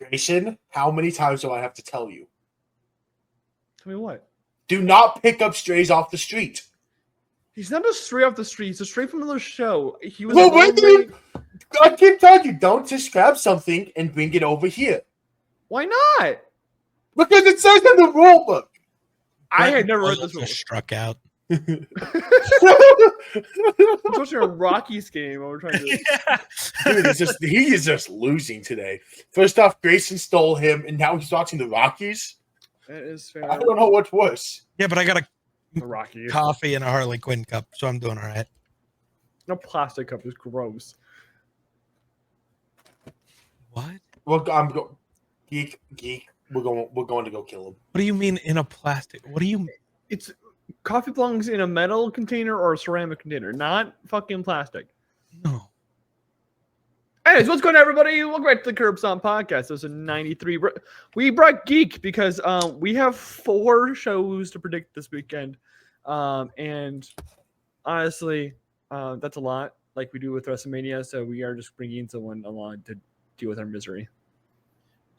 Grayson, how many times do I have to tell you? Tell me what? Do not pick up strays off the street. He's not a stray off the street. He's a stray from another show. He was. Well, I keep telling you, don't just grab something and bring it over here. Why not? Because it says in the rule book. I had never read this rule. Struck out. I'm watching a Rockies game. While we're trying to. Dude, he is just losing today. First off, Grayson stole him, and now he's watching the Rockies. That is fair. I don't know what's worse. Yeah, but I got The Rockies. coffee and a Harley Quinn cup, so I'm doing all right. No plastic cup is gross. What? Well, geek. We're going to go kill him. What do you mean in a plastic? What do you mean? It's coffee belongs in a metal container or a ceramic container, not fucking plastic. No. Anyways, what's going on, everybody? Welcome back to the Curb Stomp Podcast. This is 93. We brought Geek because we have 4 shows to predict this weekend. And honestly, that's a lot, like we do with WrestleMania. So we are just bringing someone along to deal with our misery.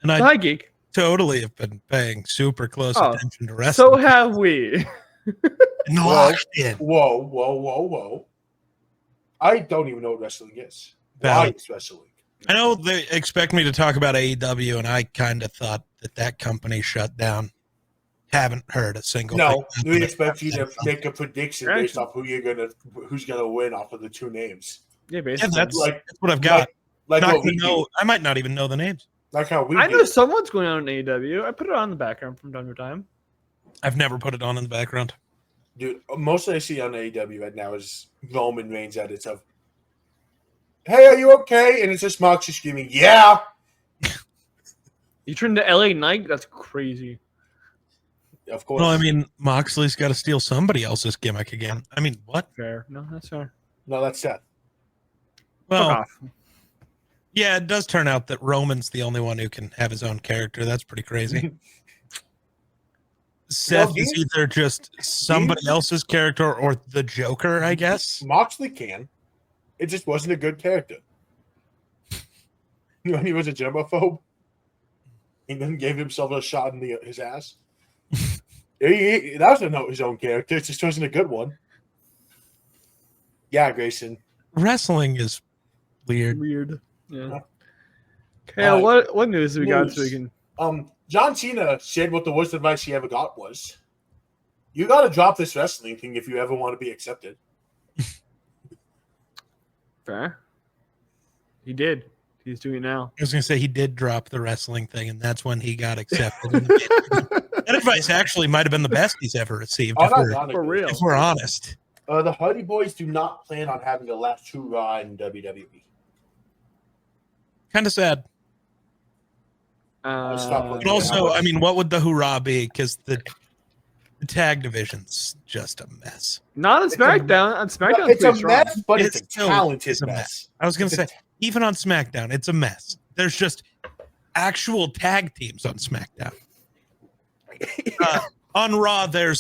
And So hi, Geek. Totally have been paying super close attention to wrestling. So have we. Locked in. Whoa. I don't even know what wrestling is. Why is wrestling? I know they expect me to talk about AEW, and I kind of thought that company shut down. Haven't heard a single thing. No, we expect you to make a prediction based off who's gonna win off of the 2 names. Yeah, basically. Yeah, that's what I've got. Like not what we know, do. I might not even know the names. Like how we I do. know someone's going on in AEW. I put it on the background from time to time. I've never put it on in the background. Dude, mostly I see on AEW right now is Roman Reigns edits of, "Hey, are you okay?" And it's just Moxie screaming, "Yeah." You turned to LA Knight? That's crazy. Of course. Well, I mean, Moxley's got to steal somebody else's gimmick again. I mean, what? Fair. No, that's fair. No, that's Seth. Well, Fuck off. yeah, it does turn out that Roman's the only one who can have his own character. That's pretty crazy. Seth is either just somebody else's character or the Joker, I guess. Moxley can. It just wasn't a good character. When he was a germaphobe, he then gave himself a shot in his ass. That was his own character. It just wasn't a good one. Yeah, Grayson. Wrestling is weird. Yeah. Okay, what news do we got so we can... John Cena said what the worst advice he ever got was, "You got to drop this wrestling thing if you ever want to be accepted." Fair. He did. He's doing it now. I was going to say he did drop the wrestling thing, and that's when he got accepted. That advice actually might have been the best he's ever received. For real. If we're honest. The Hardy Boys do not plan on having the last 2 Raw in WWE. Kind of sad. But also, I mean, what would the hurrah be? Because the tag division's just a mess. Not on SmackDown. On SmackDown, it's a mess, but it's a talented mess. I was going to say, even on SmackDown, it's a mess. There's just actual tag teams on SmackDown. On Raw, there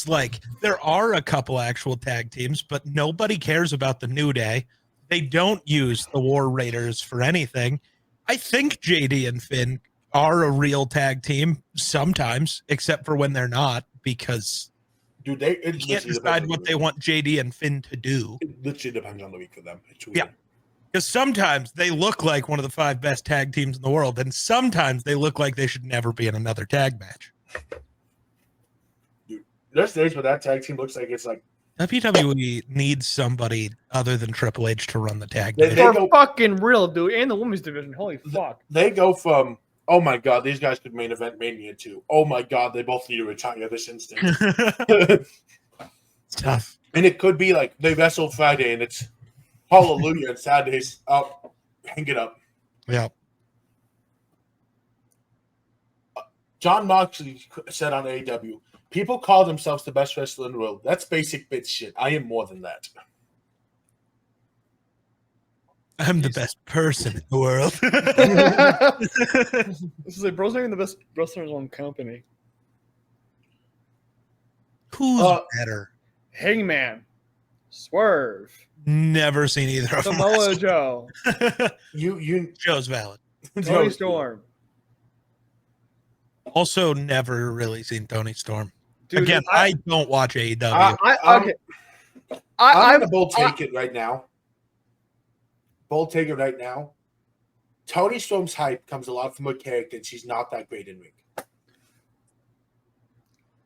are a couple actual tag teams, but nobody cares about the New Day. They don't use the War Raiders for anything. I think JD and Finn are a real tag team sometimes, except for when they're not, because you can't decide what they want JD and Finn to do. It literally depends on the week for them. Yeah. Because sometimes they look like one of the 5 best tag teams in the world, and sometimes they look like they should never be in another tag match. Dude, there's days where that tag team looks like it's like WWE needs somebody other than Triple H to run the tag division. They're fucking real, dude. And the women's division. Holy fuck. They go from, "Oh my God, these guys could main event Mania," to, "Oh my God, they both need to retire this instant." It's tough. And it could be like they wrestle Friday and it's hallelujah and Saturday's up. Hang it up. Yeah. John Moxley said on AEW, "People call themselves the best wrestler in the world. That's basic bitch shit. I am more than that." I'm the best person in the world. This is like bro's not even the best wrestler in his own company. Who's better? Hangman, Swerve. Never seen either of them. Samoa Joe. You Joe's valid. Tony Storm. Also, never really seen Tony Storm. Dude, Again, I don't watch AEW. okay. I'm gonna bold take it right now. Bold take it right now. Tony Storm's hype comes a lot from her character, and she's not that great in ring.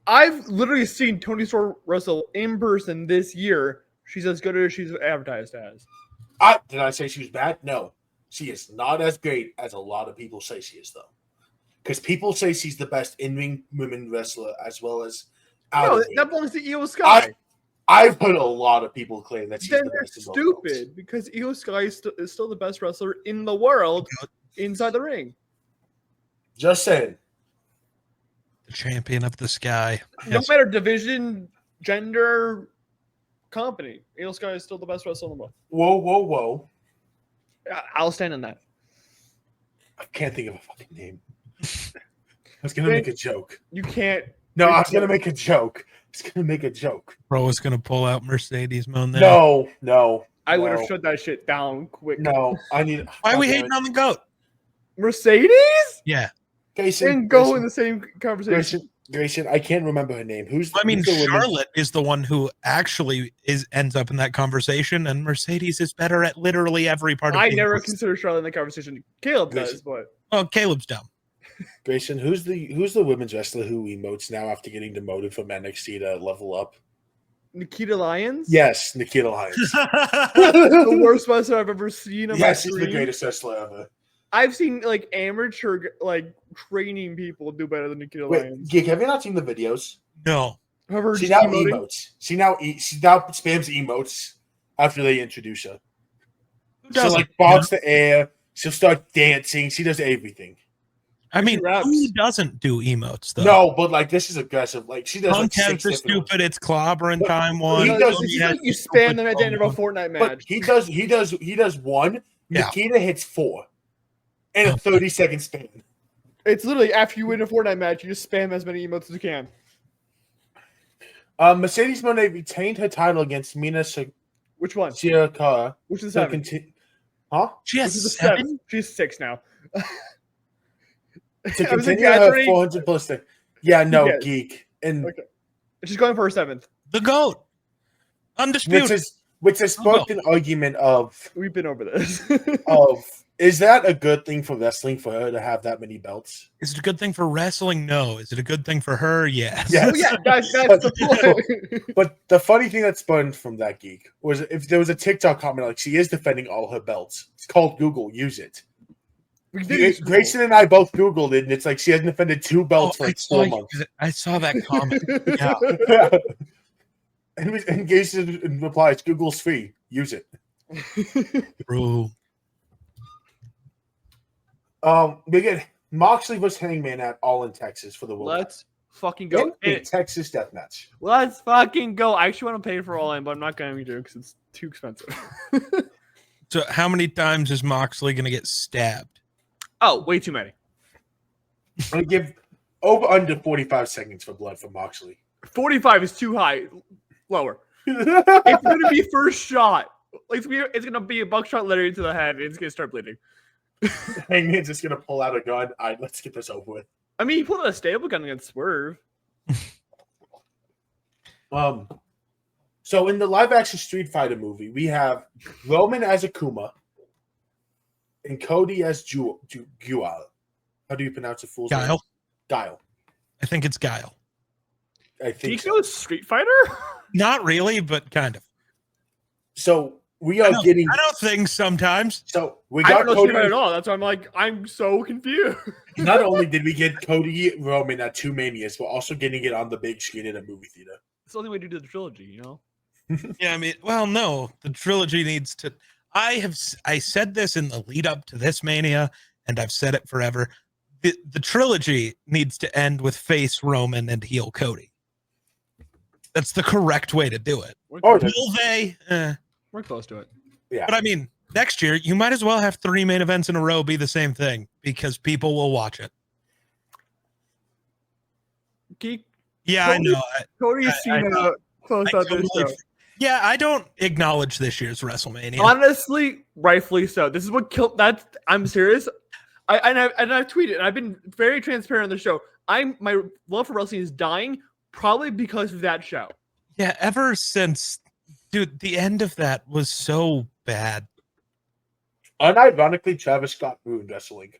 I've literally seen Tony Storm wrestle in person this year. She's as good as she's advertised as. Did I say she was bad? No. She is not as great as a lot of people say she is, though. Because people say she's the best in-ring women wrestler as well as out No, of ring. that belongs to Io Sky. I've heard a lot of people claim that she's Then the they're best in both worlds. stupid because Io Sky is still the best wrestler in the world inside the ring. Just saying. The champion of the sky. No matter division, gender, company, Io Sky is still the best wrestler in the world. Whoa. I'll stand on that. I can't think of a fucking name. I was going to make a joke. You can't. No, I was going to make a joke. Bro is gonna pull out Mercedes Moon there. No. I would have shut that shit down quick. No, I need. Why are we hating on the GOAT? Mercedes? Yeah. And go in the same conversation. Grayson, I can't remember her name. Who's the woman? Charlotte is the one who actually ends up in that conversation, and Mercedes is better at literally every part of I the never universe. consider Charlotte in the conversation. Caleb Grayson. does, but Oh, Caleb's dumb. Grayson, who's the women's wrestler who emotes now after getting demoted from NXT to level up? Nikita Lyons? Yes, Nikita Lyons. The worst wrestler I've ever seen on my Yes, she's the screen. greatest wrestler ever. I've seen like amateur training people do better than Nikita Wait, Lyons. Geek, have you not seen the videos? No. However, She just now emoting. emotes. She now spams emotes after they introduce her. Who So doesn't? like box the air. She'll start dancing. She does everything. I mean, raps. who doesn't do emotes though? No, but like this is aggressive. Like she does like Punk has 6 the different stupid. It's clobbering But time he one. does- Cody It's has like you the spam stupid them at the end of a one. Fortnite But match. he does one. Yeah. Nikita hits 4 in a 30-second span. It's literally after you win a Fortnite match, you just spam as many emotes as you can. Mercedes Moné retained her title against Mina Which one? Shirakawa. Which is So seven? Huh? She Which is has the 7. seven? She's 6 now. To I was continue her exaggerating. 400 plus thing. Yeah, no, Yes. geek. And Okay. She's going for her 7th. The GOAT. Undisputed. which has sparked an argument of We've been over this. is that a good thing for wrestling for her to have that many belts? Is it a good thing for wrestling? No. Is it a good thing for her? Yes. Yes. Oh, yeah, that's the point. But the funny thing that spun from that geek was if there was a TikTok comment like she is defending all her belts. It's called Google. Use it. We did use Google. Grayson and I both Googled it, and it's like she hasn't defended 2 belts for like 4 months. I saw that comment. Yeah. Yeah. And Grayson replies, "Google's free. Use it." True. We get Moxley versus Hangman at All in Texas for the World. Let's fucking go. In a Texas death match. Let's fucking go. I actually want to pay for All In, but I'm not going to because it's too expensive. So how many times is Moxley going to get stabbed? Oh, way too many. I'm gonna give over under 45 seconds for blood from Moxley. 45 is too high. Lower. It's going to be first shot. Like, it's going to be a buckshot literally into the head, and it's going to start bleeding. Hangman's just gonna pull out a gun. All right, let's get this over with. I mean, he pulled out a stable gun against Swerve. So in the live action Street Fighter movie, we have Roman as Akuma and Cody as Guile. How do you pronounce the fool's name? Guile. I think it's Guile. I Do think you know Street Fighter? Not really, but kind of. so. We are getting. I know things sometimes. So we I got don't know Cody. Street Fighter at all. That's why I'm like, I'm so confused. Not only did we get Cody Roman at 2 Manias, we're also getting it on the big screen in a movie theater. It's the only way to do the trilogy, you know? Yeah, I mean, well, no, the trilogy needs to. I said this in the lead up to this Mania, and I've said it forever. The trilogy needs to end with face Roman and heel Cody. That's the correct way to do it. Oh, Will they? We're close to it. Yeah. But I mean, next year you might as well have 3 main events in a row be the same thing because people will watch it. Geek. Yeah, I know. Cody's I seen know. close I out this totally- show. Yeah, I don't acknowledge this year's WrestleMania. Honestly, rightfully so. This is what killed that. I'm serious. I've tweeted, and I've been very transparent on the show. My love for wrestling is dying, probably because of that show. Yeah, ever since, dude, the end of that was so bad. Unironically, Travis Scott ruined wrestling.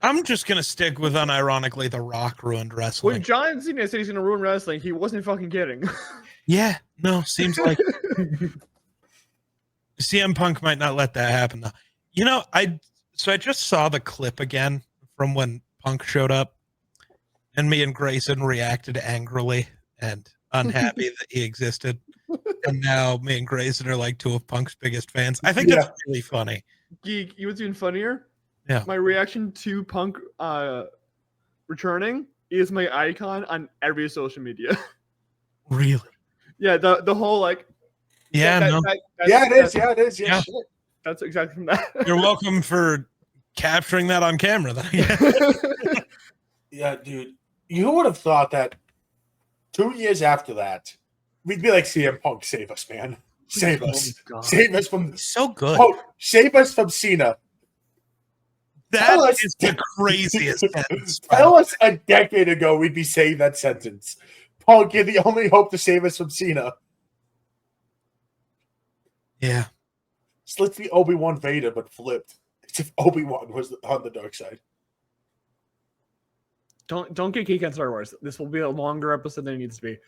I'm just gonna stick with unironically, The Rock ruined wrestling. When John Cena said he's gonna ruin wrestling, he wasn't fucking kidding. Yeah, no, seems like CM Punk might not let that happen though. You know, I just saw the clip again from when Punk showed up, and me and Grayson reacted angrily and unhappy that he existed. And now me and Grayson are like two of Punk's biggest fans. I think that's really funny. Geek, you what's even funnier? Yeah. My reaction to Punk returning is my icon on every social media. Really? Yeah, the whole like. Yeah, no. It is. Yeah, it is. Yeah, Yeah. shit. That's exactly from that. You're welcome for capturing that on camera. Though. Yeah, dude. You would have thought that 2 years after that, we'd be like, CM Punk, save us, man. Save us. God. Save us from So good. Oh, save us from Cena. That is the craziest sentence. Tell us a decade ago we'd be saying that sentence. Punk, you're the only hope to save us from Cena. Yeah. So let's be Obi-Wan Vader, but flipped. As if Obi-Wan was on the dark side. Don't get geek on Star Wars. This will be a longer episode than it needs to be.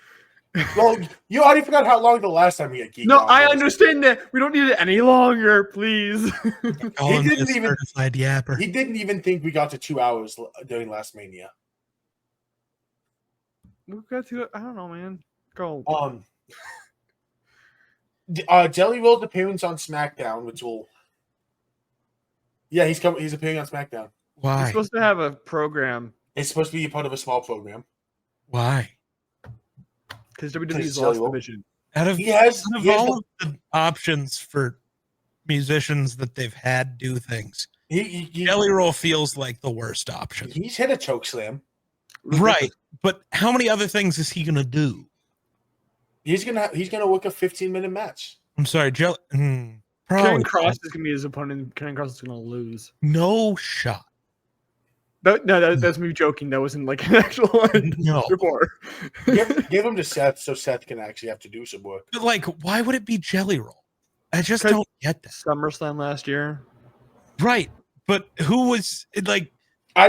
Well, you already forgot how long the last time we had geek. No, on I was. understand that. We don't need it any longer, please. Call him didn't the even- certified yapper. He didn't even think we got to 2 hours during last Mania. We've got to. I don't know, man. Go. Jelly Roll's appearance on SmackDown, which will. Yeah, he's appearing on SmackDown. We're Why? supposed to have a program It's supposed to be a part of a small program. Why? because Because WWE's it's lost Jelly the vision. Out of, He has all of the options for musicians that they've had do things, Jelly Roll feels like the worst option. He's hit a choke slam. Right. But how many other things is he going to do? He's gonna work a 15-minute match. I'm sorry, Jelly. Karen Probably Cross is gonna be his opponent. Karen Cross is gonna lose. no shot. That's me joking. That wasn't like an actual one No. before. Give him to Seth so Seth can actually have to do some work. But like, why would it be Jelly Roll? I just 'Cause- don't get that. SummerSlam last year. Right. But who was like?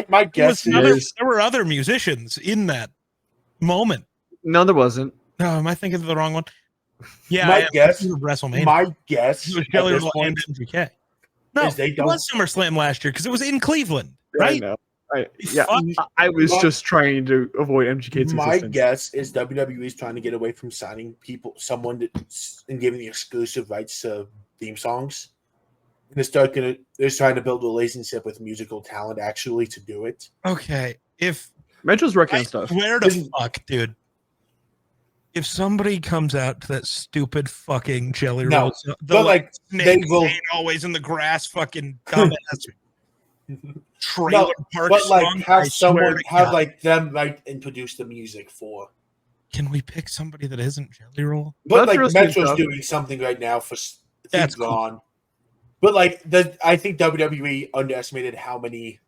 My guess There were other musicians in that moment. No, there wasn't. No, am I thinking of the wrong one? Yeah, My I am guess- thinking of WrestleMania. my guess It was at Jelly this Roll and point MGK. No, is they it don't. was SummerSlam last year because it was in Cleveland, I right? know. Yeah. I was My- just trying to avoid MGK's My existence. guess is WWE is trying to get away from signing someone and giving the exclusive rights to theme songs. And they're trying to build a relationship with musical talent actually to do it. Okay, if Metro's working I on stuff. swear to fuck, dude. If somebody comes out to that stupid fucking Jelly No, Roll, the but like snake they will. ain't always in the grass, fucking dumbass trailer No, park but like song, I have swear someone to have God. like them like and produce the music for. Can we pick somebody that isn't Jelly Roll? But like Metro's doing Metro's stuff. doing something right now for That's things on. But like I think WWE underestimated how many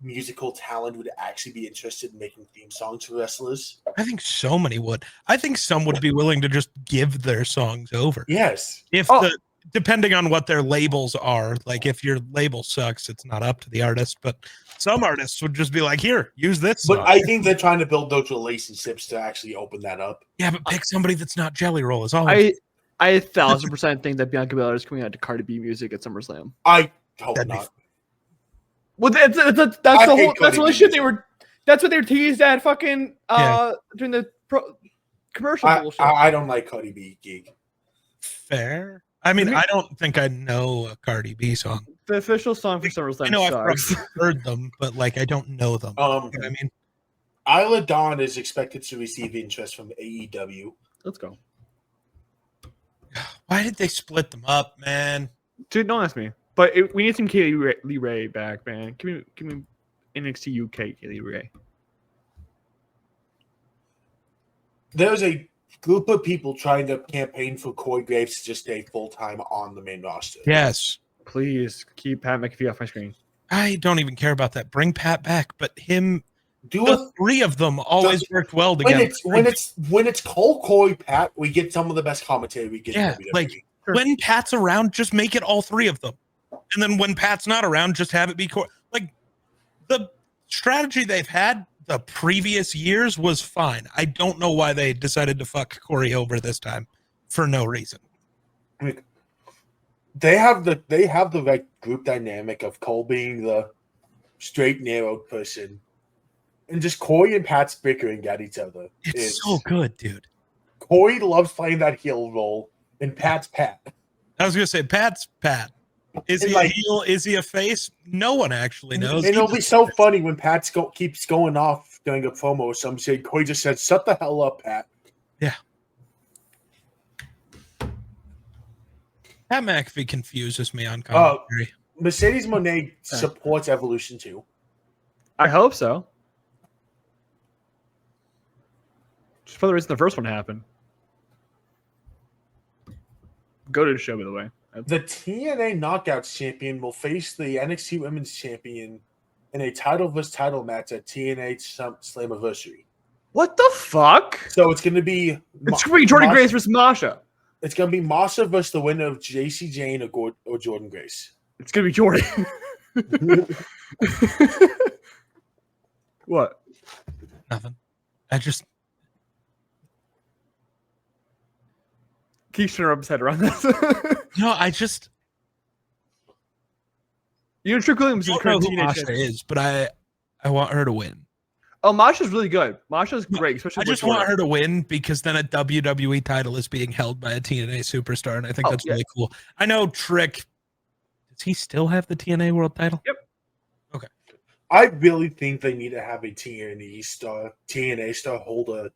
musical talent would actually be interested in making theme songs for wrestlers. I think so many would. I think some would be willing to just give their songs over. Yes. If depending on what their labels are, like if your label sucks, it's not up to the artist. But some artists would just be like, "Here, use this song." But I think they're trying to build those relationships to actually open that up. Yeah, but pick somebody that's not Jelly Roll. Is all. I 1,000% think that Bianca Belair is coming out to Cardi B music at SummerSlam. I hope That'd be not. Well, that's I the hate whole. Cardi That's B what shit they music. were. That's what they were teased at fucking Yeah. during the commercial I bullshit. I don't like Cardi B gig. Fair. I mean, I don't think I know a Cardi B song. The official song for SummerSlam I know I've sucks. probably heard them, but like I don't know them. You know what I mean, Isla Dawn is expected to receive interest from AEW. Let's go, why did they split them up, man? dude. Don't ask me. But we need some Kaylee Lee Ray back, man. Give me NXT UK Kaylee Ray. There's a group of people trying to campaign for Corey Graves to just stay full time on the main roster. Yes. Please keep Pat McAfee off my screen. I don't even care about that. Bring Pat back, but him. Do The a, three of them always worked well when together. when it's Cole, Corey, Pat, we get some of the best commentary we get in WWE. Like when Pat's around, just make it all three of them, and then when Pat's not around, just have it be Corey. Like the strategy they've had the previous years was fine. I don't know why they decided to fuck Corey over this time for no reason. I mean, they have the right group dynamic of Cole being the straight narrowed person. And just Corey and Pat's bickering at each other. It's so good, dude. Corey loves playing that heel role, and Pat's Pat. I was gonna say Pat's Pat. Is he a heel? Is he a face? No one actually knows. And it'll be so funny when Pat keeps going off during a promo or something. Saying Corey just said, "Shut the hell up, Pat." Yeah. Pat McAfee confuses me on commentary. Mercedes Moné supports Evolution too. I hope so. Just for the reason the first one happened. Go to the show, by the way. The TNA Knockouts champion will face the NXT Women's Champion in a title vs. title match at TNA Slammiversary. What the fuck? So it's going to be... It's going to be Jordan Grace versus Masha. It's going to be Masha versus the winner of JC Jane or Jordan Grace. It's going to be Jordan. What? Nothing. I just... Keith's trying to wrap his head around this. No, I just... You know, Trick Williams is I don't know who Masha is, but I want her to win. Oh, Masha's really good. Masha's great, especially. I just want her to win because then a WWE title is being held by a TNA superstar, and I think that's really cool. I know Trick. Does he still have the TNA World title? Yep. Okay. I really think they need to have a TNA star hold a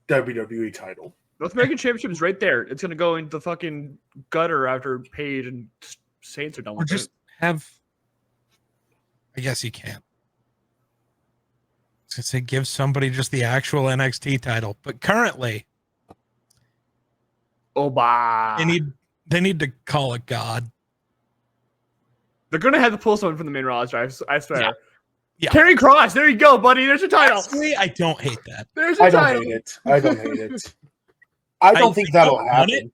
WWE title. North American Championship is right there. It's going to go into the fucking gutter after Paige and Saints are done Or with just it. have. I guess you can't. I was gonna say give somebody just the actual NXT title, but currently, they need to call it God. They're going to have to pull someone from the main roster. I swear. Yeah. Karrion Kross. There you go, buddy. There's your title. Honestly, I don't hate that. There's your title. I don't hate it. I don't think that'll happen.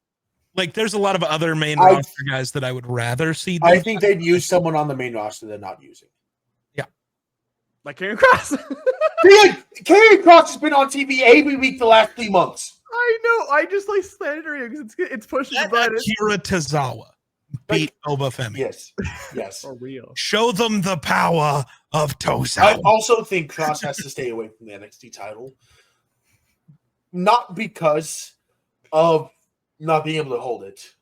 Like, there's a lot of other main roster guys that I would rather see. I think they'd use someone on the main roster they're not using. Yeah. Like Karrion Kross. Karrion Kross has been on TV every week the last 3 months. I know. I just like slandering because it's pushing the button. Akira Tozawa beat Obafemi. Yes. For real. Show them the power of Tozawa. I also think Kross has to stay away from the NXT title. Not because of not being able to hold it.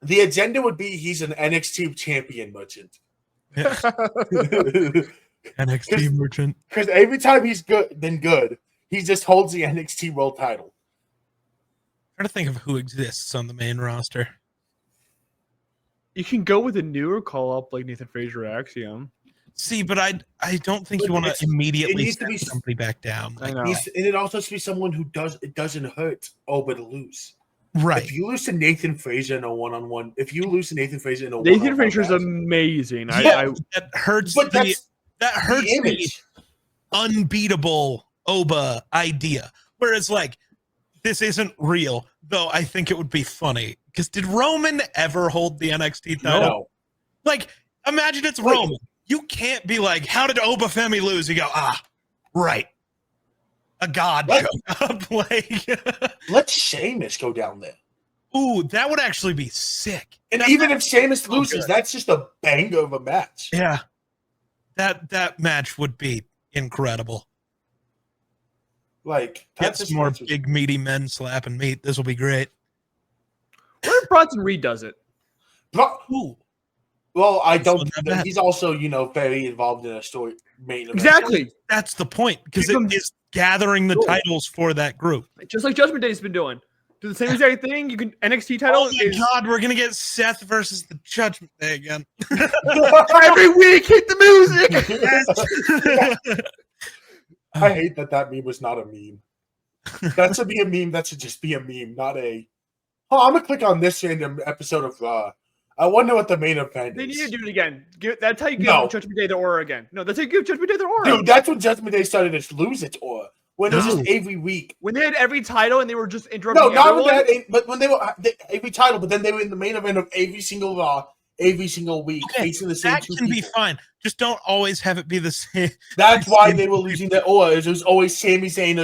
The agenda would be he's an NXT champion merchant. NXT merchant. Because every time he's been good, he just holds the NXT World title. I'm trying to think of who exists on the main roster. You can go with a newer call up like Nathan Frazier or Axiom. See, but I don't think you want to immediately to be somebody back down. I know. And it also has to be someone who doesn't hurt Oba to lose. Right. If you lose to Nathan Frazier in a one-on-one, Nathan Frazier's amazing. Yeah, that hurts. But that hurts the the image. unbeatable Oba idea. Whereas, like, this isn't real, though I think it would be funny. Because did Roman ever hold the NXT title? No. Like, imagine it's Roman. You can't be like, how did Obafemi lose? You go, right. A god showed up. Like, let Sheamus go down there. Ooh, that would actually be sick. And even if Sheamus loses, that's just a banger of a match. Yeah. That match would be incredible. Like, get some more big meaty men slapping meat. This will be great. What if Bronson Reed does it? Ooh. Well, I don't. He's also, very involved in a story main event. Exactly. That's the point, because it is gathering the titles for that group. Just like Judgment Day's been doing. Do the same exact thing. You can NXT title. Oh my God, we're gonna get Seth versus the Judgment Day again. Every week, hit the music. I hate that meme was not a meme. That should be a meme. That should just be a meme, not a. Oh, I'm gonna click on this random episode of Raw. I wonder what the main event They is. need to do it again. That's how you give No. Judgment Day their aura again. No, that's how you give Judgment Day their aura. Dude, that's when Judgment Day started to lose its aura. When it was just No. every week. When they had every title and they were just interrupting No, not everyone. when they had, but when they were every title, but then they were in the main event of every single Raw, every single week, Okay, facing the same that two can be people. fine. Just don't always have it be the same. That's why same they were losing their aura. It was always Sami Zayn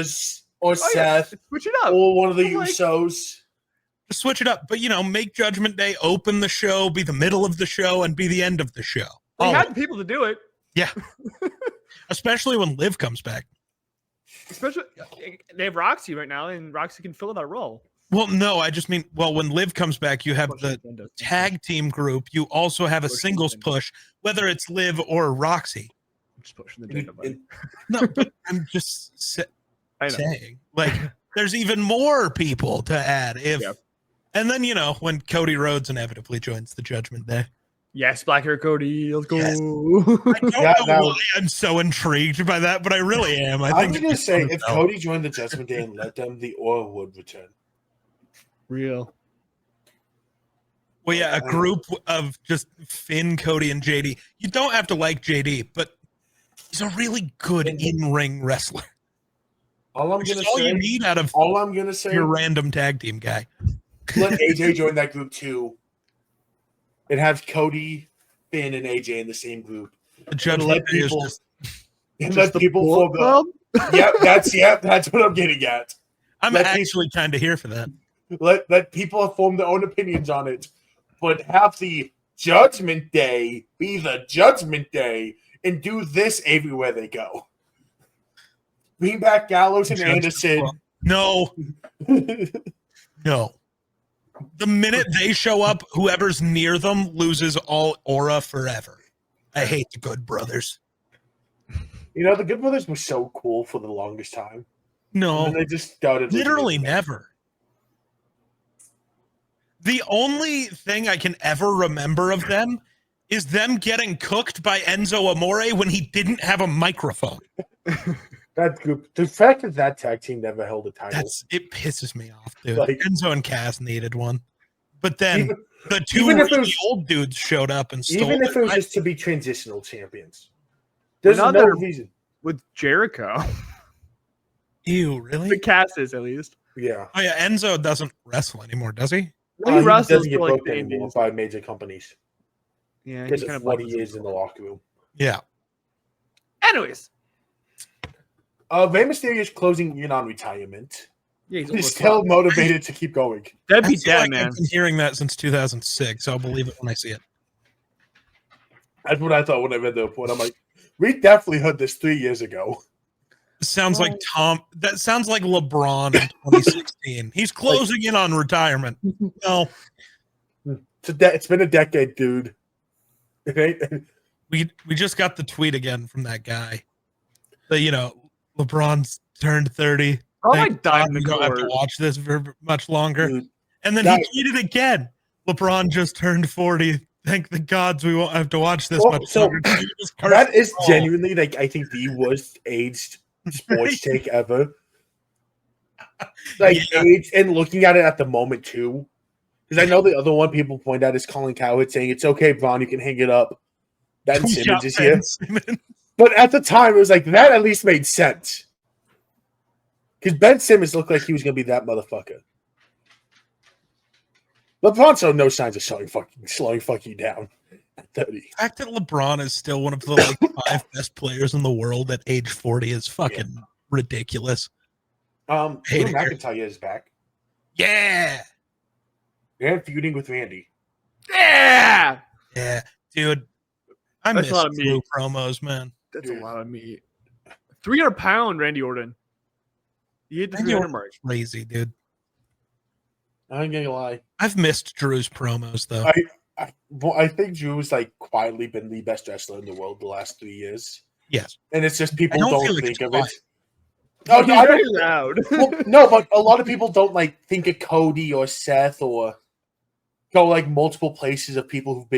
or Seth Switch it up. or one of the But, like, Usos. Switch it up, but make Judgment Day open the show, be the middle of the show, and be the end of the show. They had the people to do it. Yeah. Especially when Liv comes back. Especially they have Roxy right now, and Roxy can fill that role. Well, no, I just mean, when Liv comes back, you have the tag team group. You also have a singles push, whether it's Liv or Roxy. I'm just pushing the data. No, but I'm just saying, like, there's even more people to add. And then, when Cody Rhodes inevitably joins the Judgment Day. Yes, Black Hair Cody, let's go. Yes. I don't know why I'm so intrigued by that, but I really am. I was going to say, if Cody joined the Judgment Day and let them, the aura would return. Real. Well, yeah, a group of just Finn, Cody, and JD. You don't have to like JD, but he's a really good in-ring wrestler. All I'm going to All say, you need out of your random tag team guy. Let AJ join that group too. And have Cody, Finn, and AJ in the same group. The Judgment Day is just let people forego. That's what I'm getting at. I'm actually kind of here for that. Let people form their own opinions on it, but have the Judgment Day be the Judgment Day and do this everywhere they go. Bring back Gallows and Anderson. No. No. The minute they show up, whoever's near them loses all aura forever. I hate the Good Brothers. The Good Brothers were so cool for the longest time. No. And they just started literally never. The only thing I can ever remember of them is them getting cooked by Enzo Amore when he didn't have a microphone. That group, the fact that tag team never held a title. It pisses me off, dude. Enzo and Cass needed one. But then the two old dudes showed up and stole even if it was just to be transitional champions. There's no reason. With Jericho. Ew, really? The Cass is, at least. Yeah. Oh, yeah, Enzo doesn't wrestle anymore, does he? He wrestles doesn't get for booked anymore by major companies. Yeah, because of what he is in the locker room. Yeah. Anyways. Rey Mysterio is closing in on retirement. Yeah, he's still motivated to keep going. That'd be dead, man. I've been hearing that since 2006. I'll believe it when I see it. That's what I thought when I read the report. I'm like, we definitely heard this 3 years ago. Sounds like That sounds like LeBron in 2016. He's closing in on retirement. No. It's been a decade, dude. We just got the tweet again from that guy. That, LeBron's turned 30. I died in the don't have to watch this for much longer. Dude, and then he tweeted again. LeBron just turned 40. Thank the gods we won't have to watch this much longer. That is genuinely, I think, the worst aged sports take ever. Aged and looking at it at the moment, too. Because I know the other one people point out is Colin Cowherd saying, it's okay, Bron, you can hang it up. Ben Simmons is here. But at the time, it was like, that at least made sense. Because Ben Simmons looked like he was going to be that motherfucker. LeBron showed no signs of slowing fucking down at 30. The fact that LeBron is still one of the 5 best players in the world at age 40 is fucking ridiculous. Drew McIntyre is back. Yeah. And feuding with Randy. Yeah. Yeah. Dude, I miss Drew promos, man. That's a lot of meat. 300-pound Randy Orton. You hit the 300 mark. Crazy, dude. I ain't gonna lie. I've missed Drew's promos, though. I think Drew's quietly been the best wrestler in the world the last 3 years. Yes. And it's just people don't think of it. Oh, no, I don't loud. Well, no, but a lot of people don't think of Cody or Seth or go multiple places of people who've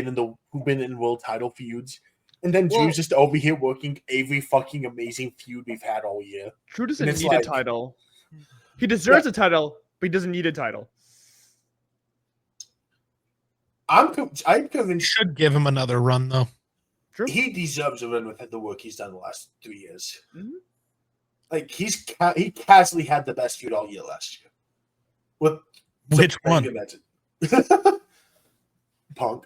been in world title feuds. And then Drew's just over here working every fucking amazing feud we've had all year. Drew doesn't need a title. He deserves a title, but he doesn't need a title. I'm We convinced should give him another run, though. True. he deserves a run with the work he's done the last 3 years. Mhm. Like he casually had the best feud all year last year. With Which one? Punk.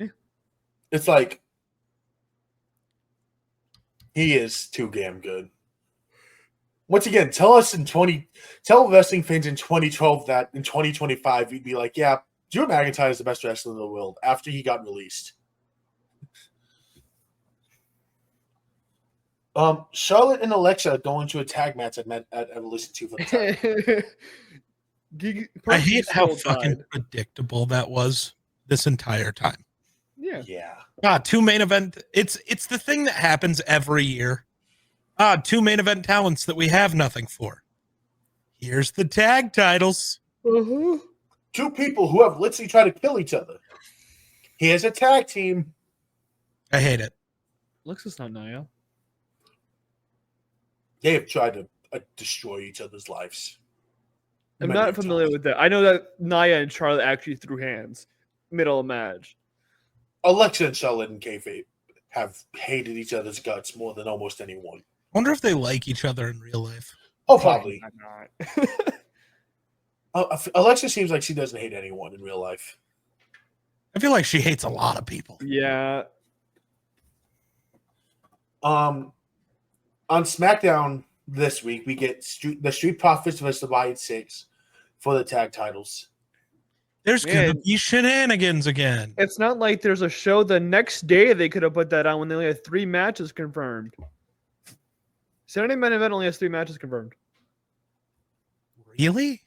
Yeah. It's like he is too damn good. Once again, tell wrestling fans in 2012 that in 2025 you'd be like, yeah, Drew McIntyre is the best wrestler in the world after he got released. Charlotte and Alexa are going to a tag match at Evolution 2 for the title. I hate how fucking predictable that was this entire time. Yeah. Yeah. 2 main event. It's the thing that happens every year. 2 main event talents that we have nothing for. Here's the tag titles. Uh-huh. 2 people who have literally tried to kill each other. Here's a tag team. I hate it. Alexa's not Nia. They have tried to destroy each other's lives. I'm Many not familiar times. with that. I know that Nia and Charlotte actually threw hands middle of match. Alexa and Charlotte and Kayfabe have hated each other's guts more than almost anyone. Wonder if they like each other in real life. Oh, probably. Not. Alexa seems like she doesn't hate anyone in real life. I feel like she hates a lot of people. Yeah. On SmackDown this week, we get the Street Profits versus the Riot Six for the tag titles. There's gonna be shenanigans again. It's not like there's a show the next day they could have put that on when they only had 3 matches confirmed. Saturday main event only has 3 matches confirmed. Really?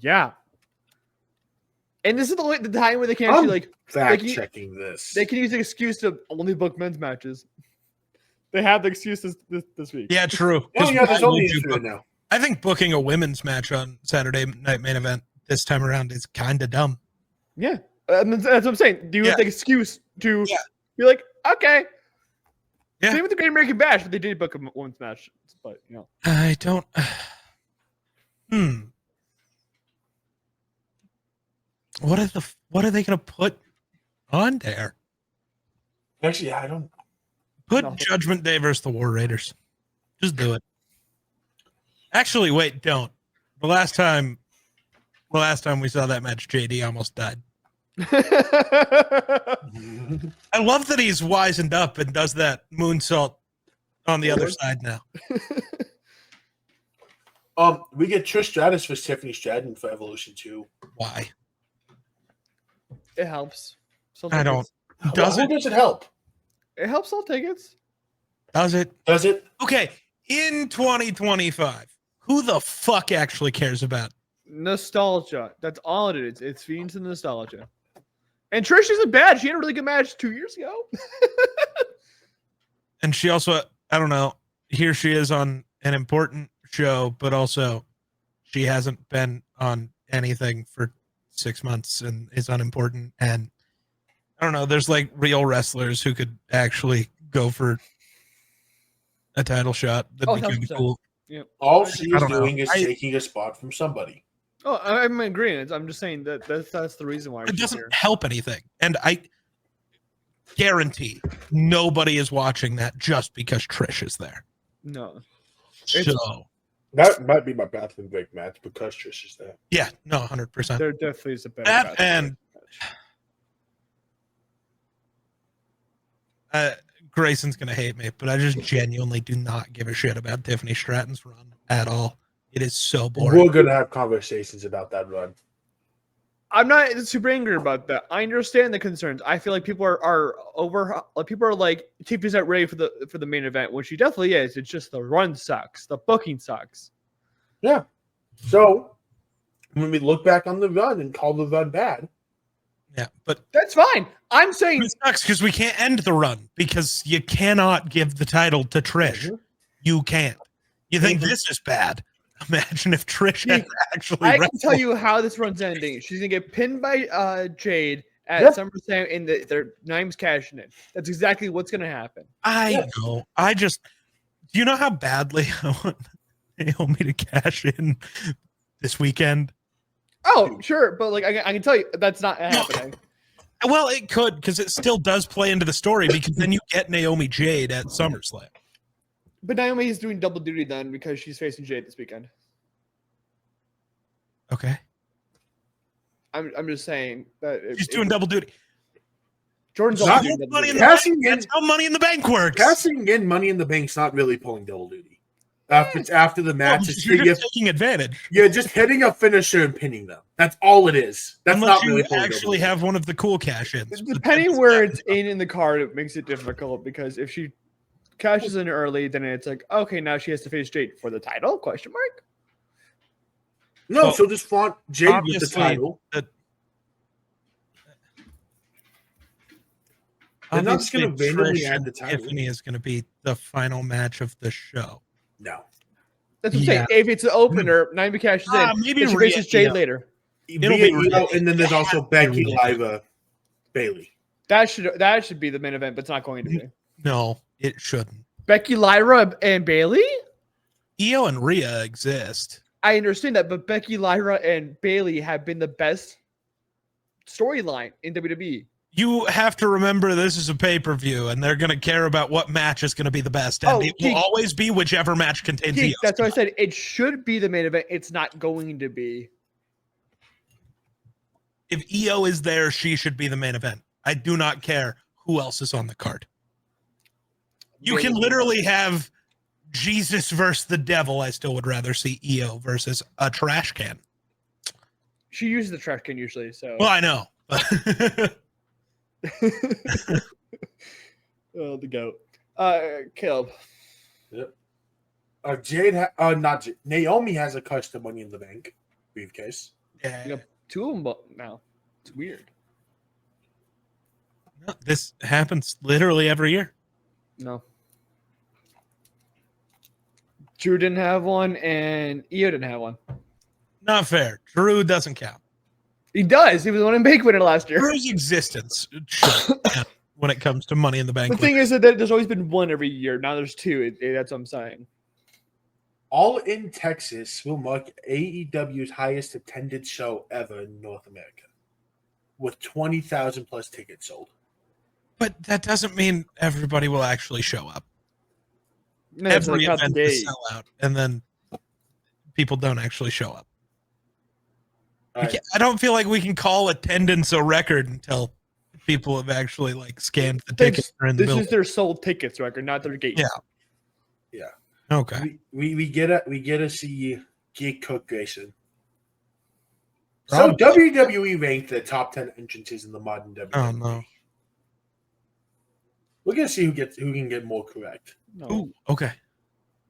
Yeah. And this is the time where they can actually Fact checking this. They can use the excuse to only book men's matches. They have the excuses this week. Yeah, true. Oh, yeah, there's Why only would you issue book- now. I think booking a women's match on Saturday night main event this time around is kind of dumb. Yeah. That's what I'm saying. Do you have the excuse to be like, okay. Yeah. Same with the Great American Bash, but they did book a women's match. But, you know. I don't. What are they gonna put on there? Actually, I don't. Put Judgment Day versus the War Raiders. Just do it. Actually, wait, don't. The last time we saw that match, JD almost died. I love that he's wisened up and does that moonsault on the other side now. We get Trish Stratus for Tiffany Stratton for Evolution 2. Why? It helps. I don't. Who Does it? does it help? It helps all tickets. Does it? Does it? Okay, in 2025, who the fuck actually cares about? Nostalgia. That's all it is. It's feeding to nostalgia. And Trish isn't bad. She had a really good match 2 years ago. And she also, I don't know, here she is on an important show, but also she hasn't been on anything for 6 months and is unimportant. And I don't know, there's like real wrestlers who could actually go for a title shot. That'd be kind of 100%. cool. Yeah. All she I is don't know. doing is taking a spot from somebody. Oh, I'm agreeing. I'm just saying that's the reason why It she's doesn't here. help anything. And I guarantee nobody is watching that just because Trish is there. No. So That might be my bathroom break match because Trish is there. yeah, no, 100%. There definitely is a better That match. and Grayson's gonna hate me, but I just genuinely do not give a shit about Tiffany Stratton's run at all. It is so boring. We're gonna have conversations about that run. I'm not super angry about that. I understand the concerns. I feel like people are over. People are like, Tiffany's not ready for the main event, which she definitely is. It's just the run sucks. The booking sucks. Yeah. So when we look back on the run and call the run bad, Yeah, but That's fine. I'm saying it sucks because we can't end the run because you cannot give the title to Trish. Mhm. You can't. You think this is bad? Imagine if Trish had actually. I can wrestled. tell you how this run's ending. She's gonna get pinned by Jade at Yep. SummerSlam, and their name's cashing in. That's exactly what's gonna happen. I know. I just. Do you know how badly I want Naomi to cash in this weekend? Oh, sure, but like I can tell you that's not happening. Well, it could, because it still does play into the story, because then you get Naomi Jade at SummerSlam. But Naomi is doing double duty then because she's facing Jade this weekend. Okay. I'm just saying that She's doing double duty. Jordan's Not also doing double Money in duty. the Passing Bank. in- That's how Money in the Bank works. Passing in Money in the Bank's not really pulling double duty. It's after the match. Well, It's you're just taking advantage. you're just hitting a finisher and pinning them. That's all it is. That's Unless not you really pulling actually double have one of the cool cash-ins. Depending where it's in the card, it makes it difficult because if she cashes in early, then it's like, okay, now she has to face Jade for the title? Question mark. duty. No, Well, so just flaunt Jade with the obviously, title. They're not just going to Obviously, randomly Trish add and the title. Tiffany is going to be the final match of the show. No. That's what I'm saying. If it's an opener, Naomi cashes in. Maybe Then she Rhea, faces Jade yeah. later. It'll Via be Io, and then there's also Becky, Rhea. Lyra, Bailey. That should be the main event, but it's not going to be. No, it shouldn't. Becky, Lyra, and Bailey. Io and Rhea exist. I understand that, but Becky, Lyra, and Bailey have been the best storyline in WWE. You have to remember this is a pay-per-view, and they're going to care about what match is going to be the best. And Oh, it Geek. will always be whichever match contains Geek, Io. that's what I said. It should be the main event. It's not going to be. If Io is there, she should be the main event. I do not care who else is on the card. You can literally have Jesus versus the devil. I still would rather see Io versus a trash can. She uses the trash can usually, so. Well, I know. Oh, the goat. Caleb. Naomi has a custom Money in the Bank briefcase. Yeah. You got two of them now. It's weird. No, this happens literally every year. No. Drew didn't have one, and Io didn't have one. Not fair. Drew doesn't count. He does. He was the one in Bank winner last year. Drew's existence should count when it comes to Money in the Bank. The thing is that there's always been one every year. Now there's two. That's what I'm saying. All in Texas will mark AEW's highest attended show ever in North America, with 20,000 plus tickets sold. But that doesn't mean everybody will actually show up. No, it's Every like event the is day. sell out, and then people don't actually show up. All right. I don't feel like we can call attendance a record until people have actually like scanned the tickets or in the This building. is their sold tickets record, not their gate. Yeah. Yeah. Okay. We get to see Geek Cook Grayson. Oh. So WWE ranked the top 10 entrances in the modern WWE. Oh no. We're gonna see who can get more correct. No. Ooh, okay.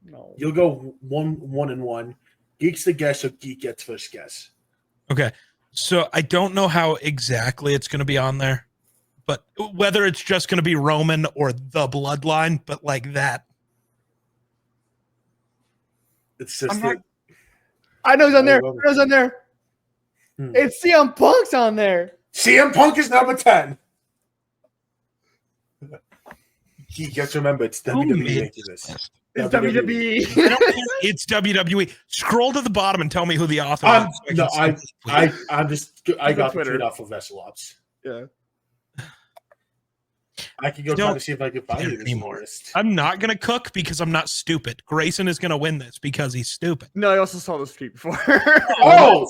No. You'll go one and one. Geek's the guess, so Geek gets first guess. Okay. So I don't know how exactly it's going to be on there, but whether it's just going to be Roman or the Bloodline, but like that. It's just I'm not- I know he's on there. Oh, I know he's on there. Hmm. It's CM Punk's on there. CM Punk is number 10. Geek, just remember, it's Who WWE made making this. It's WWE. WWE. I don't care. It's WWE. Scroll to the bottom and tell me who the author I'm- is. no, so I can see this, please. I on got the Twitter. tweet off of VesselOps. Yeah. I can go I try don't to see if I can find care it anymore. list. I'm not going to cook because I'm not stupid. Grayson is going to win this because he's stupid. No, I also saw this tweet before. Oh,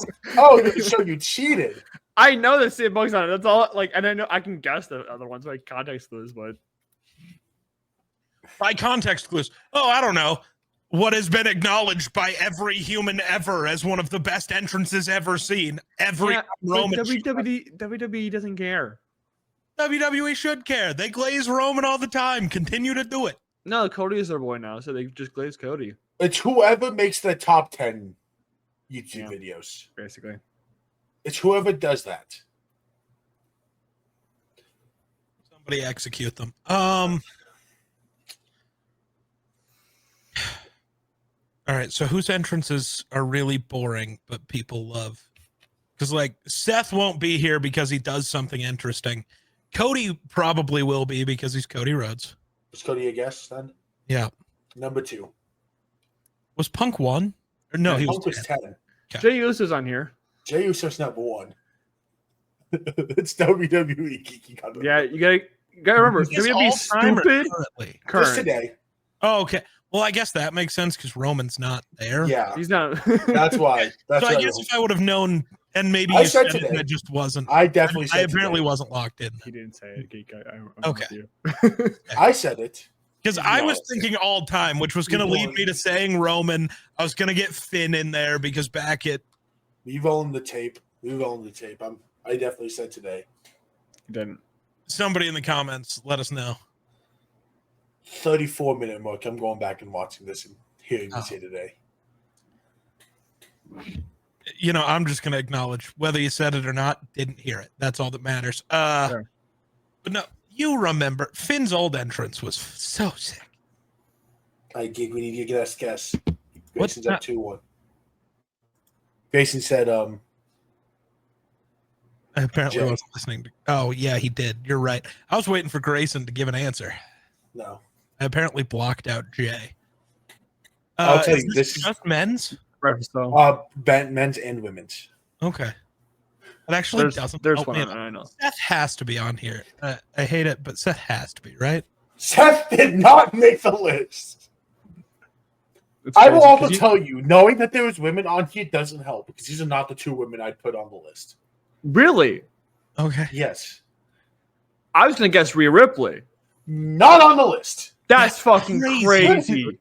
so you cheated. I know that CM Punk's on it. That's all. Like, and I know I can guess the other ones by context clues, but By context clues. Oh, I don't know. What has been acknowledged by every human ever as one of the best entrances ever seen. Every yeah, Roman. but WWE doesn't care. WWE should care. They glaze Roman all the time. Continue to do it. No, Cody is their boy now, so they just glaze Cody, It's whoever makes the top 10 YouTube videos. basically. It's whoever does that. Somebody execute them. All right, so whose entrances are really boring but people love? Because like Seth won't be here because he does something interesting. Cody probably will be because he's Cody Rhodes. Was Cody a guess then? Yeah. Number 2. Was Punk 1? Or no, Yeah, he Punk was was 10. 10. Okay. Jey Uso's on here. Jey Uso's number one. It's WWE geeky content. Yeah, you gotta remember, Is this WWE all-time or stupid. currently? Just Current. today. Oh, okay. Well, I guess that makes sense because Roman's not there. Yeah, He's not. that's why. That's So I why guess if I would have known, and maybe I you said said it and today. it just wasn't. I definitely I said apparently today. wasn't locked in. He didn't say it, Geek. I'm Okay. with you. I said it. Because I was thinking all time, which was going to You lead won. me to saying Roman. I was going to get Finn in there because back at We've owned the tape. I definitely said today. He didn't. somebody in the comments, let us know. 34-minute mark. I'm going back and watching this and hearing this here today. You know, I'm just going to acknowledge whether you said it or not, didn't hear it. That's all that matters. Sure. But no, you remember Finn's old entrance was so sick. All right, Gig, we need to get us guess. What's Grayson's up 2-1. Grayson said, I apparently Jay. wasn't listening to. Oh, yeah, he did. You're right. I was waiting for Grayson to give an answer. no. I apparently blocked out Jay. I'll tell is you, this this is just men's? Breakfast though. Men's and women's. Okay. It actually doesn't. There's help one. me. I know. Seth has to be on here. I hate it, but Seth has to be, right? Seth did not make the list. It's I will crazy, also 'cause tell you, knowing that there was women on here doesn't help because these are not the two women I'd put on the list. Really, Okay. Yes. I was gonna guess Rhea Ripley. Not on the list. That's fucking crazy. crazy.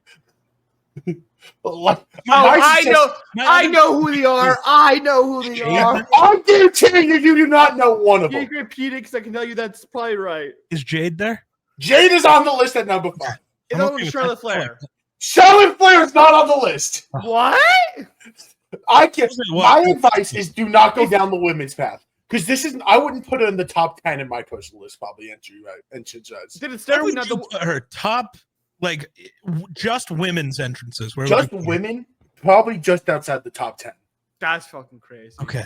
Like, Oh, my I success- know. I know who they are. I know who they are. I guarantee you do not know one of You them. can repeat it because I can tell you that's probably right. Is Jade there? Jade is on the list at number 5. It's I'm on okay with Charlotte that. Flair. Charlotte Flair is not on the list. What? I can't. What? My advice is do not go down the women's path because this is. I wouldn't put it in the top 10 in my personal list. Probably entry right. Entrance wise. Then it's Where definitely would not you the. put her top, like, just women's entrances? Where Just would you put her? women, probably just outside the top 10. That's fucking crazy. Okay.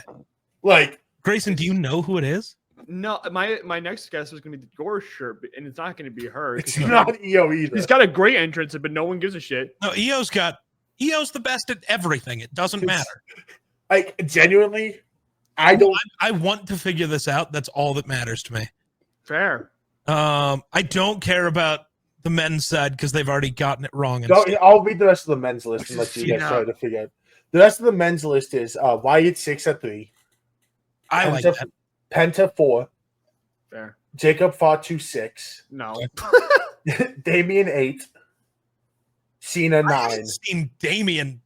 Like Grayson, do you know who it is? No, my next guess was gonna be your shirt, and it's not gonna be her. 'cause it's she's not got- EO either. She's got a great entrance, but no one gives a shit. No, EO's the best at everything. It doesn't It's- matter. Like genuinely, I don't. I want to figure this out. That's all that matters to me. Fair. I don't care about the men's side because they've already gotten it wrong. And I'll read the rest of the men's list and let you guys Yeah. try to figure out. The rest of the men's list is Wyatt 6 at 3, I like that. Penta 4, Fair. Jacob Fatu 6, No. Damien 8, Cena I 9. haven't seen Damien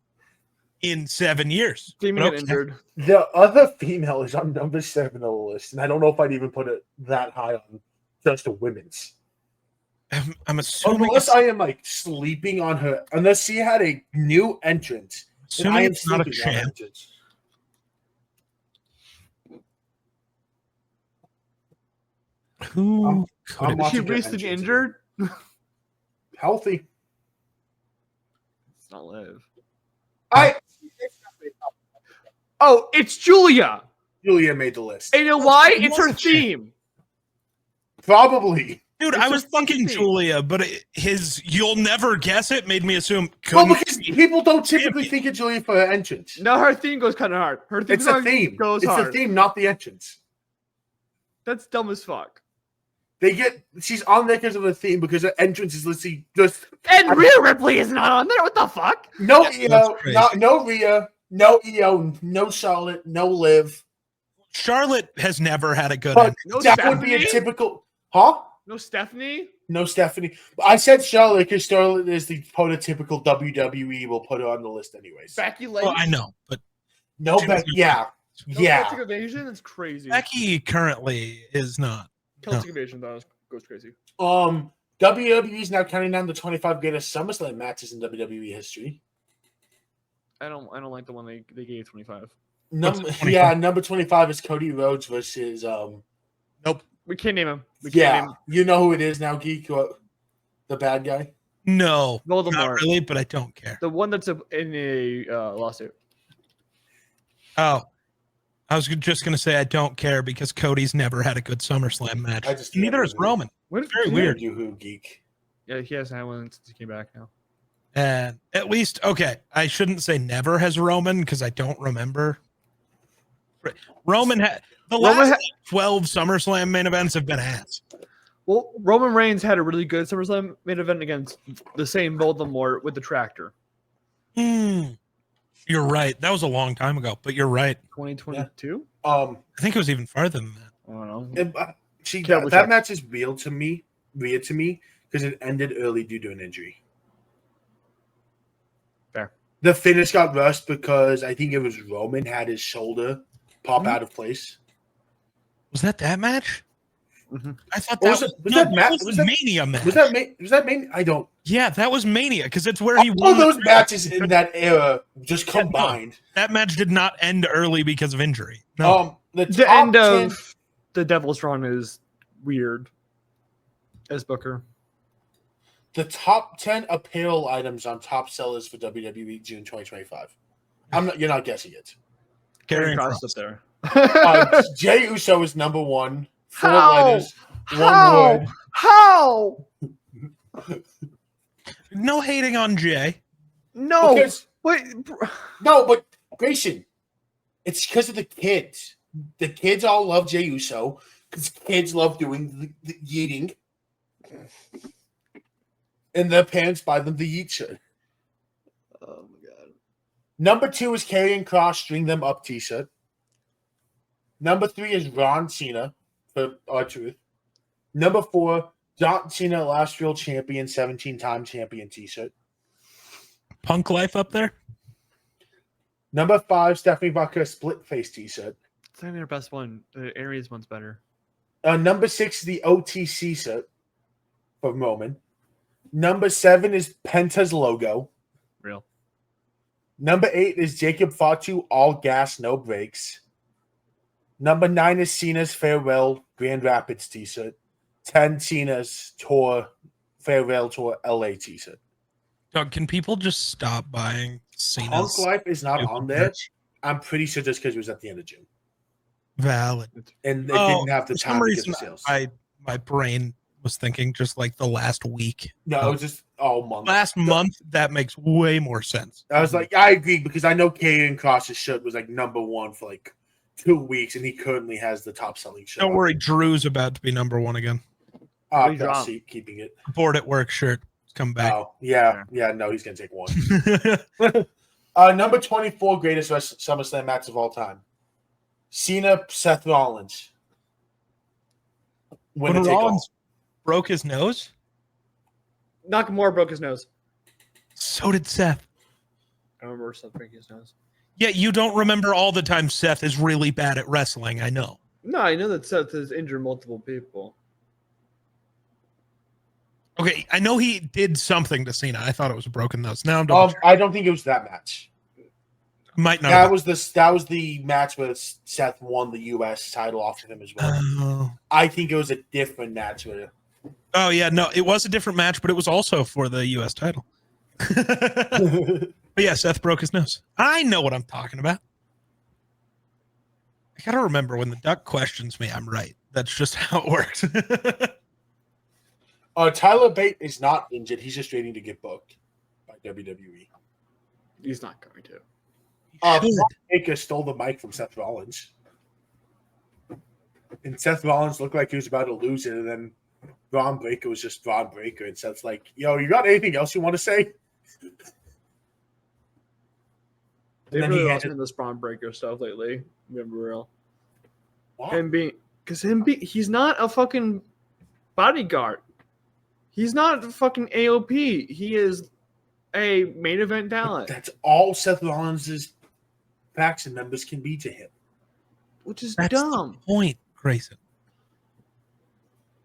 in 7 years. Damien But got okay. injured. The other female is on number 7 on the list, and I don't know if I'd even put it that high on just the women's. I'm assuming. Unless I am like sleeping on her, unless she had a new entrance. And I assuming am it's not a sleeping on her champ. entrance. Who could I'm it Is she watching her recently entrance. injured? Healthy. It's not Liv. I Oh, it's Julia. Julia made the list. And you know why? She It's her was a champ. theme. Probably. Dude, It's I her was thinking theme. Julia, but his "you'll never guess it" made me assume. Well, couldn't because be. people don't typically champion. think of Julia for her entrance. No, her theme goes kind of hard. Her theme It's a song theme. goes It's hard. the theme, not the entrance. That's dumb as fuck. She's on there because of the theme because her entrance is literally just And Rhea Ripley is not on there. What the fuck? no That's EO, crazy. no Rhea, no EO, no Charlotte, no Liv. Charlotte has never had a good. But entrance. No that would be a Stephanie? typical, huh? No Stephanie? No Stephanie. I said Charlotte because Charlotte is the prototypical WWE. We'll put her on the list anyways. Becky Lynch? Well, I know, but No, She but was- yeah, No yeah. Celtic Invasion? That's crazy. Becky currently is not. Celtic Invasion goes crazy. WWE is now counting down the 25 greatest SummerSlam matches in WWE history. I don't like the one they gave 25. Number 25? number 25 is Cody Rhodes versus We can't name him. We can't name him. you know who it is now, Geek, the bad guy. No, Voldemort. not really, but I don't care. The one that's in a lawsuit. Oh, I was just gonna say I don't care because Cody's never had a good SummerSlam match. I just Neither can't has believe it. Roman. What? Very weird. You who, Geek? Yeah, he hasn't had one since he came back now. And at least, okay, I shouldn't say never has Roman because I don't remember. Roman had the Roman last 12 SummerSlam main events have been ass. Well, Roman Reigns had a really good SummerSlam main event against the same Voldemort with the tractor. You're right. That was a long time ago, but you're right. 2022? I think it was even farther than that. I don't know. That match is weird to me because it ended early due to an injury. Fair. The finish got rushed because I think it was Roman had his shoulder pop out of place. Was that match? Mm-hmm. I thought Was that Mania match. Was that Mania? I don't. Yeah, that was Mania because it's where he won. All those matches in that era just combined. That match did not end early because of injury. No. The end of the Devil's Run is weird as Booker. The top 10 apparel items on top sellers for WWE June 2025. You're not guessing it. Carrying Cross up there. Jey Uso is number 1. 4 How? letters. 1 word. How? No hating on Jay. No. Because, Wait. no, but Grayson, it's because of the kids. The kids all love Jey Uso because kids love doing the yeeting. And their parents buy them the yeet shirt. Oh my god. Number 2 is Karrion Kross String Them Up t-shirt. Number 3 is Ron Cena for R-Truth. Number 4, John Cena Last Real Champion 17-time champion t-shirt. Punk Life up there. Number 5, Stephanie Bucker Split Face t-shirt. It's not even our best one. The Aries one's better. Number 6, the OTC shirt for Roman. Number 7 is Penta's logo. Real. Number 8 is Jacob Fatu All Gas No Brakes. Number 9 is Cena's Farewell Grand Rapids t-shirt. 10 Cena's Farewell Tour LA t-shirt. Doug, can people just stop buying Cena's? Punk Life is not on there. I'm pretty sure just because it was at the end of June. Valid. And they didn't have the time to get the sales. My brain was thinking just like the last week. No, it was just all month. Last month, that makes way more sense. I was like, I agree because I know Karrion Kross's shirt was like number 1 for like 2 weeks, and he currently has the top selling shirt. Don't worry, Drew's about to be number 1 again. Keeping it. Bored at work shirt. It's come back. Oh, yeah. No, he's going to take 1. Number 24 greatest SummerSlam match of all time. Cena, Seth Rollins. When Rollins broke his nose? Nakamura broke his nose. So did Seth. I remember Seth breaking his nose. Yeah, you don't remember all the time Seth is really bad at wrestling, I know. No, I know that Seth has injured multiple people. Okay, I know he did something to Cena. I thought it was a broken nose. Now I'm I don't think it was that match. Might not. That was the match where Seth won the U.S. title off of him as well. I think it was a different match with it. Oh yeah, no, it was a different match, but it was also for the U.S. title. But yeah, Seth broke his nose. I know what I'm talking about. I gotta remember when the duck questions me, I'm right. That's just how it works. Tyler Bate is not injured. He's just waiting to get booked by WWE. He's not going to. Braun Breaker stole the mic from Seth Rollins. And Seth Rollins looked like he was about to lose it, and then Braun Breaker was just Braun Breaker. And Seth's like, yo, you got anything else you want to say? They've really lost in this Braun Breaker stuff lately. Remember real. He's not a fucking bodyguard. He's not a fucking AOP. He is a main event talent. That's all Seth Rollins' faction members can be to him. Which is That's dumb. The point, Grayson.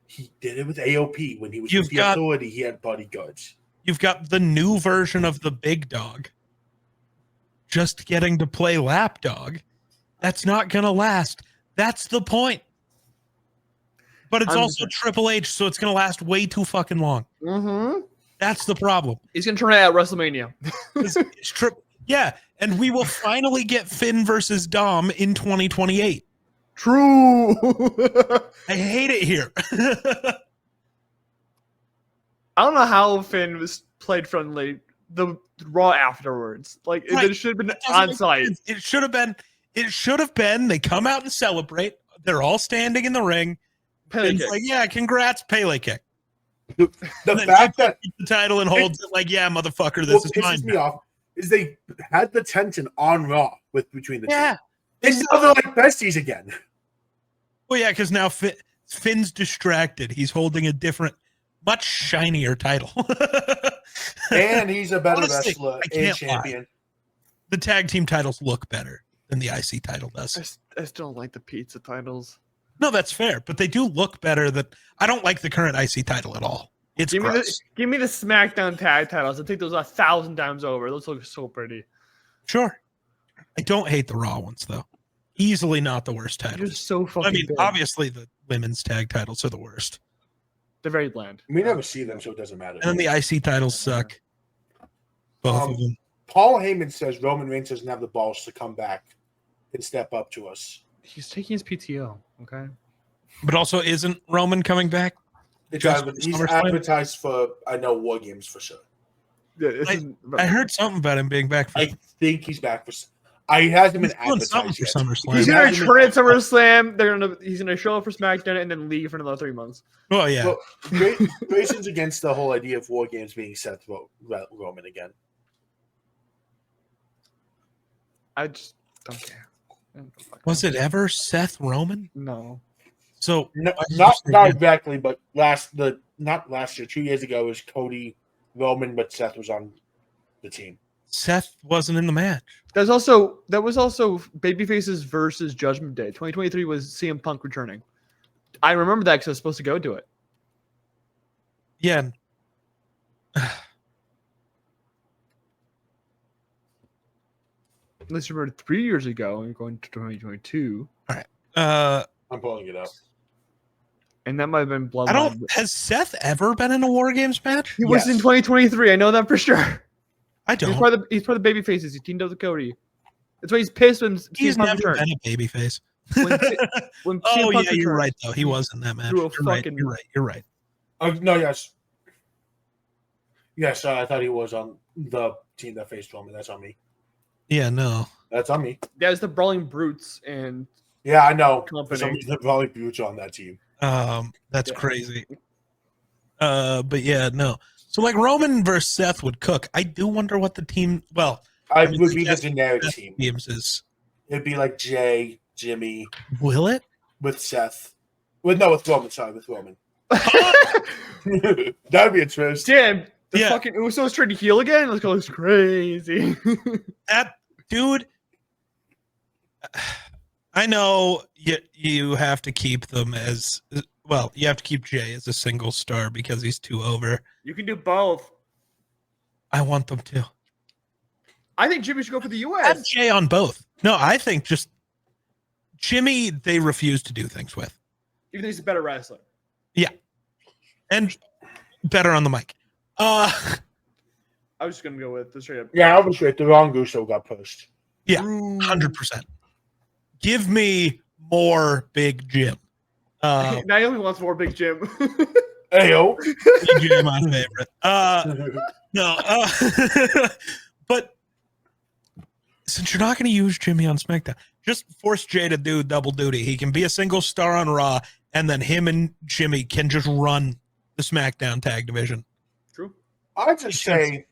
He did it with AOP. When he was with the Authority, he had bodyguards. You've got the new version of the big dog just getting to play lapdog. That's not going to last. That's the point. But it's also Triple H, so it's going to last way too fucking long. Mm-hmm. That's the problem. He's going to turn it at WrestleMania. Yeah, and we will finally get Finn versus Dom in 2028. True. I hate it here. I don't know how Finn was played friendly the Raw afterwards. Like, it should have been on site. It should have been It should have been they come out and celebrate. They're all standing in the ring. Pele It's kick. like, yeah, congrats, Pele kick. The And then fact he that takes the title and holds it like, yeah, motherfucker, what this is pisses mine. me off is they had the tension on Raw between the Yeah. two. And now they're like besties again. Well, yeah, because now Finn's distracted. He's holding a different, much shinier title. And he's a better Honestly, wrestler I and can't champion. The tag team titles look better than the IC title does. I still don't like the pizza titles. No, that's fair, but they do look better. I don't like the current IC title at all. It's Give gross. me the SmackDown tag titles. I take those 1,000 times over. Those look so pretty. Sure. I don't hate the Raw ones, though. Easily not the worst They're titles. just so fucking I mean, big. obviously the women's tag titles are the worst. They're very bland. We never see them, so it doesn't matter. And then the IC titles suck. Both of them. Paul Heyman says Roman Reigns doesn't have the balls to come back and step up to us. He's taking his PTO, okay? But also, isn't Roman coming back? He's SummerSlam? advertised for, I know, War Games for sure. Yeah, I heard something about him being back for. I think he's back for. He hasn't been He's doing something advertised for yet. SummerSlam. he's He gonna hasn't train been- at SummerSlam. He's gonna show up for SmackDown and then leave for another 3 months. Oh yeah. Well, Grayson's against the whole idea of War Games being Seth Roman again. I just don't care. Was it ever Seth Roman? No. So No, why did you not say that? exactly, but not last year, 2 years ago, it was Cody Roman, but Seth was on the team. Seth wasn't in the match. That was also Babyfaces versus Judgment Day. 2023 was CM Punk returning. I remember that because I was supposed to go to it. Yeah. Let's remember 3 years ago and going to 2022, I'm pulling it up. and that might have been Bloodline. I don't. Has Seth ever been in a War Games match? He was in Yes. 2023. I know that for sure. I He's don't. part of the Babyfaces. He teamed up with Cody. That's why he's pissed when He's CM Punk never returned. been a babyface. When Oh CM Punk yeah, you're returned, right though. He was in that match. threw a You're right. fucking- You're right. No, yes. Yes, I thought he was on the team that faced Roman. That's on me. Yeah, no. That's on me. Yeah, it's the Brawling Brutes, and Yeah, I know. For Company. some reason, probably Buch on that team. That's Yeah. crazy. But yeah, no. So like Roman versus Seth would cook. I do wonder what the team. Well, I mean, would be the Seth- generic Seth team. teams is. It'd be like Jay, Jimmy, Will it? with Seth. With Roman. Sorry, with Roman. That'd be a twist. damn, the Yeah. fucking Usos trying to heal again. Let's go. It's crazy. That dude. I know you have to keep them as well. You have to keep Jay as a single star because he's too over. You can do both. I want them to. I think Jimmy should go for the Have US. Jay on both. No, I think just Jimmy. They refuse to do things with, Even though he's a better wrestler. and better on the mic. I was just gonna go with the straight up. Yeah, I was right. The wrong Gusto got pushed. Yeah, Ooh. 100%. Give me more Big Jim. Naomi wants more Big Jim. Ayo. Big Jim, my favorite. No, but since you're not going to use Jimmy on SmackDown, just force Jay to do double duty. He can be a single star on Raw, and then him and Jimmy can just run the SmackDown tag division. True. I just say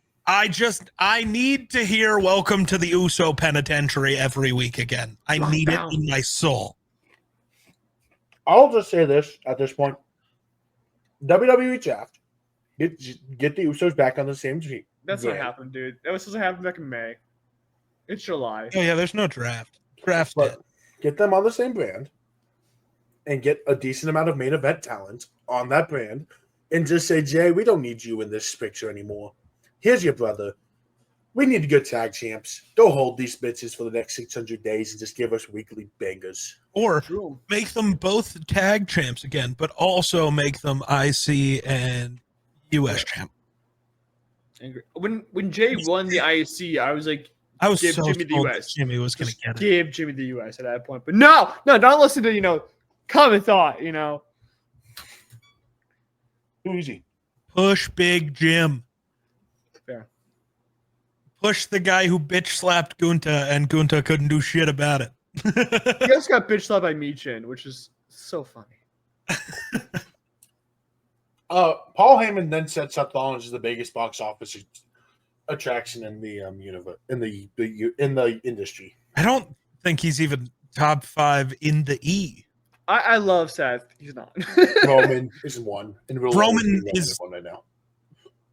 I need to hear "Welcome to the Uso Penitentiary" every week again. I need it in my soul. I'll just say this at this point. WWE draft. Get the Usos back on the same team. That's Yeah. not happened, dude. That was supposed to happen back in May. It's July. Oh yeah, there's no draft. Draft's dead. But get them on the same brand and get a decent amount of main event talent on that brand and just say, Jay, we don't need you in this picture anymore. Here's your brother. We need good tag champs. Go hold these bitches for the next 600 days and just give us weekly bangers. Or True. make them both tag champs again, but also make them IC and US champ. Angry. When Jay won the IC, I was like, I was Give so Jimmy the told US. Jimmy was going to just get it. give Jimmy the US at that point. But no, don't listen to, common thought, Too easy. Push Big Jim. Fair. Push the guy who bitch slapped Gunta, and Gunta couldn't do shit about it. He also got bitch slapped by Michin, which is so funny. Paul Heyman then said Seth Rollins is the biggest box office attraction in the universe in the industry. I don't think he's even top 5 in the E. I love Seth. He's not. Roman is one, and Roman is one right now.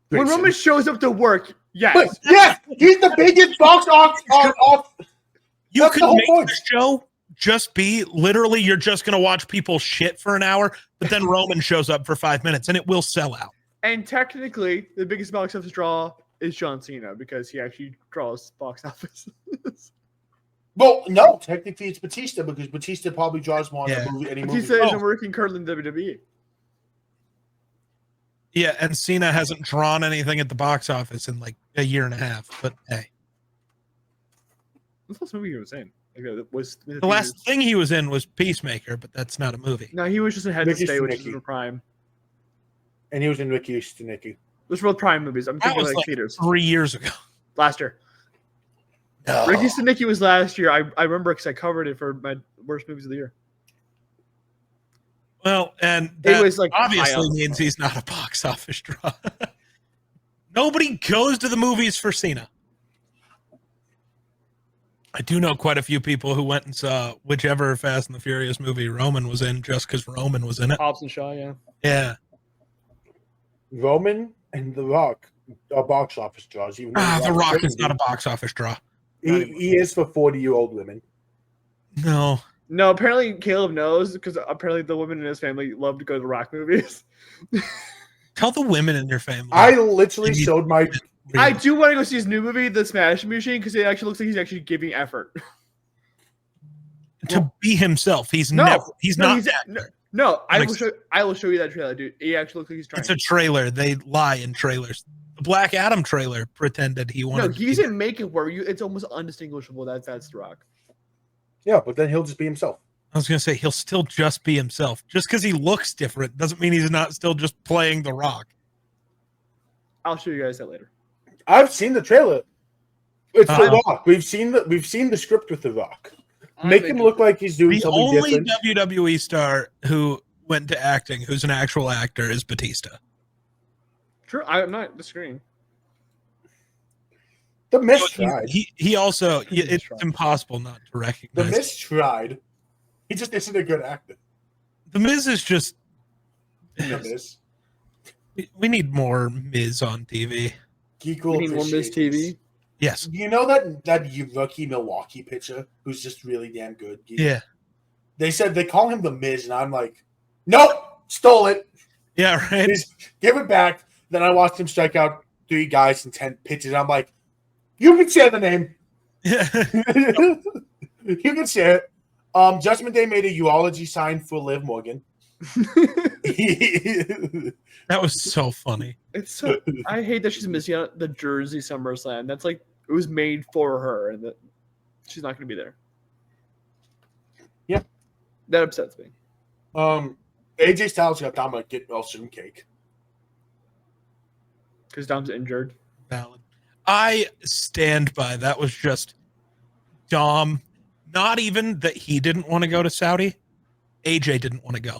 When Roman shows up to work, yes. But yes, he's the biggest box office. You That's could the whole make point. the show just be literally you're just going to watch people shit for an hour, but then Roman shows up for 5 minutes and it will sell out. And technically, the biggest box office draw is John Cena because he actually draws box office. Well, no, technically it's Batista because Batista probably draws more in Yeah. a movie. Any movie. Batista isn't working currently in WWE. Yeah, and Cena hasn't drawn anything at the box office in like a year and a half, but hey. What's the last movie he was in? Like, it was The last thing he was in was Peacemaker, but that's not a movie. No, he was just in Head to Ricky Stay, which is Stenicki. in Prime. And he was in Ricky Stenicki. Those were both Prime movies. I'm That thinking was like like theaters. 3 years ago. Last year. No. Ricky Stenicki was last year. I remember because I covered it for my worst movies of the year. Well, and It that was like high obviously up. means he's not a box office draw. Nobody goes to the movies for Cena. I do know quite a few people who went and saw whichever Fast and the Furious movie Roman was in just because Roman was in it. Hobbs and Shaw, yeah. Yeah. Roman and The Rock are box office draws. Even though The Rock is shouldn't not a be. box office draw. He is for 40-year-old women. No. No, apparently Caleb knows because apparently the women in his family love to go to Rock movies. Tell the women in your family. I literally You need- showed my. I do want to go see his new movie, The Smash Machine, because it actually looks like he's actually giving effort. to be himself. He's No. never. He's No, not. he's- that. No, I will show you that trailer, dude. He actually looks like he's trying. It's a trailer. They lie in trailers. The Black Adam trailer pretended he wanted. No, to he's be- in make it where you. It's almost undistinguishable that that's The Rock. Yeah, but then he'll just be himself. I was gonna say he'll still just be himself. Just because he looks different doesn't mean he's not still just playing The Rock. I'll show you guys that later. I've seen the trailer. It's Uh-huh. The Rock. We've seen the script with The Rock. Make him look like he's doing The something only different. WWE star who went to acting, who's an actual actor, is Batista. True, I'm not disagreeing. The Miz But tried. he also. It's tried. impossible not to The recognize. Miz tried. He just isn't a good actor. The Miz is just. The Miz. We need more Miz on TV. Geek You will mean more Miss appreciate this. Oh, TV? Yes. You know that rookie Milwaukee pitcher who's just really damn good? Geek? Yeah. They said they call him the Miz, and I'm like, nope, stole it. Yeah. Right. Please give it back. Then I watched him strike out 3 guys in 10 pitches. And I'm like, you can say the name. You can say it. Judgment Day made a urology sign for Liv Morgan. That was so funny. It's so. I hate that she's missing out the Jersey SummerSlam. That's like it was made for her, and that she's not going to be there. Yeah. That upsets me. AJ Styles got Dominic get well soon cake. Because Dom's injured. Valid. I stand by that was just Dom. Not even that he didn't want to go to Saudi. AJ didn't want to go.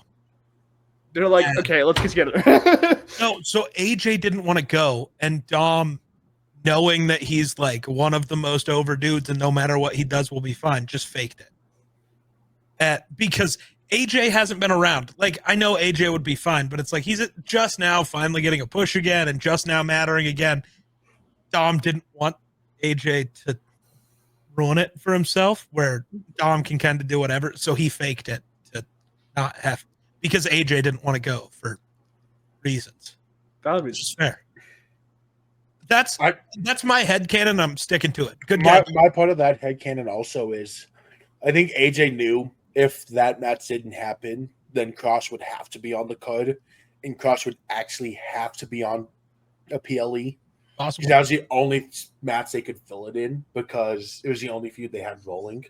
They're like, Yeah. okay, let's get together. No, so AJ didn't want to go, and Dom, knowing that he's like one of the most over dudes, and no matter what he does will be fine, just faked it. Because AJ hasn't been around. Like, I know AJ would be fine, but it's like he's just now finally getting a push again, and just now mattering again. Dom didn't want AJ to ruin it for himself, where Dom can kind of do whatever, so he faked it to not have, because AJ didn't want to go for reasons. That would Which is fair. That's my headcanon. I'm sticking to it. Good My, guy. my part of that headcanon also is I think AJ knew if that match didn't happen, then Cross would have to be on the card, and Cross would actually have to be on a PLE. Possible. Because that was the only match they could fill it in because it was the only feud they had rolling.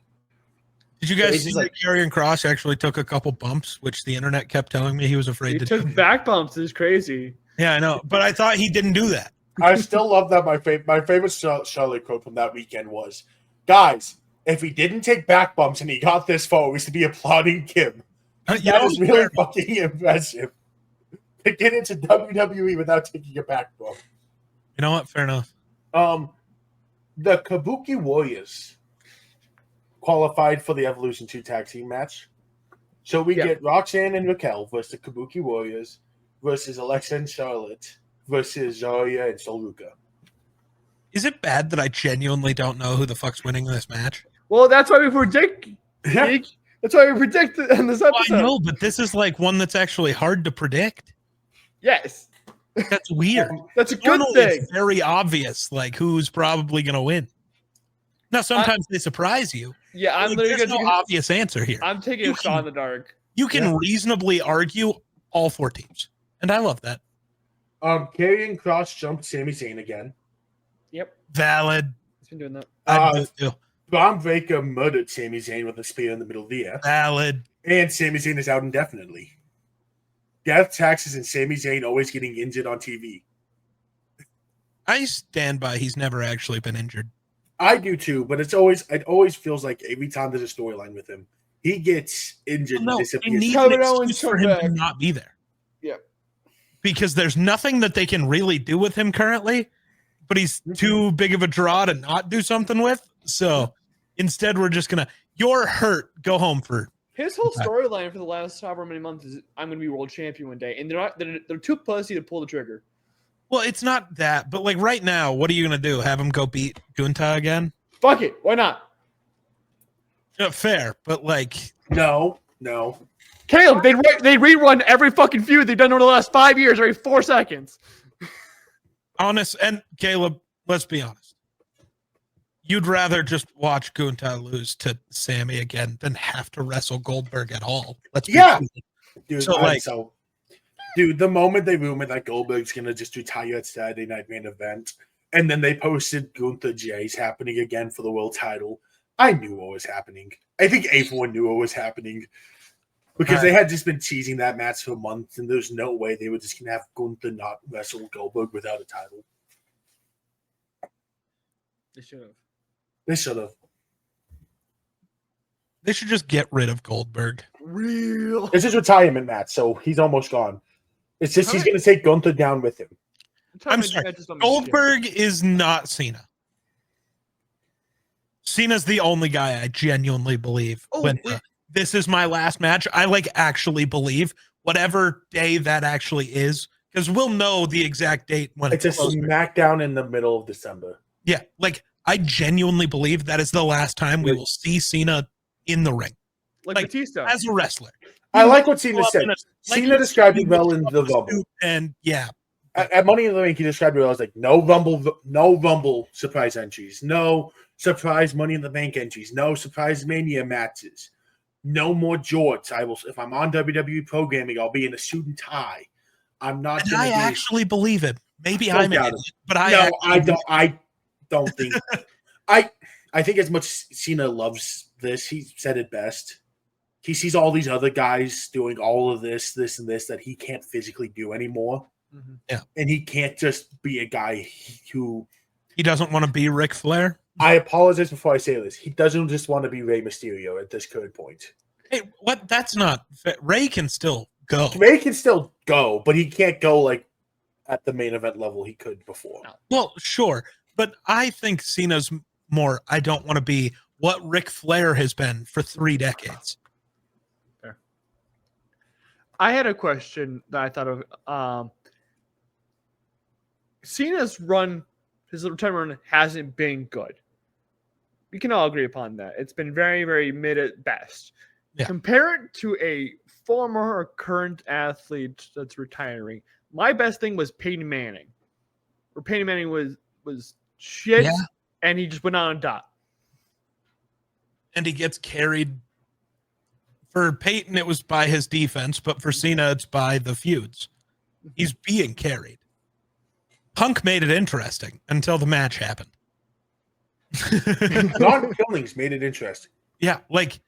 Did you So guys he's see just that like- Karrion Kross actually took a couple bumps, which the internet kept telling me he was afraid He to took do? back bumps. It's crazy. Yeah, I know. But I thought he didn't do that. I still love that. My favorite Charlotte quote from that weekend was, "Guys, if he didn't take back bumps and he got this far, we should be applauding Kim. You That know, is really fucking impressive. To get into WWE without taking a back bump. you know what? Fair enough. The Kabuki Warriors qualified for the Evolution 2 tag team match. So we get Roxanne and Raquel versus the Kabuki Warriors versus Alexa and Charlotte versus Zarya and Soluka. Is it bad that I genuinely don't know who the fuck's winning this match? Well, that's why we predict. Yeah. That's why we predict in this episode. Well, I know, but this is like one that's actually hard to predict. Yes. That's weird. That's a good Normally thing. It's very obvious, like who's probably going to win. Now, sometimes they surprise you. Yeah, I'm Like, literally there's going no obvious answer here. I'm taking a shot in the dark. You can reasonably argue all four teams, and I love that. Karrion Kross jumped Sami Zayn again. Yep. Valid. He's been doing that. I do too. Braun Breaker murdered Sami Zayn with a spear in the middle of the air. Valid. And Sami Zayn is out indefinitely. Death taxes and Sami Zayn always getting injured on TV. I stand by he's never actually been injured. I do too, but it always feels like every time there's a storyline with him, he gets injured and They disappears. need Kevin an Owens excuse for come him to back. not be there. Yep. Because there's nothing that they can really do with him currently, but he's too big of a draw to not do something with. So instead, we're just going to, you're hurt, go home for. His whole storyline for the last however many months is I'm going to be world champion one day, and they're too pussy to pull the trigger. Well, it's not that, but like right now, what are you going to do? Have him go beat Gunta again? Fuck it, why not? Fair, but like. No. Caleb, they rerun every fucking feud they've done over the last 5 years every 4 seconds. Honest, and Caleb, let's be honest. You'd rather just watch Gunta lose to Sammy again than have to wrestle Goldberg at all. Let's be Yeah. honest. Dude, dude, the moment they rumored that Goldberg's gonna just retire at Saturday Night Main Event, and then they posted Gunther Jay's happening again for the world title, I knew what was happening. I think everyone knew what was happening because they had just been teasing that match for months, and there's no way they were just gonna have Gunther not wrestle Goldberg without a title. They should have. They should have. They should just get rid of Goldberg. Real. It's his retirement match, so he's almost gone. It's just he's gonna take Gunther down with him. I'm sorry. Goldberg is not Cena. Cena's the only guy I genuinely believe. This is my last match. I like actually believe whatever day that actually is, because we'll know the exact date when it's a SmackDown in the middle of December. Yeah, like I genuinely believe that is the last time we will see Cena in the ring, like Batista as a wrestler. I like what Cena said. Cena described it well in the Rumble, and yeah. At Money in the Bank, he described it well as like no Rumble surprise entries, no surprise Money in the Bank entries, no surprise Mania matches, no more jorts. I will, if I'm on WWE programming, I'll be in a suit and tie. I'm not. And I actually believe him. Maybe I'm an idiot, but I don't. I don't think. I think as much Cena loves this, he said it best. He sees all these other guys doing all of this, and this that he can't physically do anymore. Mm-hmm. Yeah, and he can't just be a guy who he doesn't want to be Ric Flair. I apologize before I say this. He doesn't just want to be Rey Mysterio at this current point. Hey, what? That's not Ray can still go. Ray can still go, but he can't go like at the main event level he could before. Well, sure, but I think Cena's more. I don't want to be what Ric Flair has been for 3 decades. Fair. I had a question that I thought of. Cena's run, his retirement run, hasn't been good. We can all agree upon that. It's been very, very mid at best. Yeah. Compare it to a former or current athlete that's retiring. My best thing was Peyton Manning. Where Peyton Manning was shit, and he just went on top. And he gets carried. For Peyton, it was by his defense, but for Cena, it's by the feuds. He's being carried. Punk made it interesting until the match happened. Non-killings made it interesting. Yeah, like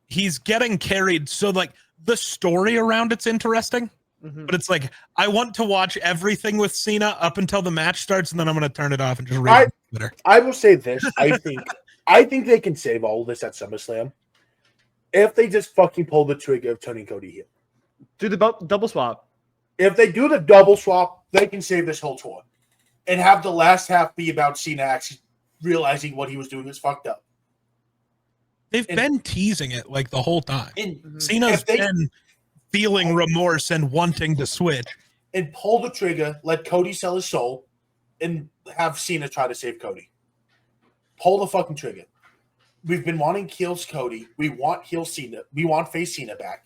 he's getting carried. So like the story around it's interesting, but it's like I want to watch everything with Cena up until the match starts, and then I'm going to turn it off and just read Twitter. I will say this: I think I think they can save all of this at SummerSlam if they just fucking pull the trigger of turning Cody heel. Do the double swap. If they do the double swap, they can save this whole tour and have the last half be about Cena actually realizing what he was doing was fucked up. They've been teasing it like the whole time. And Cena's been feeling remorse and wanting to switch. And pull the trigger, let Cody sell his soul, and have Cena try to save Cody. Pull the fucking trigger. We've been wanting heels Cody. We want heel Cena. We want face Cena back.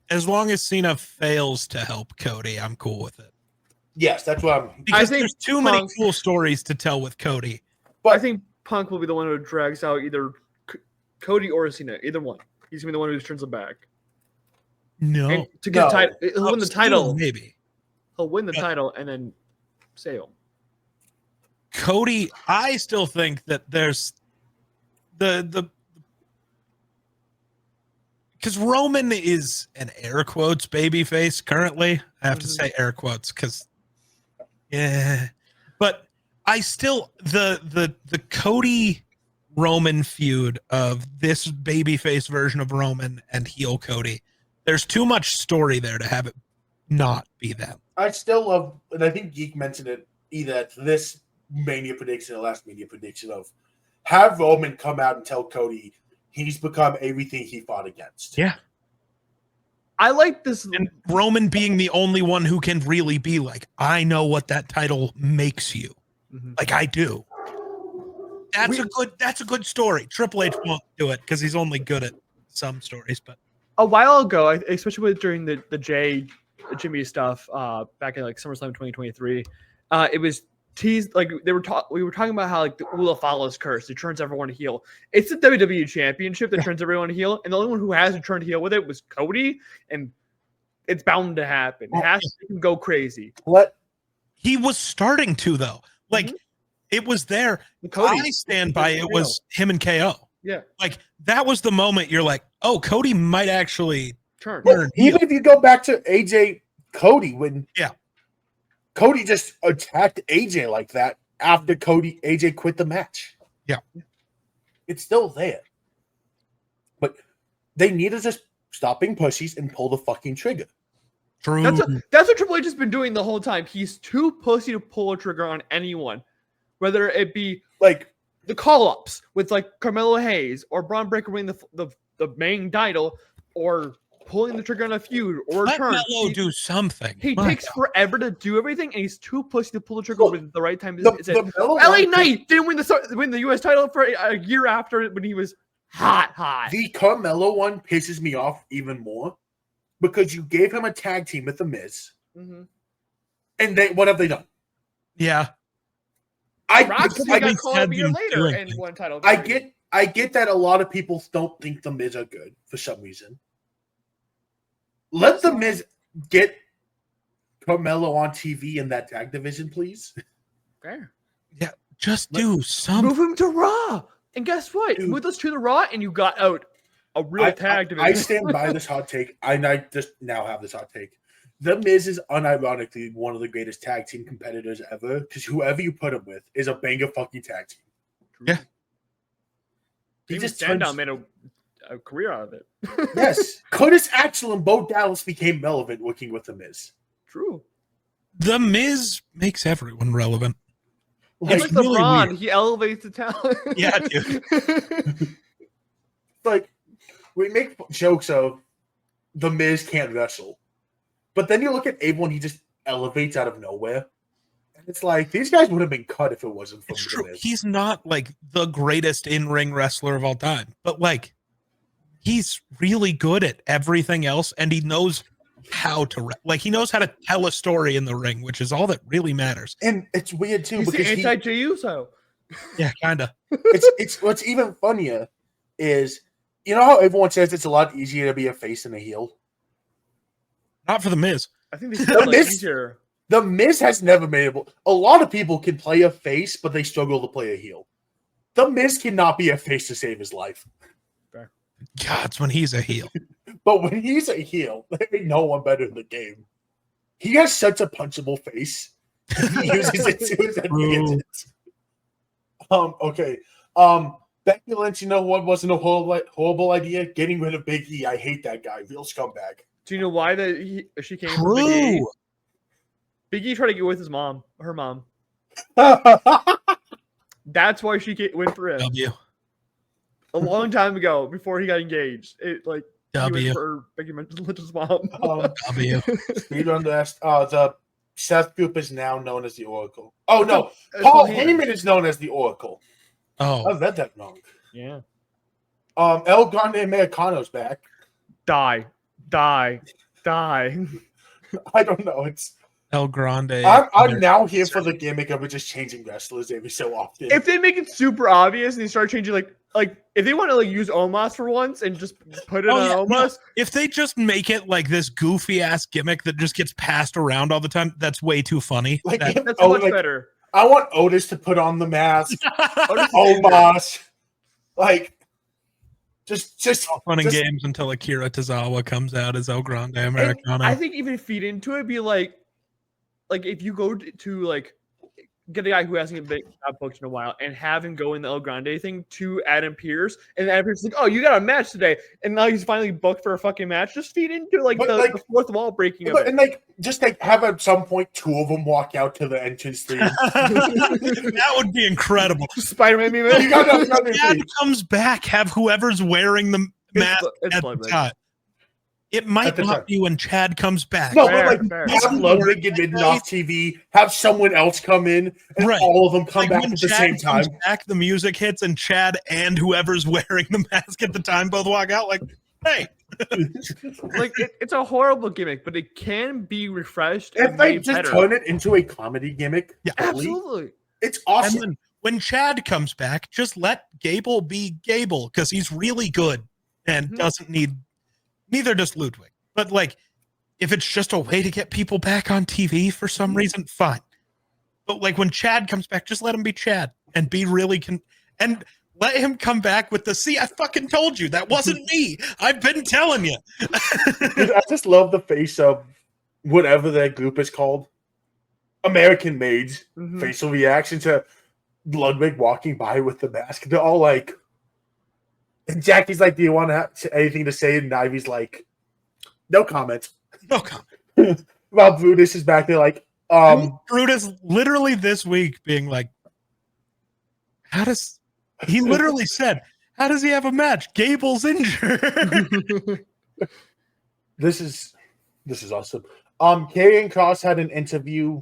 As long as Cena fails to help Cody, I'm cool with it. Yes, that's what I'm. Because there's too many cool stories to tell with Cody. But I think Punk will be the one who drags out either Cody or Cena, either one. He's gonna be the one who turns him back. No, and to get title, he'll win the title. Maybe he'll win the title and then sale. Cody, I still think that there's the because Roman is an air quotes babyface currently. I have to say air quotes because but I still the Cody Roman feud of this babyface version of Roman and heel Cody. There's too much story there to have it not be them. I still love, and I think Geek mentioned it either at this Mania prediction or last Mania prediction of have Roman come out and tell Cody he's become everything he fought against. Yeah. I like this. And Roman being the only one who can really be like, I know what that title makes you. Like I do. That's a good story. Triple H won't do it because he's only good at some stories, but a while ago, especially during the Jimmy stuff back in like SummerSlam 2023, it was teased like we were talking about how like the Ula Fala's curse, it turns everyone heel. It's the WWE Championship that turns everyone heel, and the only one who hasn't turned heel with it was Cody, and it's bound to happen. It has to go crazy. What he was starting to though, like it was there. Cody, I stand by it was him and KO. Yeah, like that was the moment you're like, oh, Cody might actually turn. Even if you go back to AJ Cody, when Cody just attacked AJ like that after AJ quit the match. Yeah, it's still there, but they need to just stop being pussies and pull the fucking trigger. True. That's what Triple H has been doing the whole time. He's too pussy to pull a trigger on anyone, whether it be like the call-ups with like Carmelo Hayes or Braun Breaker winning the main title, or pulling the trigger on a feud or let turn. Melo do something. He takes forever to do everything, and he's too pussy to pull the trigger with the right time. LA Knight didn't win the U.S. title for a year after when he was hot. The Carmelo one pisses me off even more because you gave him a tag team with The Miz, and what have they done? Yeah. I get that a lot of people don't think The Miz are good for some reason. Let The Miz get Carmelo on TV in that tag division, please. Fair. Yeah, just do something. Move him to Raw. And guess what? Dude, move us to the Raw, and you got out a real tag division. I stand by this hot take. I just now have this hot take. The Miz is unironically one of the greatest tag team competitors ever because whoever you put him with is a banger fucking tag team. Yeah. He just made a career out of it. Yes. Curtis Axel and Bo Dallas became relevant working with The Miz. True. The Miz makes everyone relevant. Like LeBron, really he elevates the talent. Yeah, dude. Like, we make jokes of The Miz can't wrestle. But then you look at everyone, he just elevates out of nowhere. And it's like, these guys would have been cut if it wasn't for It's The true. Miz. He's not, like, the greatest in-ring wrestler of all time. But, like, he's really good at everything else, and he knows how to he knows how to tell a story in the ring, which is all that really matters. And it's weird too he's because the anti-Jey Uso. Yeah, kind of. It's what's even funnier is you know how everyone says it's a lot easier to be a face than a heel. Not for The Miz. I think the Miz easier. The Miz has never been able. A lot of people can play a face, but they struggle to play a heel. The Miz cannot be a face to save his life. God, it's when he's a heel. But when he's a heel, there ain't no one better in the game. He has such a punchable face. He uses it to his advantage. Okay. Becky Lynch, you know what wasn't a horrible idea? Getting rid of Big E. I hate that guy. Real scumbag. Do you know why she came for Big E? True. Big E tried to get with her mom. I That's why she went for him. W. A long time ago, before he got engaged. He went W. for Becky Lynch's mom. W. Speed on the Seth group is now known as the Oracle. Oh no, It's Paul Heyman. Heyman is known as the Oracle. I Oh, read that wrong. Yeah. El Grande Americano's back. Die. I I don't know. It's El Grande. I'm now here for the gimmick of it just changing wrestlers every so often. If they make it super obvious and they start changing, like if they want to use Omos for once and just put it on No. Omos, If they just make it like this goofy ass gimmick that just gets passed around all the time, that's way too funny. Like, that's much better. I want Otis to put on the mask. Otis is Omos. Like, just all fun and games until Akira Tozawa comes out as El Grande Americano. I think even feed into it, be like if you go to like get a guy who hasn't been booked in a while and have him go in the El Grande thing to Adam Pearce, and Adam Pearce is like, oh, you got a match today, and now he's finally booked for a fucking match. Just feed into the fourth wall breaking of it. And just have at some point two of them walk out to the entrance thing. That would be incredible. Spider-Man meme. You got another Dad thing. comes back, have whoever's wearing the mask It's at blood the red. time. It might At the not time. be when Chad comes back. No, Fair, but fair. have Ludwig get hidden off TV, have someone else come in, and Right. all of them come Like, back when at the Chad same time. comes back, the music hits, and Chad and whoever's wearing the mask at the time both walk out like, hey. It's a horrible gimmick, but it can be refreshed. If and they made just better. turn it into a comedy gimmick, Yeah. fully, Absolutely. it's And awesome. then when Chad comes back, just let Gable be Gable because he's really good and doesn't need, neither does Ludwig. But like, if it's just a way to get people back on TV for some reason, fine. But like when Chad comes back, just let him be Chad and be really and let him come back with the see. I fucking told you that wasn't me. I've been telling you. Dude, I just love the face of whatever that group is called. American Maids facial reaction to Ludwig walking by with the mask. They're all like, and Jackie's like, do you want to have anything to say? And Ivy's like, no comment. No comment. While Brutus is back there like, Brutus literally this week being like, he literally said, how does he have a match? Gable's injured. This is awesome. Karrion Kross had an interview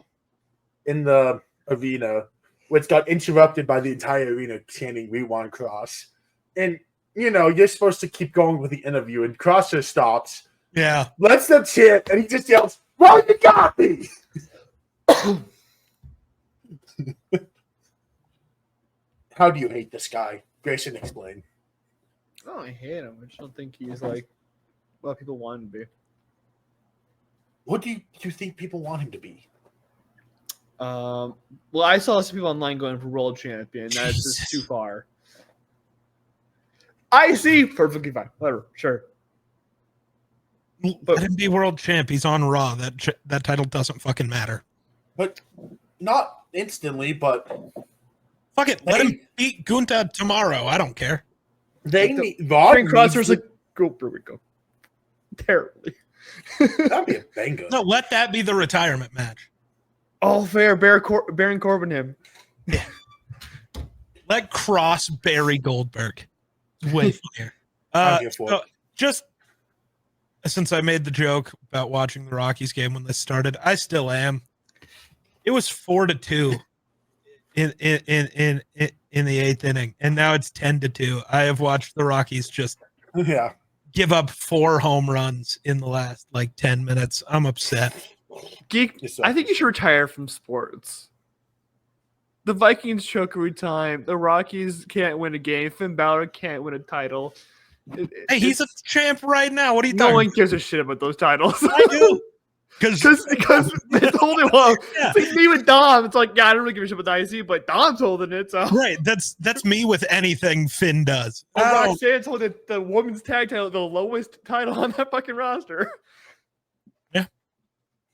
in the arena, which got interrupted by the entire arena chanting "We want Kross," and you're supposed to keep going with the interview, and Kross just stops, Yeah. lets them chant, and he just yells, "Well, you got me!" How do you hate this guy? Grayson, explain. Oh, I hate him. I just don't think he's like what people want him to be. What do you think people want him to be? Well, I saw some people online going for world champion. That's just too far. I see. Perfectly fine. Whatever. Sure. Let him be world champ. He's on Raw. That title doesn't fucking matter. But not instantly, but Fuck it. Let him beat Gunta tomorrow. I don't care. they need Raw. Frank Cross was needs like, go, here we go. Terribly. that'd be a banger. No, let that be the retirement match. All fair. Baron Corbin him. Let Cross bury Goldberg. Way funnier. I'm here for it. Just since I made the joke about watching the Rockies game when this started, I still am. It was 4-2 in the eighth inning, and now it's 10-2. I have watched the Rockies just give up 4 home runs in the last 10 minutes. I'm upset. Geek, I think you should retire from sports. The Vikings choke every time. The Rockies can't win a game. Finn Balor can't win a title. Hey, he's a champ right now. What are you No talking one gives a shit about those titles. I do. Because it's holding well. Yeah. It's like me with Dom. It's like, yeah, I don't really give a shit about the IC, but Dom's holding it. So Right. That's me with anything Finn does. And Oh, Roxanne's holding the women's tag title, the lowest title on that fucking roster. Yeah.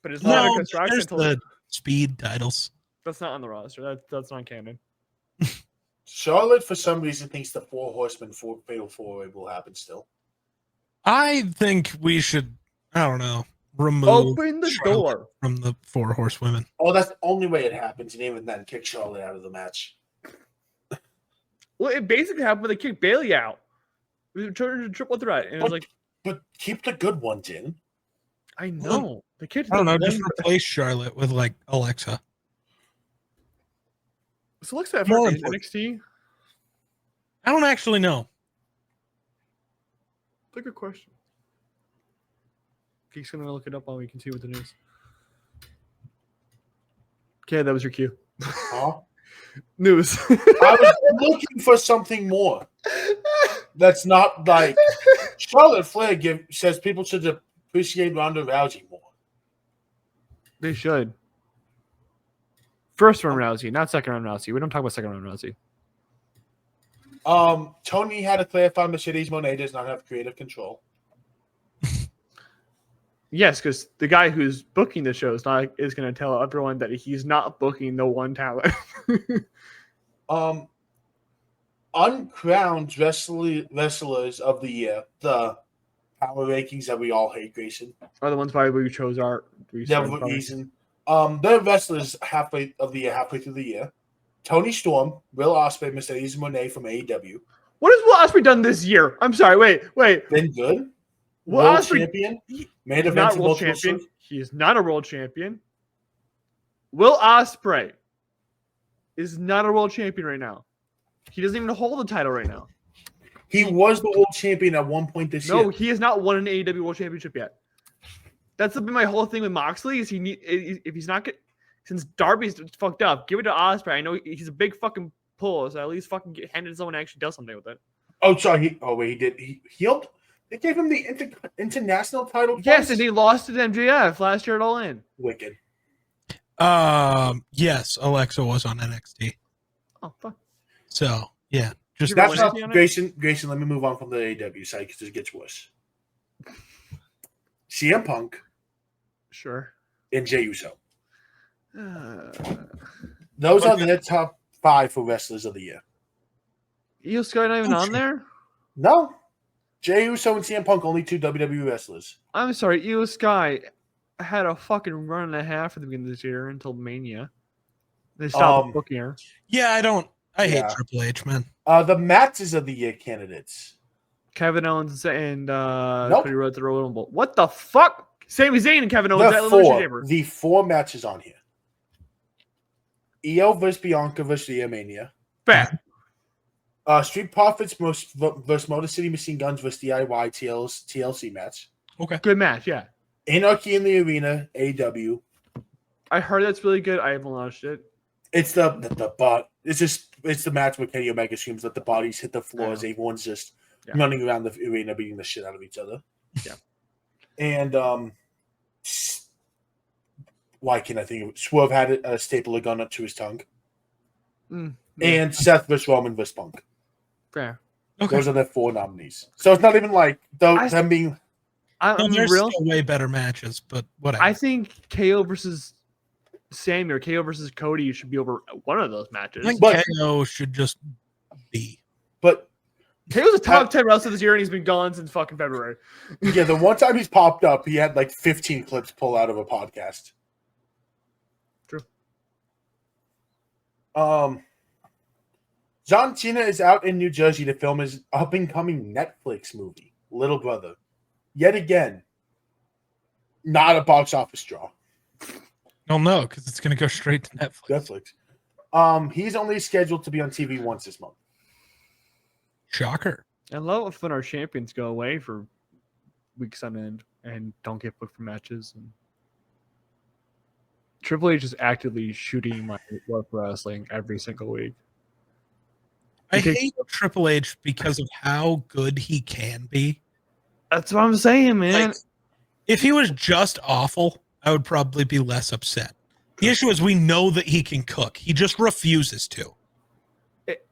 But it's not no, because Roxanne there's told the speed titles. that's not on the roster. That's not canon. Charlotte, for some reason, thinks the Four Horsemen Fatal 4-Way will happen still. I think we should, I don't know, remove Open the Charlotte door. from the 4 Horsewomen. Oh, that's the only way it happens, and even then, kick Charlotte out of the match. Well, it basically happened when they kicked Bailey out. We turned into triple threat, and it was like, But keep the good ones in. I know. The kids I don't know, just replace Charlotte with like Alexa. So looks at More NXT. I don't actually know. That's a good question. Geek's gonna look it up while we can see what the news. Okay, that was your cue. Huh? News. I was looking for something more. That's not like Charlotte Flair says people should appreciate Ronda Rousey more. They should. First round Rousey, not second round Rousey. We don't talk about second round Rousey. Tony had to clarify Mercedes Moné does not have creative control. Yes, because the guy who's booking the show is going to tell everyone that he's not booking the one talent. Uncrowned wrestlers of the year, the power rankings that we all hate, Grayson. Are the ones by we chose our reason. They're wrestlers halfway through the year. Tony Storm, Will Ospreay, Mercedes Moné from AEW. What has Will Ospreay done this year? I'm sorry. Wait. Been good. Will World Ospreay, champion. He's not a world champion. He is not a world champion. Will Ospreay is not a world champion right now. He doesn't even hold the title right now. He was the world champion at one point this year. No, he has not won an AEW World Championship yet. That's been my whole thing with Moxley. Is if he's not since Darby's fucked up, give it to Ospreay. I know he's a big fucking pull, so at least fucking get handed to someone who actually does something with it. Oh, sorry. He did. He helped. They gave him the international title. Yes, and he lost to MJF last year at All In. Wicked. Yes, Alexa was on NXT. Oh fuck. So yeah, just That's not Grayson. Grayson, let me move on from the AEW side because it gets worse. CM Punk. Sure. And Jey Uso. Those are the top 5 for wrestlers of the year. Io Sky not even on there? No. Jey Uso and CM Punk, only 2 WWE wrestlers. I'm sorry, Io Sky had a fucking run and a half at the beginning of this year until Mania. They stopped booking her. Yeah, I hate Triple H, man. The matches of the year candidates. Kevin Owens and Nope. Cody Rhodes at the Royal Rumble. What the fuck? Sami Zayn and Kevin Owens at The 4 matches on here. Io versus Bianca versus Rhea Mania. Bad. Street Profits versus Motor City Machine Guns versus DIY TLC match. Okay. Good match, yeah. Anarchy in the Arena, AW. I heard that's really good. I haven't watched it. It's it's the match where Kenny Omega screams that the bodies hit the floor as everyone's just running around the arena beating the shit out of each other. Yeah. And why can't I think of it? Swerve had a stapler gun up to his tongue. And Seth versus Roman versus Punk. Fair. Okay. Those are the 4 nominees. So it's not even like them being. There's still way better matches, but whatever. I think KO versus Sammy or KO versus Cody should be over one of those matches. I think KO should just be. But KO's a top 10 wrestler this year, and he's been gone since fucking February. Yeah, the one time he's popped up, he had like 15 clips pulled out of a podcast. True. John Cena is out in New Jersey to film his up-and-coming Netflix movie, Little Brother. Yet again, not a box office draw. Oh no, because it's going to go straight to Netflix. He's only scheduled to be on TV once this month. Shocker. I love it when our champions go away for weeks on end and don't get booked for matches. And Triple H is actively shooting my love for wrestling every single week. I hate Triple H because of how good he can be. That's what I'm saying, man. Like, if he was just awful, I would probably be less upset. The issue is we know that he can cook. He just refuses to.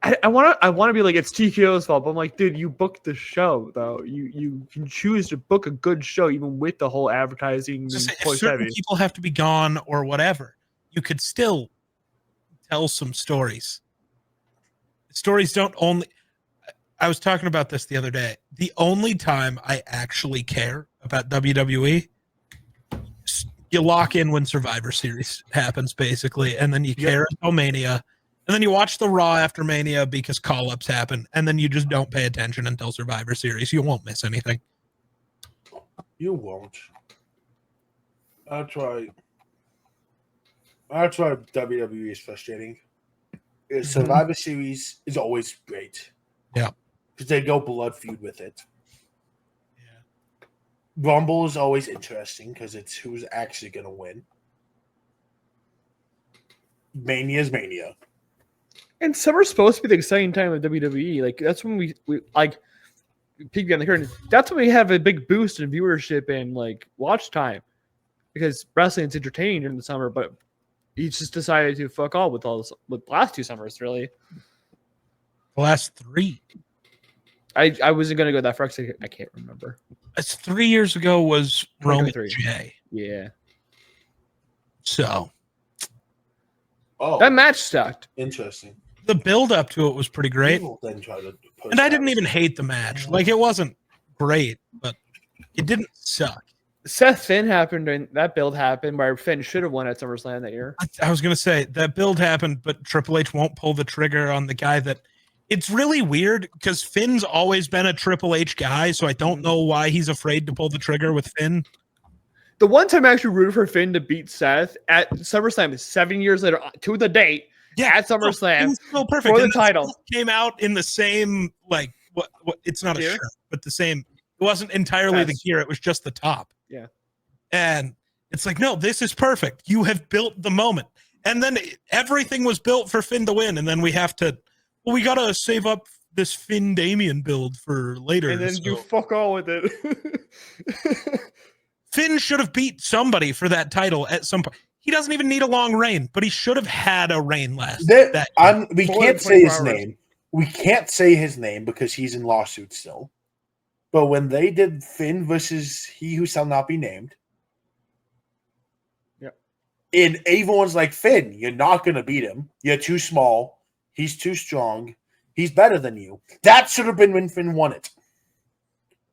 I want to be like, it's TKO's fault, but I'm like, dude, you booked the show though. You can choose to book a good show even with the whole advertising. If certain people have to be gone or whatever, you could still tell some stories. stories don't only. I was talking about this the other day. The only time I actually care about WWE, you lock in when Survivor Series happens, basically, and then you care until Mania, and then you watch the Raw after Mania because call-ups happen, and then you just don't pay attention until Survivor Series. You won't miss anything. You won't. That's why WWE is frustrating. Survivor Series is always great. Yeah. Because they go blood feud with it. Yeah. Rumble is always interesting because it's who's actually going to win. Mania is Mania. And summer's supposed to be the exciting time of WWE. Like that's when we like peek on the curtain. That's when we have a big boost in viewership and like watch time, because wrestling's entertaining during the summer. But he just decided to fuck all with all this, with the last 2 summers. Really, The last 3. I wasn't gonna go that far because I can't remember. It's 3 years ago was Roman 2023. J. Yeah, So Oh, that match sucked. interesting. the build up to it was pretty great. People then try to push And I didn't that. even hate the match. Like, it wasn't great, but it didn't suck. Seth Finn happened, and that build happened where Finn should have won at SummerSlam that year. I was going to say that build happened, but Triple H won't pull the trigger on the guy that. It's really weird because Finn's always been a Triple H guy, so I don't know why he's afraid to pull the trigger with Finn. The one time I actually rooted for Finn to beat Seth at SummerSlam 7 years later to the date at SummerSlam it was so perfect. for the And title. Seth came out in the same, like, what it's not a Gear? shirt, but the same. It wasn't entirely the Vest. gear, it was just the top. Yeah. And it's like, no, this is perfect. You have built the moment. And then everything was built for Finn to win. And then we have to, well, we got to save up this Finn Damien build for later. And then so. do fuck all with it. Finn should have beat somebody for that title at some point. He doesn't even need a long reign, but he should have had a reign last. We More can't than say his 24 hours. name. We can't say his name because he's in lawsuit still. But when they did Finn versus He Who Shall Not Be Named, and everyone's like, Finn, you're not going to beat him. You're too small. He's too strong. He's better than you. That should have been when Finn won it.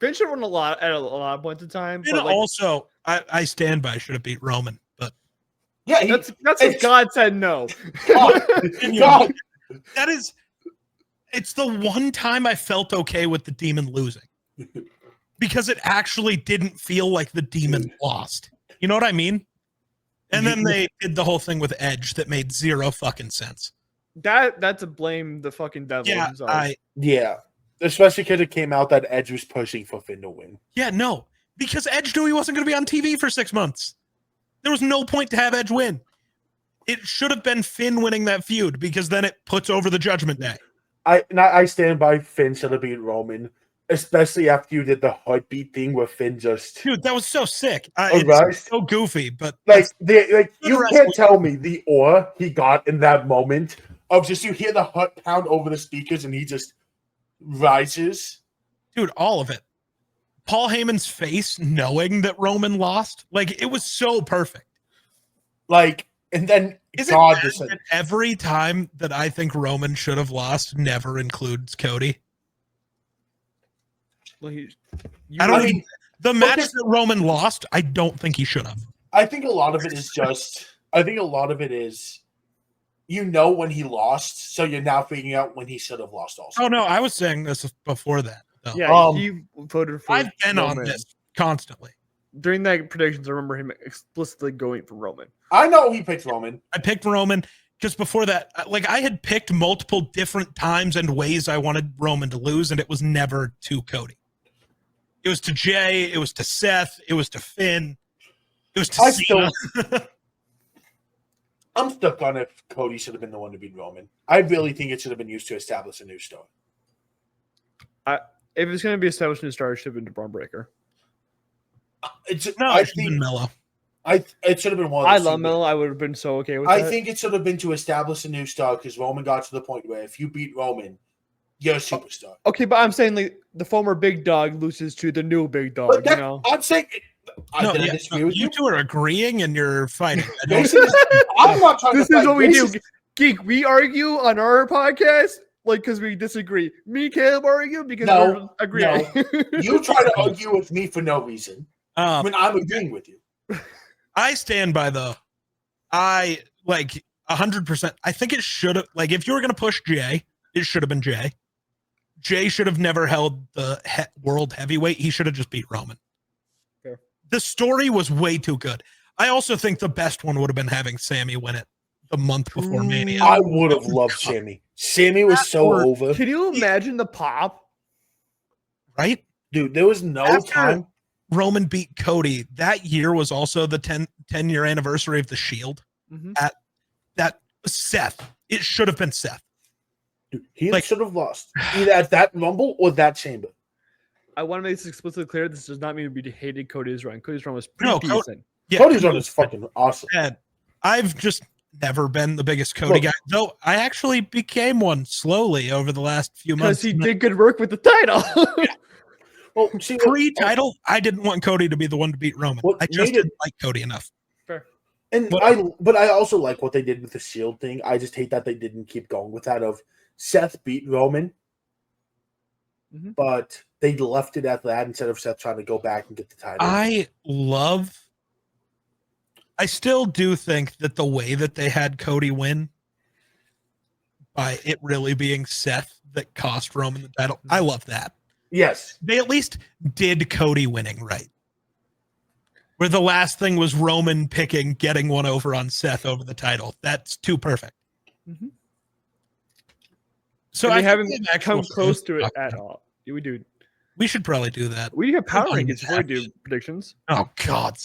Finn should have won a lot at a lot of points in time. Finn But like, also, I stand by, should have beat Roman, but Yeah, that's what God said no. God. that is, it's the one time I felt okay with the Demon losing because it actually didn't feel like the Demon lost. You know what I mean? And then they did the whole thing with Edge that made 0 fucking sense. That's a blame the fucking devil Yeah, himself. Yeah. Especially because it came out that Edge was pushing for Finn to win. no, because Edge knew he wasn't going to be on TV for 6 months. There was no point to have Edge win. It should have been Finn winning that feud because then it puts over the Judgment Day. I stand by Finn should have beat Roman, especially after you did the heartbeat thing where Finn just Dude, that was so sick. Right. It's so goofy, but like you wrestling. can't tell me the aura he got in that moment of just you hear the heart pound over the speakers and he just rises. dude, all of it. Paul Heyman's face knowing that Roman lost, like it was so perfect. Like, and then Is God it just mad said, that every time that I think Roman should have lost never includes Cody? Well, I don't I mean, think the match okay. that Roman lost, I don't think he should have. I think a lot of it is just you know when he lost, so you're now figuring out when he should have lost also. Oh no, I was saying this before that. Though. Yeah, he voted for I've been on Roman. this constantly. During that predictions, I remember him explicitly going for Roman. I know he picked Roman. I picked Roman because before that, like I had picked multiple different times and ways I wanted Roman to lose, and it was never to Cody. It was to Jay. It was to Seth. It was to Finn. It was to Cena. I'm stuck on if Cody should have been the one to beat Roman. I really think it should have been used to establish a new star. If it's going to be established in the star, it should have been Braun Breaker. It should have been Mello. It should have been one. Of I the love two, Melo. I would have been so okay with I that. think it should have been to establish a new star because Roman got to the point where if you beat Roman, you're a superstar. Okay, but I'm saying like the former big dog loses to the new big dog. You know, I'm saying. Did I disagree with you you? two are agreeing and you're fighting. I'm not trying this to is fight. what we do. This is- Geek, we argue on our podcast. Like, because we disagree. Me, Caleb, argue because No, we're agreeing. You try to argue with me for no reason when I'm agreeing with you. I stand by I like 100%. I think it should have, like, if you were going to push Jay, it should have been Jay. Jay should have never held the world heavyweight. He should have just beat Roman. Fair. The story was way too good. I also think the best one would have been having Sammy win it the month before Mania. I would have loved Sammy. Sammy was so over. Can you imagine the pop? Right? Dude, there was no time. Roman beat Cody. That year was also the 10-year anniversary of the Shield. Mm-hmm. That Seth. It should have been Seth. Dude, he should have lost either at that Rumble or that Chamber. I want to make this explicitly clear. This does not mean we hated Cody's run. Cody's run was pretty decent. Cody's run is fucking awesome. And I've just never been the biggest Cody guy, though I actually became one slowly over the last few months. Because he did good work with the title. Well, see, pre-title, I didn't want Cody to be the one to beat Roman. I just didn't like Cody enough. Fair. But I also like what they did with the Shield thing. I just hate that they didn't keep going with that of Seth beat Roman, but they left it at that instead of Seth trying to go back and get the title. I still do think that the way that they had Cody win by it really being Seth that cost Roman the title, I love that. Yes. They at least did Cody winning right. Where the last thing was Roman getting one over on Seth over the title. That's too perfect. Mm-hmm. So I haven't come close to it at all. We do. We should probably do that. We have power rankings before we do predictions. Oh God.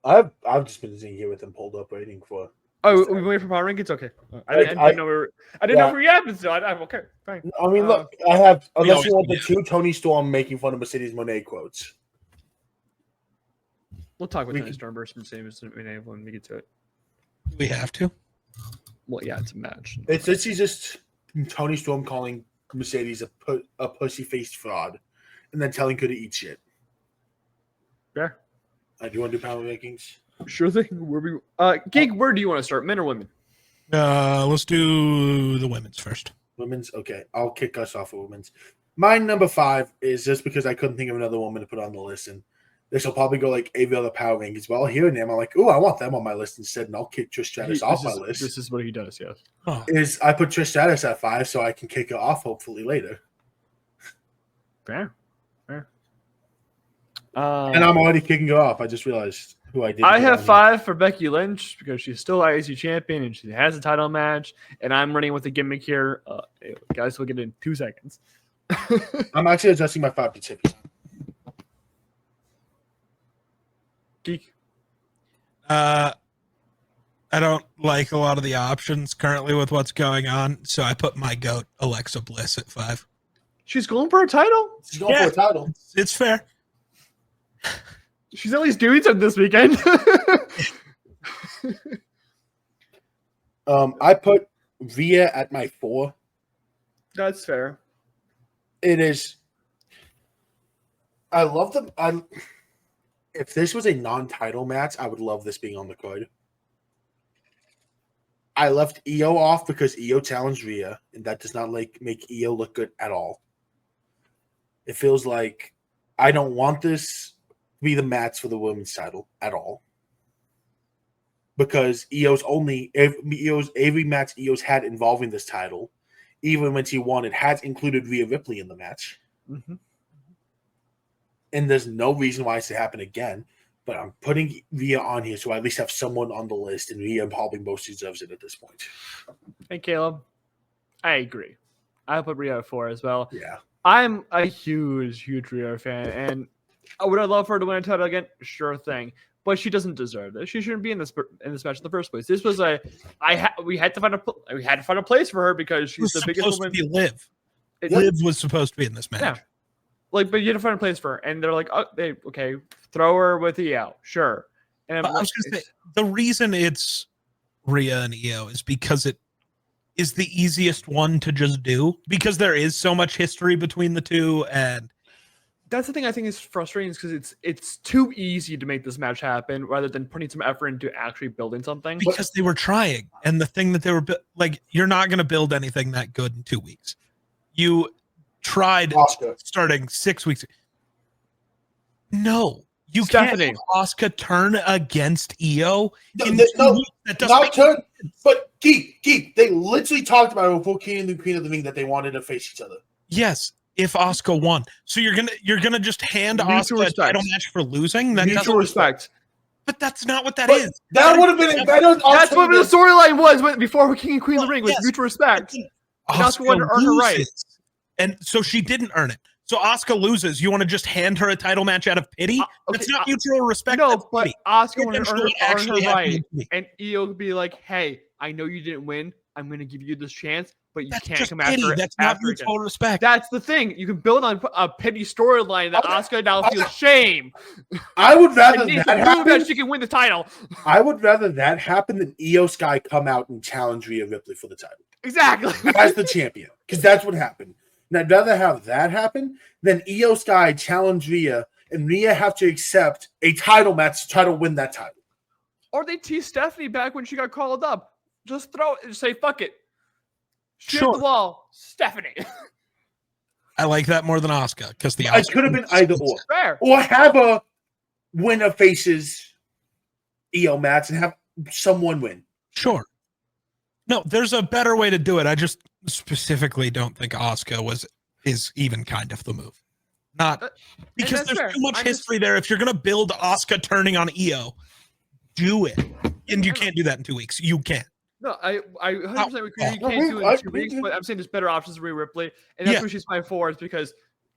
I've just been sitting here with them pulled up waiting for. Oh, we wait for power rankings. Okay, I didn't know we were. I didn't know if we happened. So I'm okay. Fine. I mean, look, I have. Unless you want the two Tony Storm making fun of Mercedes Moné quotes. We'll talk about Tony Storm versus Mercedes Moné when we get to it. We have to. Well, yeah, it's a match. It's just Tony Storm calling Mercedes a pussy-faced fraud, and then telling her to eat shit. Yeah. Do you want to do power rankings? Sure thing. Geek, where do you want to start? Men or women? Let's do the women's first. Women's? Okay. I'll kick us off with women's. My number 5 is just because I couldn't think of another woman to put on the list, and this will probably go like every other power rankings. But I'll hear a name, I'm like, oh, I want them on my list instead, and I'll kick Trish Stratus off my list. This is what he does, yes. Is I put Trish Stratus at 5 so I can kick her off hopefully later. Fair. And I'm already kicking her off. I just realized who I did. I have 5 for Becky Lynch because she's still IC champion and she has a title match. And I'm running with a gimmick here. Guys, we'll get in 2 seconds. I'm actually adjusting my 5 to Tippy. Geek. I don't like a lot of the options currently with what's going on, so I put my goat, Alexa Bliss, at 5. She's going for a title? She's going for a title. It's fair. She's at least doing something this weekend. I put Rhea at my 4. That's fair. It is. I love them. If this was a non-title match, I would love this being on the card. I left Io off because Io challenged Rhea, and that does not make Io look good at all. It feels like I don't want this to be the match for the women's title at all. Because every match Io's had involving this title, even when she won, it has included Rhea Ripley in the match. Mm-hmm. And there's no reason why it's to happen again. But I'm putting Rhea on here so I at least have someone on the list, and Rhea probably most deserves it at this point. Hey, Caleb. I agree. I put Rhea at 4 as well. Yeah. I'm a huge Rhea fan, and would I love her to win a title again? Sure thing. But she doesn't deserve this. She shouldn't be in this match in the first place. This was we had to find a place for her because she's the biggest woman. To be Liv. Liv was supposed to be in this match. Yeah. But you had to find a place for her, and they're like, okay, throw her with Io, sure. And I was going to say, the reason it's Rhea and Io is because it is the easiest one to just do, because there is so much history between the two, and That's the thing I think is frustrating, is because it's too easy to make this match happen rather than putting some effort into actually building something. Because they were trying, and the thing that they were like, you're not going to build anything that good in 2 weeks. You tried starting 6 weeks. No, you can't have Asuka turn against Io. Not turn. But Geek, they literally talked about it before King and the Queen of the Ring that they wanted to face each other. Yes, if Asuka won, so you're gonna just hand Asuka a title match for losing. That mutual respect. But that's not what that is. That would have been better. That's what the storyline was before King and Queen of the Ring, was mutual respect. Asuka wanted to earn her right, and so she didn't earn it. So Asuka loses. You want to just hand her a title match out of pity? That's not mutual respect. No, but Asuka wanted to earn her right, and Io would be like, "Hey, I know you didn't win. I'm going to give you this chance, but you can't come after it." That's not mutual respect. That's the thing. You can build on a pity storyline that Asuka now feels shame. I would rather that happen. That she can win the title. I would rather that happen than Io Sky come out and challenge Rhea Ripley for the title. Exactly. As the champion, because that's what happened. And I'd rather have that happen than Io Sky challenge Rhea and Rhea have to accept a title match to try to win that title. Or they tease Stephanie back when she got called up. Just throw it and say, fuck it. Shoot the wall, Stephanie. I like that more than Asuka, because it could have been either or. Fair. Or have a winner faces Io match and have someone win. Sure. No, there's a better way to do it. I just specifically don't think Asuka is even kind of the move. Not because there's too much history there. If you're gonna build Asuka turning on Io, do it. And you can't do that in 2 weeks. You can't. No, I 100% agree. You can't do it in 2 weeks, but I'm saying there's better options for Rhea Ripley, and that's what she's fighting for, is because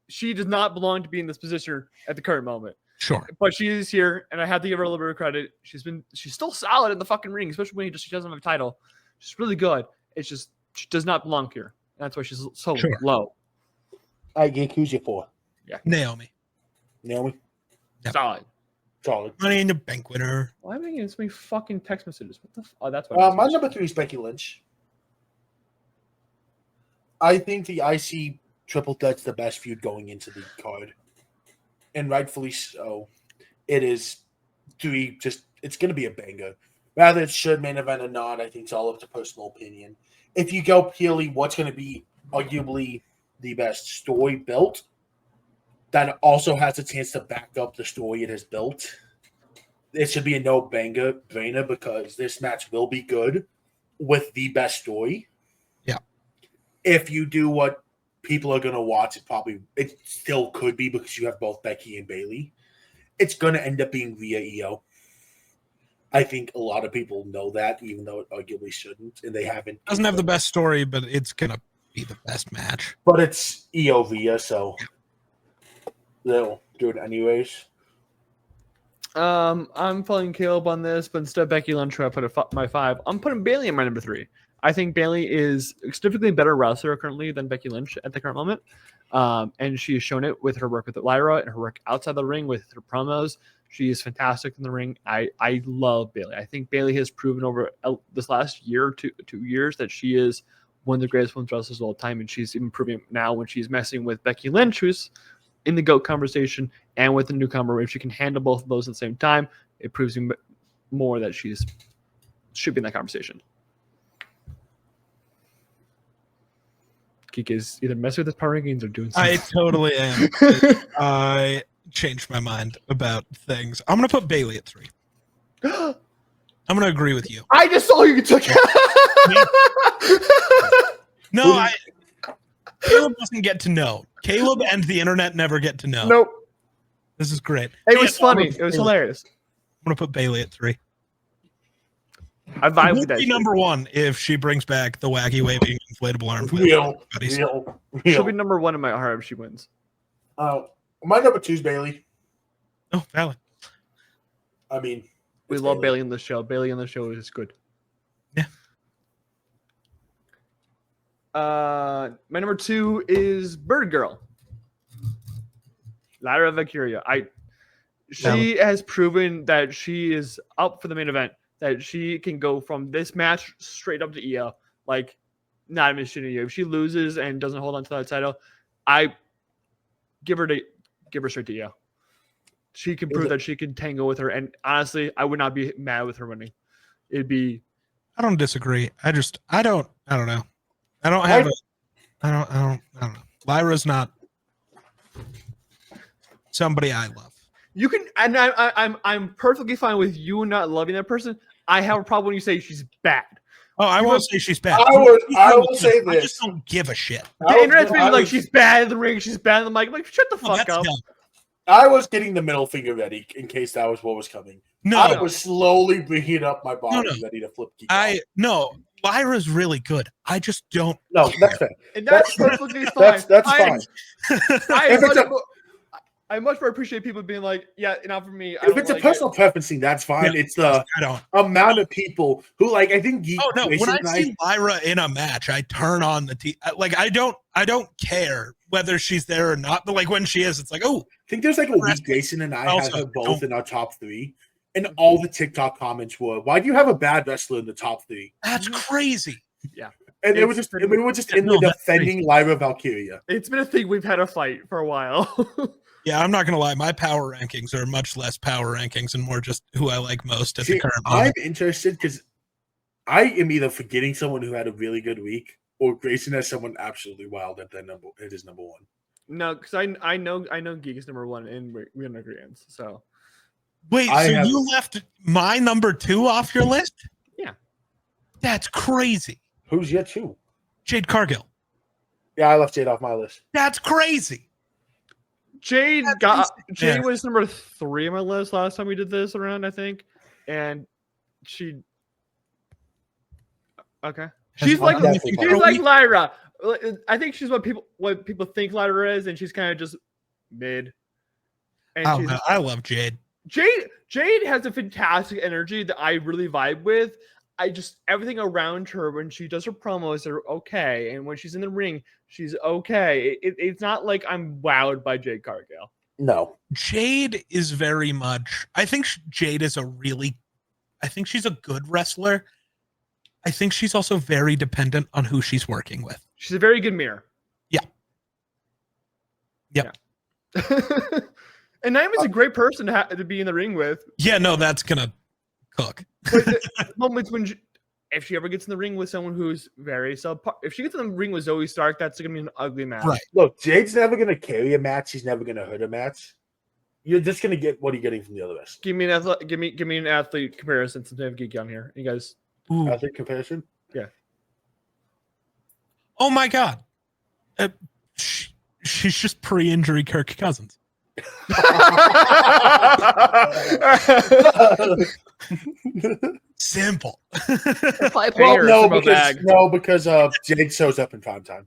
she does not belong to be in this position at the current moment. Sure. But she is here, and I have to give her a little bit of credit. She's still solid in the fucking ring, especially when she doesn't have a title. She's really good. It's just she does not belong here. That's why she's so low. I get who's you for? Yeah. Naomi. Yep. Solid. Money in the Bank winner. Why am I getting so many fucking text messages? What the Oh, that's why. My number 3 is Becky Lynch. I think the IC triple threat's the best feud going into the card. And rightfully so. It is it's gonna be a banger. Whether it should main event or not, I think it's all up to personal opinion. If you go purely what's going to be arguably the best story built, that also has a chance to back up the story it has built, it should be a no-brainer because this match will be good with the best story. Yeah. If you do what people are going to watch, it still could be because you have both Becky and Bayley. It's going to end up being Rhea Io. I think a lot of people know that, even though it arguably shouldn't, and they haven't. Doesn't have the best story, but it's gonna be the best match. But it's Io Rhea, so they'll do it anyways. I'm following Caleb on this, but instead of Becky Lynch, I put my 5. I'm putting Bayley in my number 3. I think Bayley is a significantly better wrestler currently than Becky Lynch at the current moment, and she has shown it with her work with Lyra and her work outside the ring with her promos. She is fantastic in the ring. I love Bayley. I think Bayley has proven over this last year or 2 years that she is one of the greatest women's wrestlers of all time, and she's even proving now when she's messing with Becky Lynch, who's in the GOAT conversation, and with the newcomer. If she can handle both of those at the same time, it proves more that should be in that conversation. Geek is either messing with his power rankings or doing something. I totally am. I changed my mind about things. I'm going to put Bayley at 3. I'm going to agree with you. I just saw you took it. No, Caleb doesn't get to know. Caleb and the internet never get to know. Nope. This is great. It was funny. It was hilarious. I'm going to put Bayley at 3. I vibe with that. Be number 1 if she brings back the wacky waving inflatable arm. She'll be number 1 in my heart if she wins. My number 2 is Bayley. Oh, valid. I mean, we love Bayley in the show. Bayley in the show is good. Yeah. My number 2 is Bird Girl. Lyra Valkyria. She has proven that she is up for the main event. That she can go from this match straight up to Io. Like, not even shitting you. If she loses and doesn't hold on to that title, I give her give her straight to you. She can prove that she can tango with her, and honestly, I would not be mad with her winning. It'd be. I don't disagree. I don't know. I don't know. Lyra's not somebody I love. You can, and I'm perfectly fine with you not loving that person. I have a problem when you say she's bad. Oh, I won't say she's bad. I will say this. I just don't give a shit. The internet's been like, she's bad in the ring, she's bad in the mic. I'm like, shut the fuck up. Dumb. I was getting the middle finger ready in case that was what was coming. I was slowly bringing up my body ready to flip. Lyra's really good. I just don't. No, care. that's fair. And that's perfectly fine. That's fine. I much more appreciate people being like, yeah, not for me. If it's a personal preference thing, that's fine. It's the amount of people who like. I think. When I see Lyra in a match, I turn on the TV. Like I don't care whether she's there or not. But like when she is, it's like, oh. I think there's like a week Jason and I have her both in our top 3, and all the TikTok comments were, "Why do you have a bad wrestler in the top 3?" That's crazy. Yeah. And we were just in there defending Lyra Valkyria. It's been a thing we've had a fight for a while. Yeah, I'm not going to lie. My power rankings are much less power rankings and more just who I like most at the current moment. I'm interested because I am either forgetting someone who had a really good week or Grayson has someone absolutely wild at his number 1. No, because I know Geek is number 1 and we're in agreement. So wait, you left my number 2 off your list? Yeah. That's crazy. Who's your 2? Jade Cargill. Yeah, I left Jade off my list. That's crazy. Jade was number 3 on my list last time we did this around, I think. And she's like Lyra. I think she's what people think Lyra is, and she's kind of just mid. And I love Jade. Jade has a fantastic energy that I really vibe with. Everything around her when she does her promos are okay, and when she's in the ring, she's okay. It's not like I'm wowed by Jade Cargill. No, Jade is very much. I think Jade is I think she's a good wrestler. I think she's also very dependent on who she's working with. She's a very good mirror. Yeah. Yep. Yeah. And Naomi's a great person to be in the ring with. Yeah, no, that's gonna cook. But the moments when if she ever gets in the ring with someone who's very subpar, if she gets in the ring with Zoe Stark, that's gonna be an ugly match. Right. Look, Jade's never gonna carry a match. She's never gonna hurt a match. You're just gonna get what are you getting from the other rest. Give me an athlete comparison since we have Geek on here. You guys. Athlete comparison? Yeah. Oh my God. She's just pre-injury Kirk Cousins. Simple. Because Jade shows up in prime time.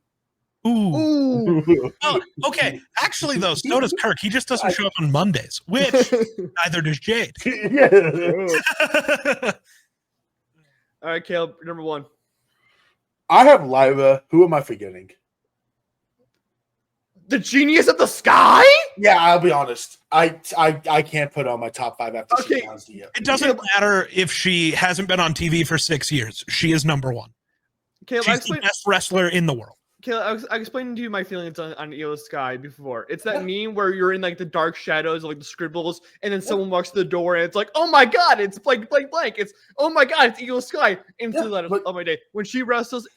Ooh. Oh, okay. Actually, though, so does Kirk. He just doesn't show up on Mondays, which neither does Jade. All right, Caleb, number 1. I have Lyra. Who am I forgetting? The Genius of the Sky? Yeah, I'll be honest. I can't put on my top 5 after 6 rounds yet. It doesn't matter if she hasn't been on TV for 6 years. She is number 1. Caleb, she's the best wrestler in the world. Caleb, I explained to you my feelings on Io Sky before. It's that meme where you're in like the dark shadows of like the scribbles, and then someone walks to the door, and it's like, oh my God, it's blank. It's oh my God, it's Io Sky. Instantly, oh my day. When she wrestles,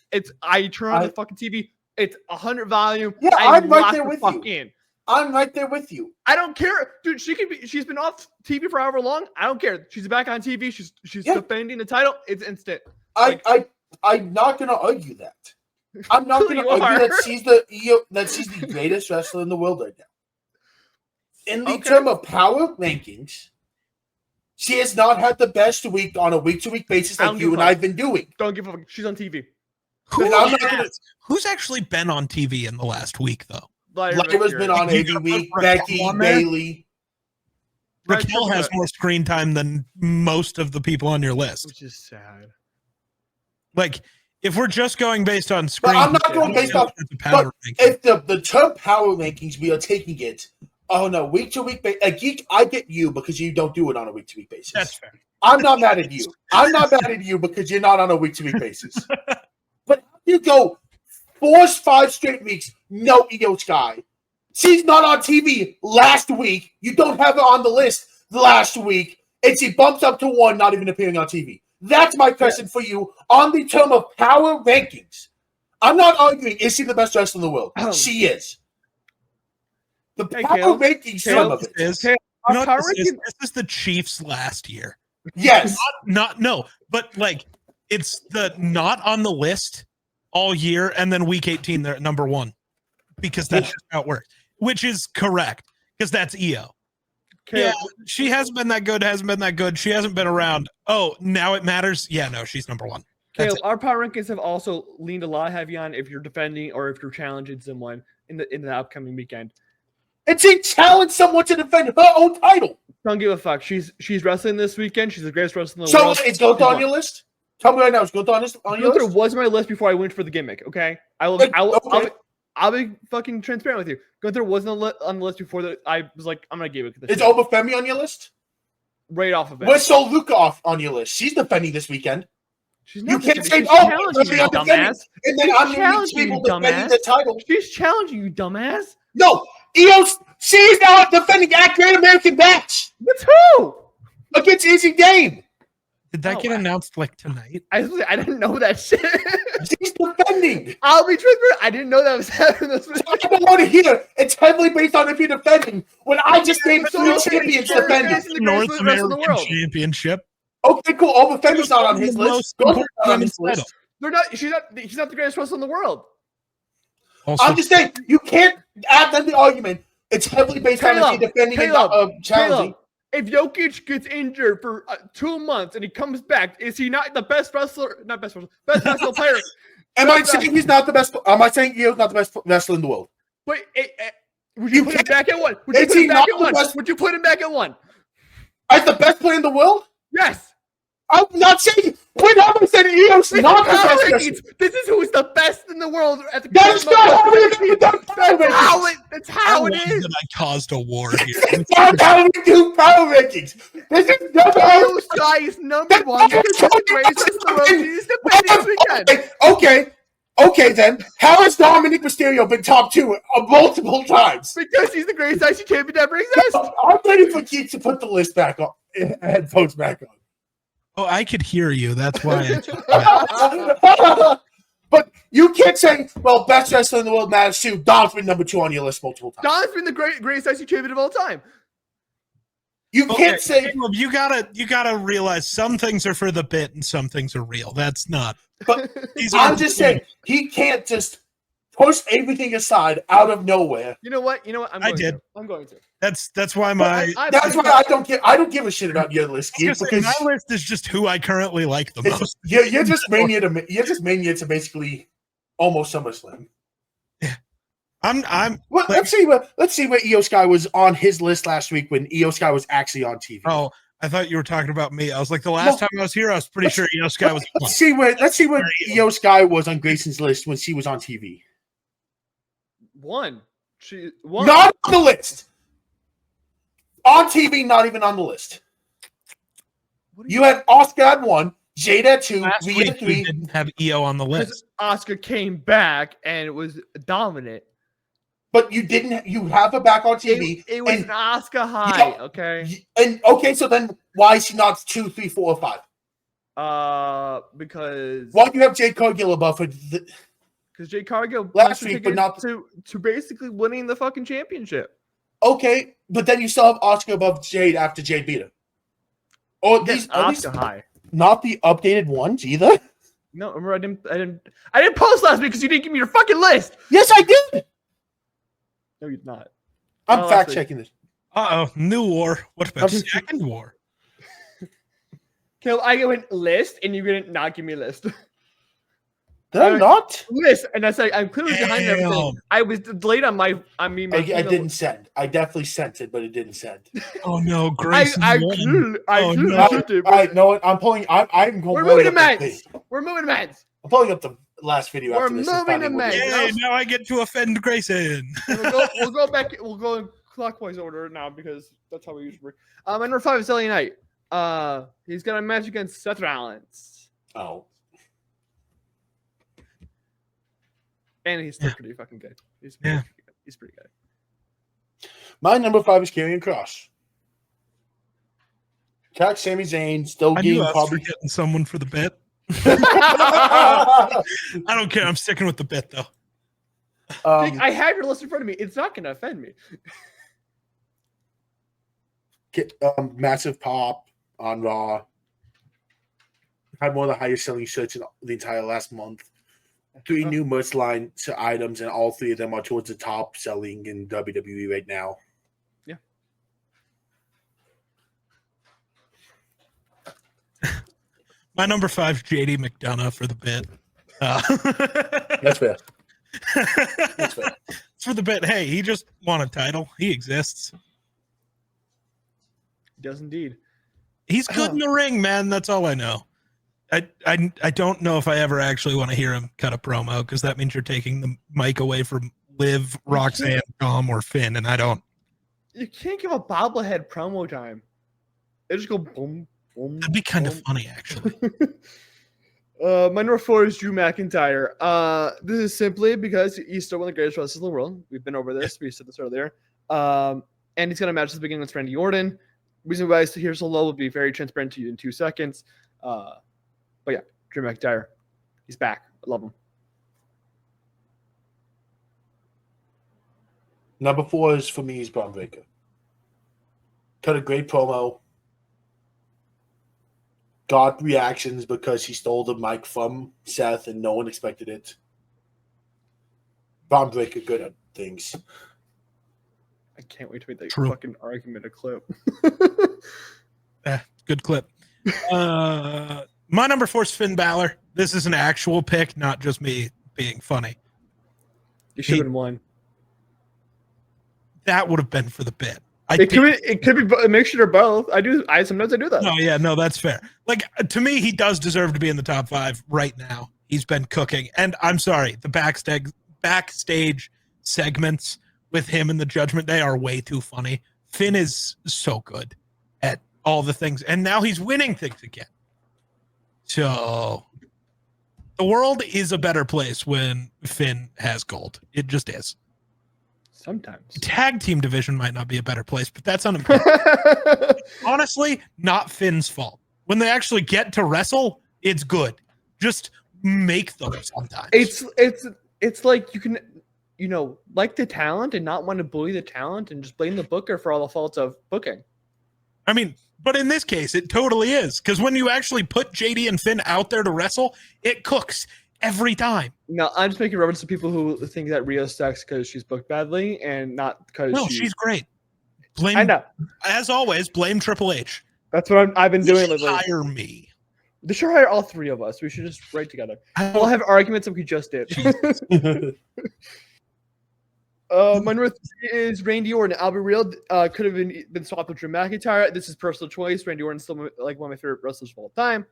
I turn on the fucking TV. It's 100 volume. Yeah, I'm right there with you. I'm right there with you. I don't care, dude. She's been off TV for however long. I don't care. She's back on TV. She's defending the title. It's instant. I'm not gonna argue that. I'm not gonna argue that she's the greatest wrestler in the world right now. In the term of power rankings, she has not had the best week on a week-to-week basis like you and I've been doing. Don't give a fuck. She's on TV. Who's actually been on TV in the last week, though? Lyra's been on every week. Becky, Bailey. Raquel has more screen time than most of the people on your list. Which is sad. Like, if we're just going based on screen, but I'm not going based on power rankings. If the term power rankings, we are taking it on a week-to-week basis. A Geek, I get you because you don't do it on a week-to-week basis. That's fair. I'm not mad at you. I'm not mad at you because you're not on a week-to-week basis. But you go 4 or 5 straight weeks, no Io Sky. She's not on TV last week. You don't have her on the list last week. And she bumps up to 1, not even appearing on TV. That's my question for you on the term of power rankings. I'm not arguing, is she the best wrestler in the world? She is. The power rankings, some of it. This is the Chiefs last year. Yes. But like it's the not on the list all year, and then week 18 they're at number 1. Because that's just how it works. Which is correct, because that's EO. Yeah, she hasn't been that good. She hasn't been around. Oh, now it matters. Yeah, no, she's number 1. Caleb, our power rankings have also leaned a lot heavy on if you're defending or if you're challenging someone in the upcoming weekend. And she challenged someone to defend her own title. Don't give a fuck. She's wrestling this weekend. She's the greatest wrestler in the world. world. So is Gunther on your list? Tell me right now, is Gunther on your list? Gunther was my list before I went for the gimmick. Okay, I'll be fucking transparent with you. Gunther wasn't on the list before that. I was like, I'm gonna give it. Is Obafemi on your list? Right off of it. Where's Sol Luca off on your list? She's defending this weekend. She's not. You can't say, challenging you, dumbass. And then I'm challenging people defending the title. She's challenging you, dumbass. No, EOS. She's now defending at Great American Match. That's who? Against Easy Game. Did that get announced like tonight? I didn't know that shit. She's defending. I'll be transparent. I didn't know that was happening this week. I don't want to hear. It's heavily based on if you're defending. When I just named 3 champions defending. North American Championship. Okay, cool. Obafemi's not on his list. They're not. She's not the greatest wrestler in the world. Also, I'm just saying you can't add them the argument. It's heavily based on if you're defending and challenging. If Jokic gets injured for 2 months and he comes back, is he not the best wrestler? Not best wrestler, best wrestler player. Am I saying he's not the best? Am I saying Io's not the best wrestler in the world? But would you put him back at 1? Would you put him back at 1? Would you put him back at 1? As the best player in the world? Yes. I'm not saying. When have I said Io's not the best wrestler? This is who is the best in the world at the That's not how we do power rankings. That's how it is. That I caused a war here. It's not how we do power rankings. This is not how Io Sky is number 1 because he's the greatest in the world. He's defending this weekend. Okay, then. How has Dominic Mysterio been top 2 multiple times? Because he's the greatest IC champion to ever exist. I'm waiting for Keith to put the list back on, headphones back on. Oh, I could hear you. That's why. But you can't say, well, best wrestler in the world matters too. Dom's been number 2 on your list multiple times. Dom's been the greatest IC champion of all time. You can't say. You gotta realize some things are for the bit and some things are real. That's not. But I'm just saying he can't just push everything aside out of nowhere. You know what? I'm going to. That's why my. That's why I don't give a shit about your list, Keith, because my list is just who I currently like the most. You're just mania to basically almost SummerSlam. Well, let's see where Io Sky was on his list last week when Io Sky was actually on TV. Oh, I thought you were talking about me. I was like, the last time I was here, I was pretty sure Io Sky was. Let's see where Io Sky was on Grayson's list when she was on TV. One. Not on the list. On TV, not even on the list. You had Oscar at 1, Jade at 2, Rhea at 3. We didn't have Io on the list. Oscar came back and it was dominant. But you didn't. You have her back on TV. It was an Oscar high, okay. And okay, so then why is she not 2, 3, 4, or 5? Because why do you have Jade Cargill above her? Because Jade Cargill last week, but not to basically winning the fucking championship. Okay, but then you still have Oscar above Jade after Jade beat her. Or these high. Not the updated ones either. No, remember I didn't post last week because you didn't give me your fucking list. Yes, I did. No, you're not. I'm fact checking this. New war. What about second war? Caleb, I went list and you didn't not give me a list. Did I not? List, and I said I'm clearly behind everything. I was delayed on me. I didn't send. I definitely sent it, but it didn't send. Oh no, Grace! I know. I'm pulling. I'm going. We're moving to men's. We're moving to men's. I'm pulling up the last video. We're moving to men's. Yay! Now I get to offend Grayson. We'll go back. We'll go in clockwise order now because that's how we usually work. Number 5 is LA Knight. He's got a match against Seth Rollins. Oh. And he's still pretty fucking good. He's pretty good. My number 5 is Karrion Kross. Attack Sami Zayn, still I knew getting I was probably. forgetting someone for the bit. I don't care. I'm sticking with the bit though. I have your list in front of me. It's not going to offend me. Massive pop on Raw. Had one of the highest selling shirts in the entire last month. 3 new merch line items, and all 3 of them are towards the top selling in WWE right now. Yeah. My number 5 is JD McDonough for the bit. That's fair. That's fair. For the bit. Hey, he just won a title. He exists. He does indeed. He's good in the ring, man. That's all I know. I don't know if I ever actually want to hear him cut a promo, because that means you're taking the mic away from Liv, Roxanne, Dom, or Finn, and I don't. You can't give a bobblehead promo time. They just go boom, boom. That'd be kind of funny, actually. My number 4 is Drew McIntyre. This is simply because he's still one of the greatest wrestlers in the world. We've been over this. We said this earlier. And he's going to match at the beginning with Randy Orton. Reason why here's so low will be very transparent to you in 2 seconds. But yeah, Drew McIntyre. He's back. I love him. Number 4 is for me is Braun Breaker. Cut a great promo. Got reactions because he stole the mic from Seth and no one expected it. Braun Breaker good at things. I can't wait to make that True. fucking argument a clip. Good clip. My number 4 is Finn Balor. This is an actual pick, not just me being funny. You should have been one. That would have been for the bit. It could be a mixture of both. Sometimes I do that. No, that's fair. Like, to me, he does deserve to be in the top 5 right now. He's been cooking. And I'm sorry, the backstage segments with him and the Judgment Day are way too funny. Finn is so good at all the things. And now he's winning things again. So the world is a better place when Finn has gold. It just is. Sometimes. Tag team division might not be a better place, but that's unimportant. Honestly, not Finn's fault. When they actually get to wrestle, it's good. Just make them sometimes. It's like you can, like the talent and not want to bully the talent and just blame the booker for all the faults of booking. I mean, but in this case, it totally is. Because when you actually put JD and Finn out there to wrestle, it cooks every time. No, I'm just making reference to people who think that Rhea sucks because she's booked badly and not because she's great. I know. As always, blame Triple H. That's what I've been doing lately. Hire me. They should hire all 3 of us. We should just write together. We'll have arguments like we just did. My number 3 is Randy Orton. I'll be real. Could have been swapped with Drew McIntyre. This is personal choice. Randy Orton's still like one of my favorite wrestlers of all time.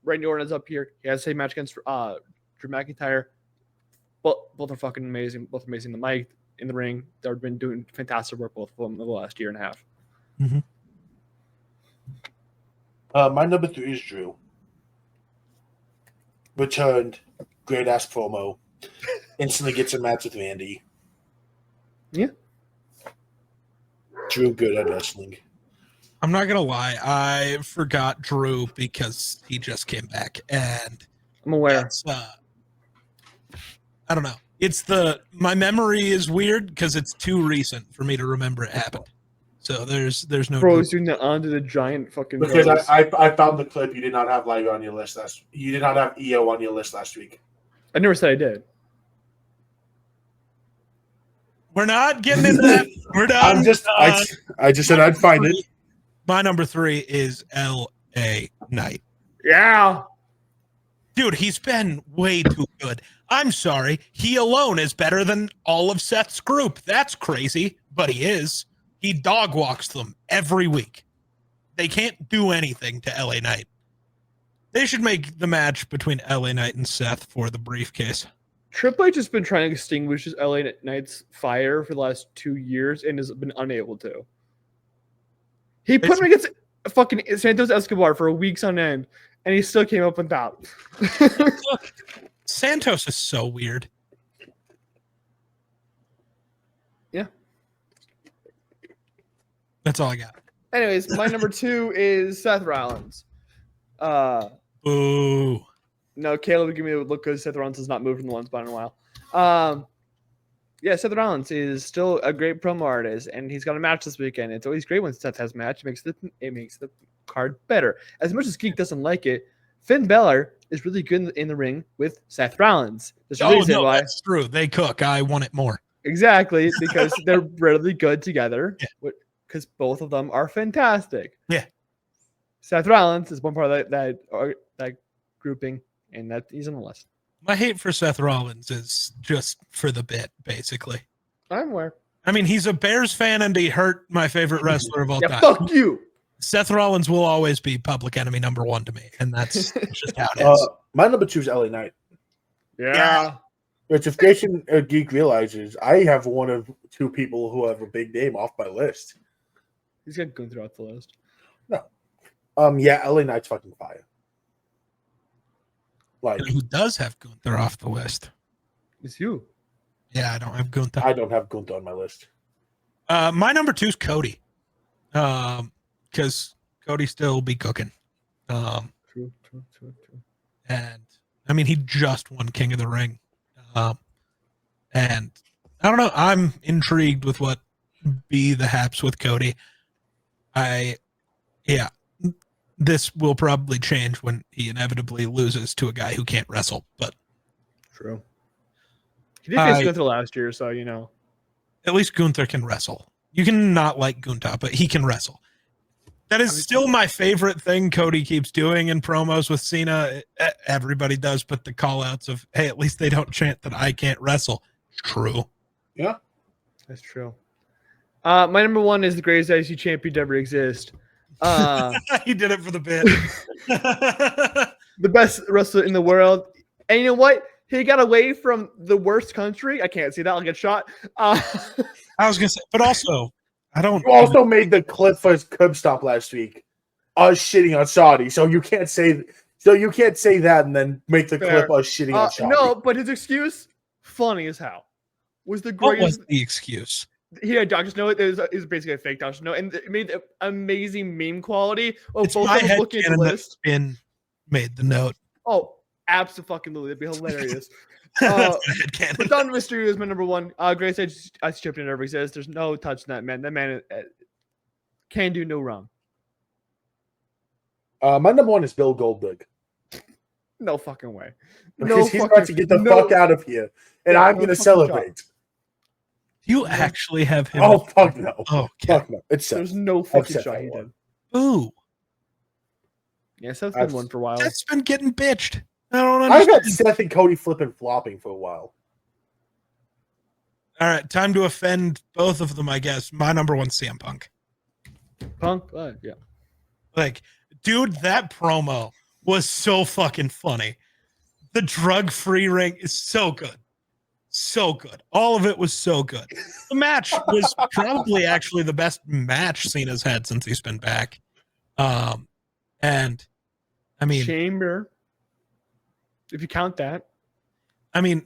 Randy Orton is up here. He has the same match against Drew McIntyre. Both are fucking amazing. Both amazing. The mic in the ring. They've been doing fantastic work, both of them, the last year and a half. Mm-hmm. My number 3 is Drew. Returned. Great ass promo. Instantly gets a match with Randy. Yeah. Drew good at wrestling. I'm not gonna lie, I forgot Drew because he just came back, and I'm aware. I don't know. My memory is weird because it's too recent for me to remember it happened. So there's no. Bro, he's doing that onto the giant fucking. Because I found the clip. You did not have Liger on your list You did not have EO on your list last week. I never said I did. We're not getting into that. We're done. I just said I'd find it. My number 3 is L.A. Knight. Yeah. Dude, he's been way too good. I'm sorry. He alone is better than all of Seth's group. That's crazy, but he is. He dog walks them every week. They can't do anything to L.A. Knight. They should make the match between L.A. Knight and Seth for the briefcase. Triple H has been trying to extinguish his LA Knight's fire for the last 2 years and has been unable to. He put him against fucking Santos Escobar for weeks on end, and he still came up on top. Look, Santos is so weird. Yeah. That's all I got. Anyways, my number 2 is Seth Rollins. Ooh. No, Caleb, give me a look because Seth Rollins has not moved from the one spot in a while. Yeah, Seth Rollins is still a great promo artist, and he's got a match this weekend. It's always great when Seth has a match. It makes the card better. As much as Geek doesn't like it, Finn Balor is really good in the ring with Seth Rollins. There's a reason why. That's true. They cook. I want it more. Exactly, because they're really good together. Yeah. Because both of them are fantastic. Yeah. Seth Rollins is one part of that grouping, and that he's on the list. My hate for Seth Rollins is just for the bit, basically. I'm aware. I mean, he's a Bears fan, and he hurt my favorite wrestler of all time. Fuck you. Seth Rollins will always be public enemy number 1 to me, and that's just how it is. My number 2 is LA Knight. Yeah. Which, if Jason Geek realizes, I have one of 2 people who have a big name off my list. He's gonna go throughout the list. No. Yeah, LA Knight's fucking fire. Like, And who does have Gunther off the list? It's you. Yeah, I don't have Gunther. I don't have Gunther on my list. My number 2 is Cody. Because Cody still be cooking. True. And I mean, he just won King of the Ring. And I don't know. I'm intrigued with what be the haps with Cody. This will probably change when he inevitably loses to a guy who can't wrestle. But True. He did face Gunther last year, so you know. At least Gunther can wrestle. You can not like Gunther, but he can wrestle. That is still my favorite thing Cody keeps doing in promos with Cena. Everybody does, but the call-outs of, hey, at least they don't chant that I can't wrestle. It's true. Yeah. That's true. My number 1 is the greatest IC champion to ever exist. He did it for the bit. The best wrestler in the world. And you know what? He got away from the worst country. I can't see that. I'll get shot. I was going to say, but also, You also made the clip for his curb stomp last week. Us shitting on Saudi, so you can't say that and then make the clip us shitting on Saudi. No, but his excuse, funny as hell, was the what greatest. was the excuse? He had Dr. Snow. It was basically a fake Dr. Snow, and it made amazing meme quality. Oh, It's both my of them looking at the headcanon that list. Finn made the note. Oh, absolutely, that'd be hilarious. That's my headcanon. But Don Mysterio is my number 1. Great IC champion ever exists. There's no touching that man. That man can do no wrong. My number 1 is Bill Goldberg. No fucking way. Because he's about to get the fuck out of here, and I'm going to celebrate. You actually have him. Oh, fuck no. Oh, fuck no. It's Seth. There's no fucking Seth shot I he won. did. Ooh. Yeah, Seth's been one for a while. That's been getting bitched. I don't I understand. got Seth and Cody flipping flopping for a while. All right, time to offend both of them, I guess. My number 1, CM Punk. Punk? Yeah. Like, dude, that promo was so fucking funny. The drug-free ring is so good. So good. All of it was so good. The match was probably actually the best match Cena's had since he's been back. And I mean, Chamber. If you count that. I mean,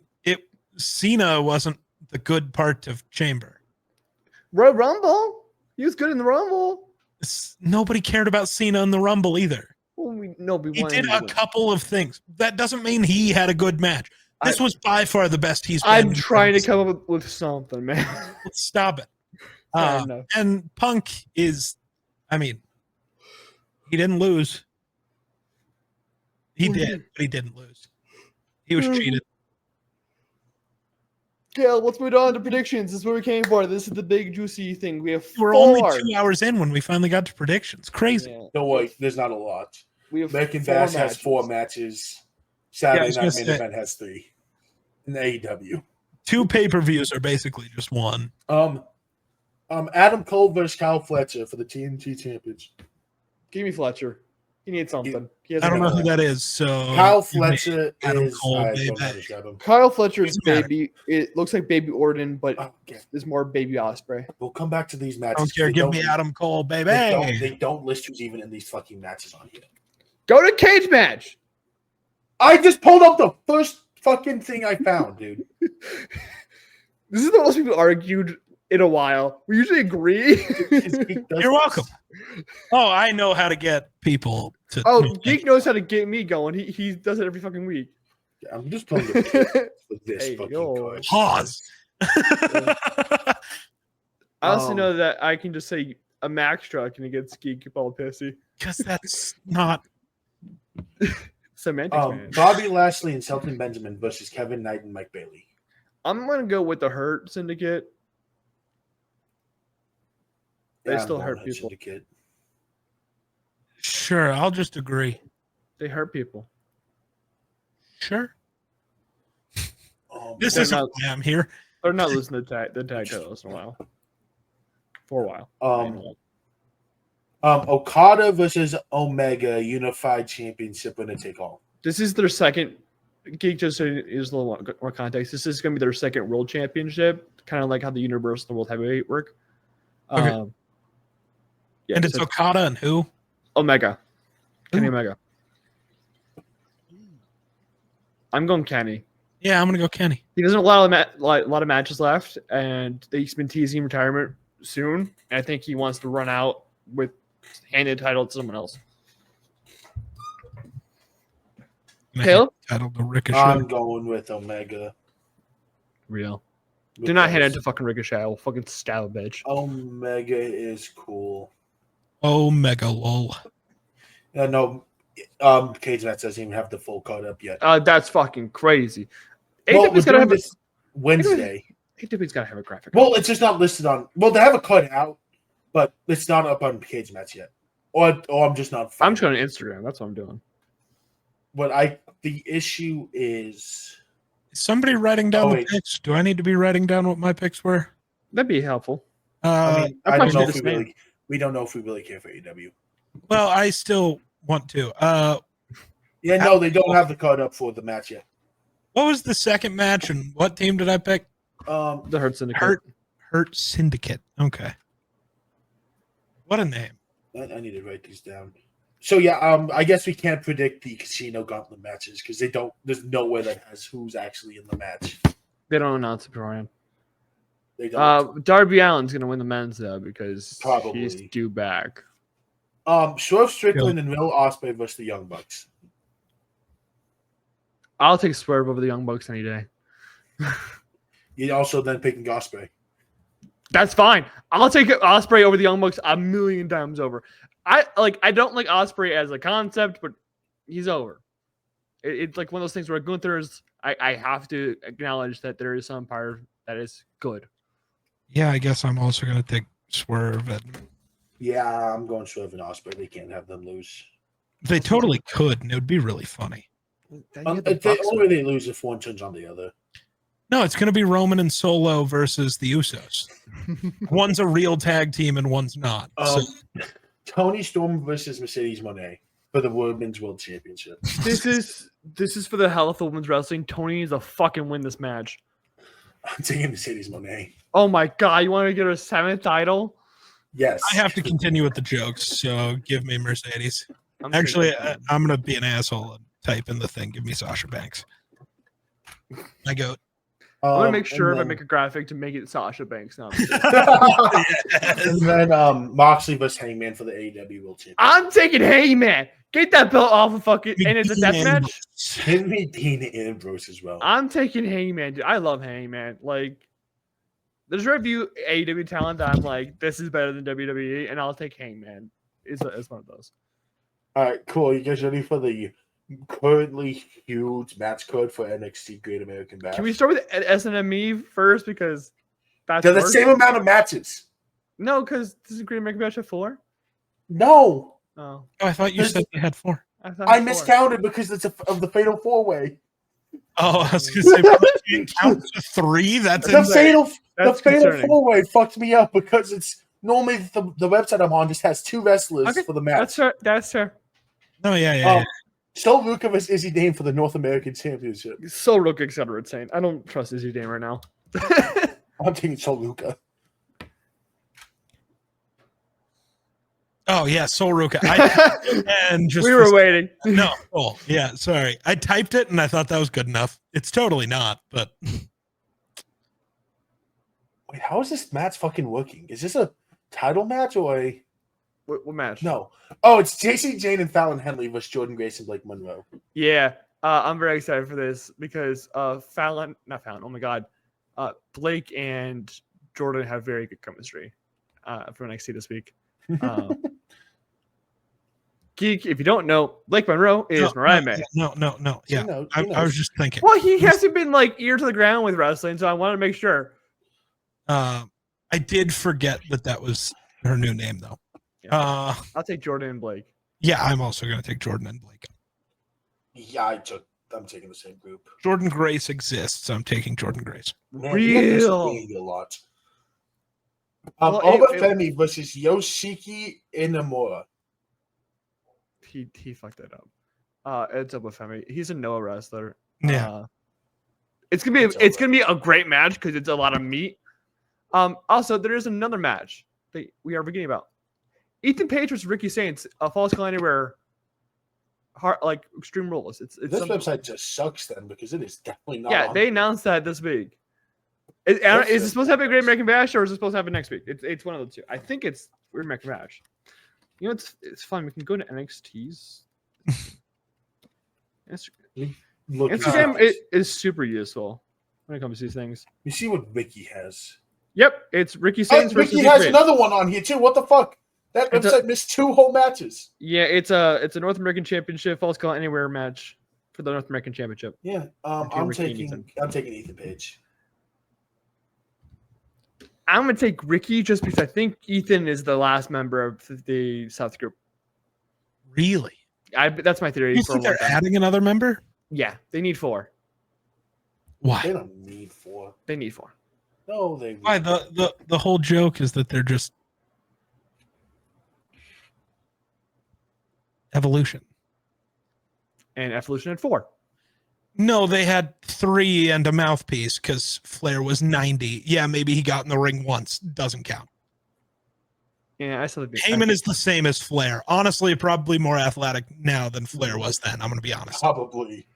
Cena wasn't the good part of Chamber. Royal Rumble. He was good in the Rumble. Nobody cared about Cena in the Rumble either. Well, He did a couple of things. That doesn't mean he had a good match. This was by far the best he's been. I'm trying to come up with something, man. Stop it. And Punk is, I mean, he didn't lose. He did, but he didn't lose. He was cheated. Yeah, let's move on to predictions. This is what we came for. This is the big juicy thing. We're only 2 hours in when we finally got to predictions. Crazy. Yeah. Don't worry, there's not a lot. We have American 4 Bash matches. has 4 matches. Saturday Yeah, I Night was Main gonna say- Event has 3. In the AEW. 2 pay-per-views are basically just one. Adam Cole versus Kyle Fletcher for the TNT Championship. Give me Fletcher. He needs something. I don't know who that is. So Kyle Fletcher Adam is. Cole, I don't baby. know how to describe him. Kyle Fletcher's Doesn't matter. baby. It looks like Baby Orton, but Okay, there's more Baby Osprey. we'll come back to these matches. I don't care. They Give don't- me Adam Cole, baby. They don't list who's even in these fucking matches on here. Go to cage match. I just pulled up the first fucking thing I found, dude. This is the most people argued in a while. We usually agree. You're welcome. Oh, I know how to get people to. Geek knows how to get me going. He does it every fucking week. I'm just playing with this Hey, fucking yo. card. Pause. I also know that I can just say a Max truck and it gets Geek all pissy. Because that's not. Semantics, man. Bobby Lashley and Shelton Benjamin versus Kevin Knight and Mike Bailey. I'm gonna go with the Hurt Syndicate. They Yeah, still I'm hurt going Hurt people. Syndicate. Sure, I'll just agree. They hurt people. Sure. Oh, This They're is not- why I'm here. They're not losing the tag titles in a while. For a while. Okada versus Omega Unified Championship winner take all. This is their second. Geek just is a little more context. This is going to be their second world championship, kind of like how the Universal and the World Heavyweight work. Okay. Yeah, And it's so Okada and who? Omega. Kenny Ooh. Omega. I'm going Kenny. Yeah, I'm gonna go Kenny. He doesn't have a lot of matches left, and he's been teasing retirement soon. And I think he wants to run out with handed title to someone else. Caleb? Title to Ricochet. I'm going with Omega. Real. Do not hand it because to fucking Ricochet. I will fucking stab a bitch. Omega is cool. Omega lol. Yeah, no, Cage Match doesn't even have the full card up yet. That's fucking crazy. Well, we're AW's gotta doing have this Wednesday. AW's gotta have a graphic. Well, it's just not listed on. Well, they have a card out, but it's not up on Cage Match yet. Or I'm just not. I'm just going to Instagram. That's what I'm doing. But the issue is. Is somebody writing down Oh, the wait. picks? Do I need to be writing down what my picks were? That'd be helpful. I mean, I'll I don't probably know do if the same. we don't know if we really care for AW. Well, I still want to. Yeah, no, they don't have the card up for the match yet. What was the second match and what team did I pick? The Hurt Syndicate. Hurt Syndicate. Okay. What a name. I need to write these down. So yeah, I guess we can't predict the Casino Gauntlet matches because they don't. There's no way that has who's actually in the match. They don't announce it beforehand. They don't. Darby Allin's going to win the men's, though, because Probably. he's due back. Swerve Strickland and Will Ospreay versus the Young Bucks. I'll take Swerve over the Young Bucks any day. You also then picking Ospreay. That's fine. I'll take Ospreay over the Young Bucks a million times over. I don't like Ospreay as a concept, but he's over. It's like one of those things where Gunther's. I have to acknowledge that there is some part that is good. Yeah, I guess I'm also going to take Swerve. Yeah, I'm going Swerve and Ospreay. They can't have them lose. They totally could, and it would be really funny. The only way they lose if one turns on the other. No, it's going to be Roman and Solo versus the Usos. One's a real tag team and one's not. So Tony Storm versus Mercedes Moné for the Women's World Championship. This is for the health of women's wrestling. Tony needs to fucking win this match. I'm taking Mercedes Moné. Oh my god, you want to get her 7th title? Yes. I have to continue with the jokes, so give me Mercedes. Actually, I'm going to be an asshole and type in the thing. Give me Sasha Banks. I go. I'm gonna make sure if I make a graphic to make it Sasha Banks now. And then Moxley versus Hangman for the AEW World Championship. I'm taking Hangman. Get that belt off of fucking. And it's a death match. Give me Dean Ambrose as well. I'm taking Hangman, dude. I love Hangman. Like, there's very few AEW talent that I'm like, this is better than WWE, and I'll take Hangman. It's one of those. All right, cool. You guys ready for the currently huge match code for NXT Great American Bash? Can we start with SNME first because that's They're the worse? same amount of matches. No, because this is Great American Bash at 4. No, Oh, Oh, I thought you said they had 4. thought I it was 4. miscounted because it's of the Fatal 4-Way. Oh, I was going to say, but you didn't count to 3? That's The insane. That's Fatal concerning. 4-Way fucked me up because it's normally the website I'm on just has 2 wrestlers Okay, for the match. That's fair. That's fair. No, yeah. Sol Luca versus Izzy Dane for the North American Championship. So Rook, etc. Insane. I don't trust Izzy Dane right now. I'm taking Sol Luca. Oh, yeah, Sol Ruka. And just we were waiting. No, oh, yeah, sorry. I typed it and I thought that was good enough. It's totally not, but Wait, how is this match fucking working? Is this a title match or a What match? no? Oh, it's JC Jane and Fallon Henley versus Jordan Grace and Blake Monroe. Yeah, I'm very excited for this because not Fallon. Oh my god, Blake and Jordan have very good chemistry for NXT this week. Geek, if you don't know, Blake Monroe is Mariah May. No. Yeah, I was just thinking. Well, he hasn't been like ear to the ground with wrestling, so I want to make sure. I did forget that was her new name, though. Yeah. I'll take Jordan and Blake. Yeah, I'm also going to take Jordan and Blake. Yeah, I'm taking the same group. Jordan Grace exists. I'm taking Jordan Grace. Man, Real. A lot. Well, Obafemi versus Yoshiki Inamura. He fucked that up. It's Obafemi. He's a Noah wrestler. Yeah. It's gonna be a great match because it's a lot of meat. Also, there is another match that we are forgetting about. Ethan Page versus Ricky Saints, a Falls Count Anywhere, like Extreme Rules. It's this website just sucks then because it is definitely not. Yeah, they announced that this week. Is it supposed to happen at Great American Bash or is it supposed to happen next week? It's one of the two. I think it's Great American Bash. You know, it's fun. We can go to NXT's. Instagram is super useful when it comes to these things. You see what Ricky has. Yep, it's Ricky Saints versus Ricky has another one on here too. What the fuck? That website missed 2 whole matches. Yeah, it's a North American Championship Falls Count Anywhere match for the North American Championship. Yeah, I'm taking Ethan Page. I'm gonna take Ricky just because I think Ethan is the last member of the South group. Really? That's my theory. You think they're adding another member? Yeah, they need 4. Why? They don't need 4. They need 4. No, they. Why? The whole joke is that they're just Evolution. And Evolution had 4. No, they had 3 and a mouthpiece because Flair was 90. Yeah, maybe he got in the ring once. Doesn't count. Yeah, I saw the Heyman is the same as Flair. Honestly, probably more athletic now than Flair was then. I'm going to be honest. Probably.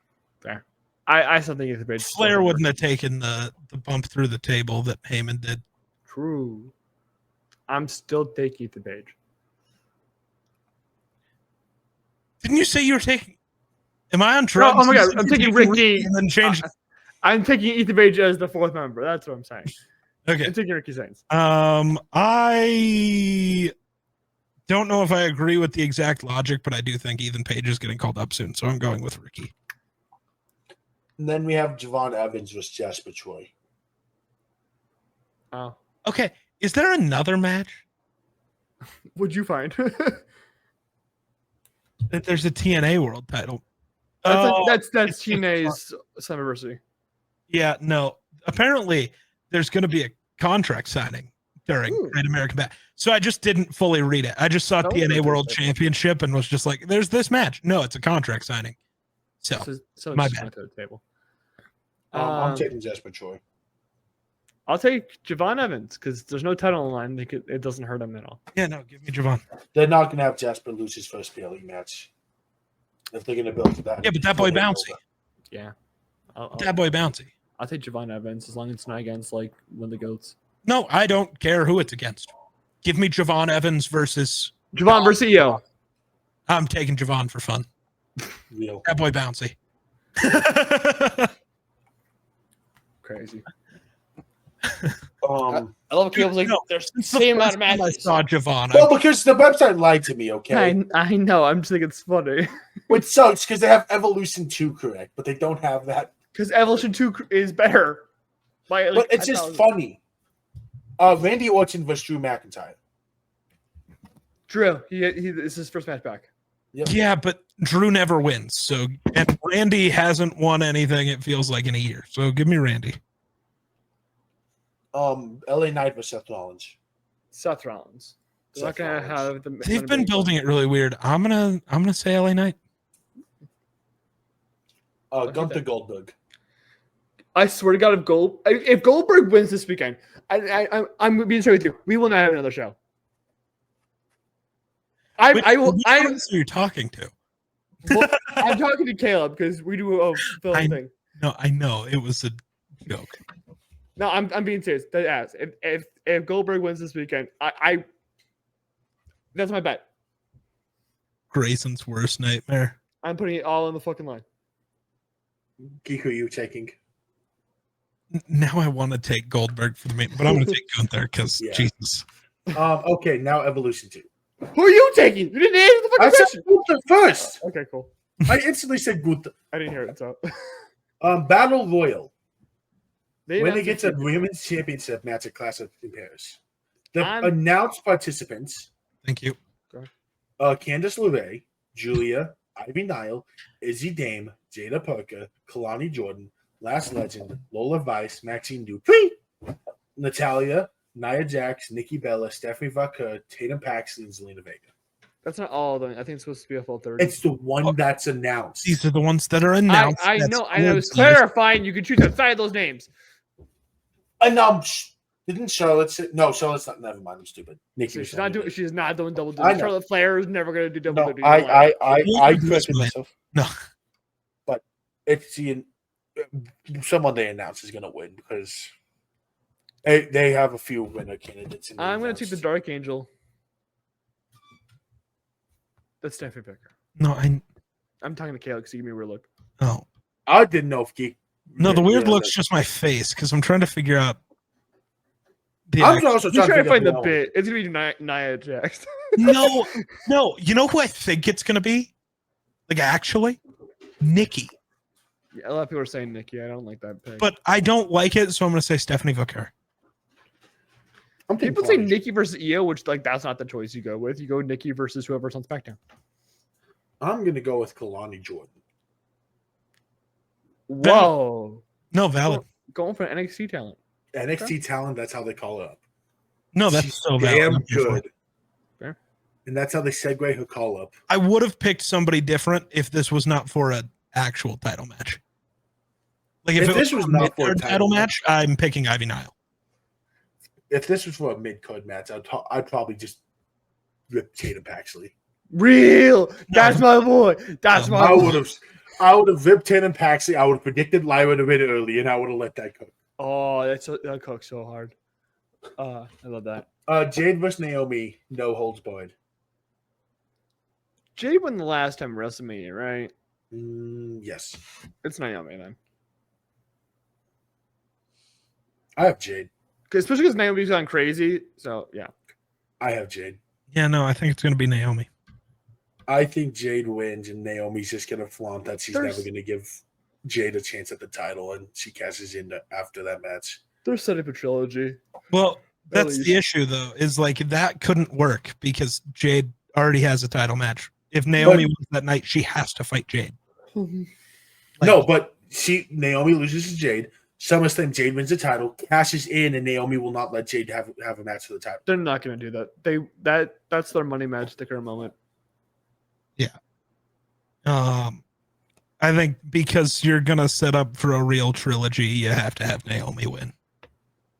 Fair. I still think Ethan Page. Flair wouldn't have taken the bump through the table that Heyman did. True. I'm still taking Ethan Page. Didn't you say you were taking? Am I on drugs? Oh my god, I'm taking Ricky. And then change. I'm taking Ethan Page as the 4th member. That's what I'm saying. Okay. I'm taking Ricky Saints. I don't know if I agree with the exact logic, but I do think Ethan Page is getting called up soon, so I'm going with Ricky. And then we have Javon Evans versus Jasper Troy. Oh. Okay. Is there another match? What'd you find? That there's a TNA World Title. That's TNA's Summerversary. Yeah, no. Apparently, there's going to be a contract signing during Great American Bash. So I just didn't fully read it. I just saw TNA World Championship and was just like, "There's this match." No, it's a contract signing. So my bad. To the table. I'm taking Jasper Troy. I'll take Javon Evans because there's no title on the line. It doesn't hurt him at all. Yeah, no, give me Javon. They're not going to have Jasper lose his first PLE match. If they're going to build to that. Yeah, but that boy bouncy. Yeah. That boy bouncy. I'll take Javon Evans as long as it's not against like one of the GOATs. No, I don't care who it's against. Give me Javon Evans versus Javon versus EO. I'm taking Javon for fun. Real. That boy bouncy. Crazy. I love Caleb's like, there's the same amount of matches. I saw Javon. Well, because the website lied to me, okay? I know. I'm just thinking it's funny. Which sucks because they have Evolution 2 correct, but they don't have that. Because Evolution 2 is better. But it's just funny. Randy Orton versus Drew McIntyre. Drew, he this is his first match back. Yep. Yeah, but Drew never wins. So, and Randy hasn't won anything, it feels like, in a year. So give me Randy. LA Knight versus Seth Rollins. Seth Rollins. They're not gonna have the. They've been building it really weird. I'm gonna say LA Knight. Gunther Goldberg. I swear to God, if Goldberg wins this weekend, I'm being straight with you. We will not have another show. I will. Who you're talking to? Well, I'm talking to Caleb because we do a film thing. No, I know it was a joke. No, I'm being serious. That ass. If Goldberg wins this weekend, I that's my bet. Grayson's worst nightmare. I'm putting it all on the fucking line. Geek, who are you taking? Now I want to take Goldberg for the main, but I'm going to take Gunther because Yeah. Jesus. Okay, now Evolution 2. Who are you taking? You didn't answer the fucking I said question. Gunther first. Okay, cool. I instantly said Gunther. I didn't hear it. So Battle Royal. they Winner announced gets a it. women's championship match at Clash of in Paris. The I'm- announced participants: Thank you. Candice LeRae, Julia, Ivy Nile, Izzy Dame, Jada Parker, Kalani Jordan, Last Legend, Lola Vice, Maxine Dupree, Natalia, Nia Jax, Nikki Bella, Stephanie Vaquer, Tatum Paxton, and Zelina Vega. That's not all of them. I think it's supposed to be a full 30. It's the one that's announced. These are the ones that are announced. I That's know. I was good. clarifying. You can choose outside those names. And didn't Charlotte say? No, Charlotte's not. Never mind. I'm stupid. Nikki So was she's not only doing. She's not doing double I duty. know. Charlotte Flair is never going to do double No, duty. I corrected Win. myself. No. But it's the someone they announce is going to win because they have a few winner candidates. I'm going to take the Dark Angel. That's Stephanie Picker. No, I'm talking to Kayla because you give me a weird look. no. I didn't know if Geek. No, the weird yeah, look's just my face because I'm trying to figure out. I'm also You're trying to find figure the out bit. It's going to be Nia Jax. No. You know who I think it's going to be? Like, actually? Nikki. Yeah, a lot of people are saying Nikki. I don't like that pick. But I don't like it, so I'm going to say Stephanie Vaquer. I'm thinking people say Kalani. Nikki versus Io, which that's not the choice you go with. You go Nikki versus whoever's on SmackDown. I'm going to go with Kalani Jordan. Whoa. No, valid. Going for an NXT talent. NXT talent. That's how they call it up. No, that's She's so valid. damn I'm here for it. good. Fair. And that's how they segue her call up. I would have picked somebody different if this was not for an actual title match. Like if If this was not for a a title match, I'm picking Ivy Nile. If this was for a mid-card match, I'd probably just rip Tatum Paxley. Real. That's my boy. That's my I boy. would have ripped Tatum Paxley. I would have predicted Lyra to win early, and I would have let that cook. Oh, that cooks so hard. I love that. Jade versus Naomi, no holds barred. Jade won the last time WrestleMania, right? Yes, It's Naomi then. I have Jade. Especially because Naomi's gone crazy. So yeah. I have Jade. Yeah, no, I think it's going to be Naomi. I think Jade wins, and Naomi's just gonna flaunt that she's never gonna give Jade a chance at the title, and she cashes in after that match. They're setting up a trilogy. Well, that's least. the issue, though, is like that couldn't work because Jade already has a title match. If Naomi wins that night, she has to fight Jade. No, but Naomi loses to Jade. SummerSlam, Jade wins the title, cashes in, and Naomi will not let Jade have a match for the title. They're not going to do that. That's their money match at the current moment. I think because you're gonna set up for a real trilogy, you have to have Naomi win.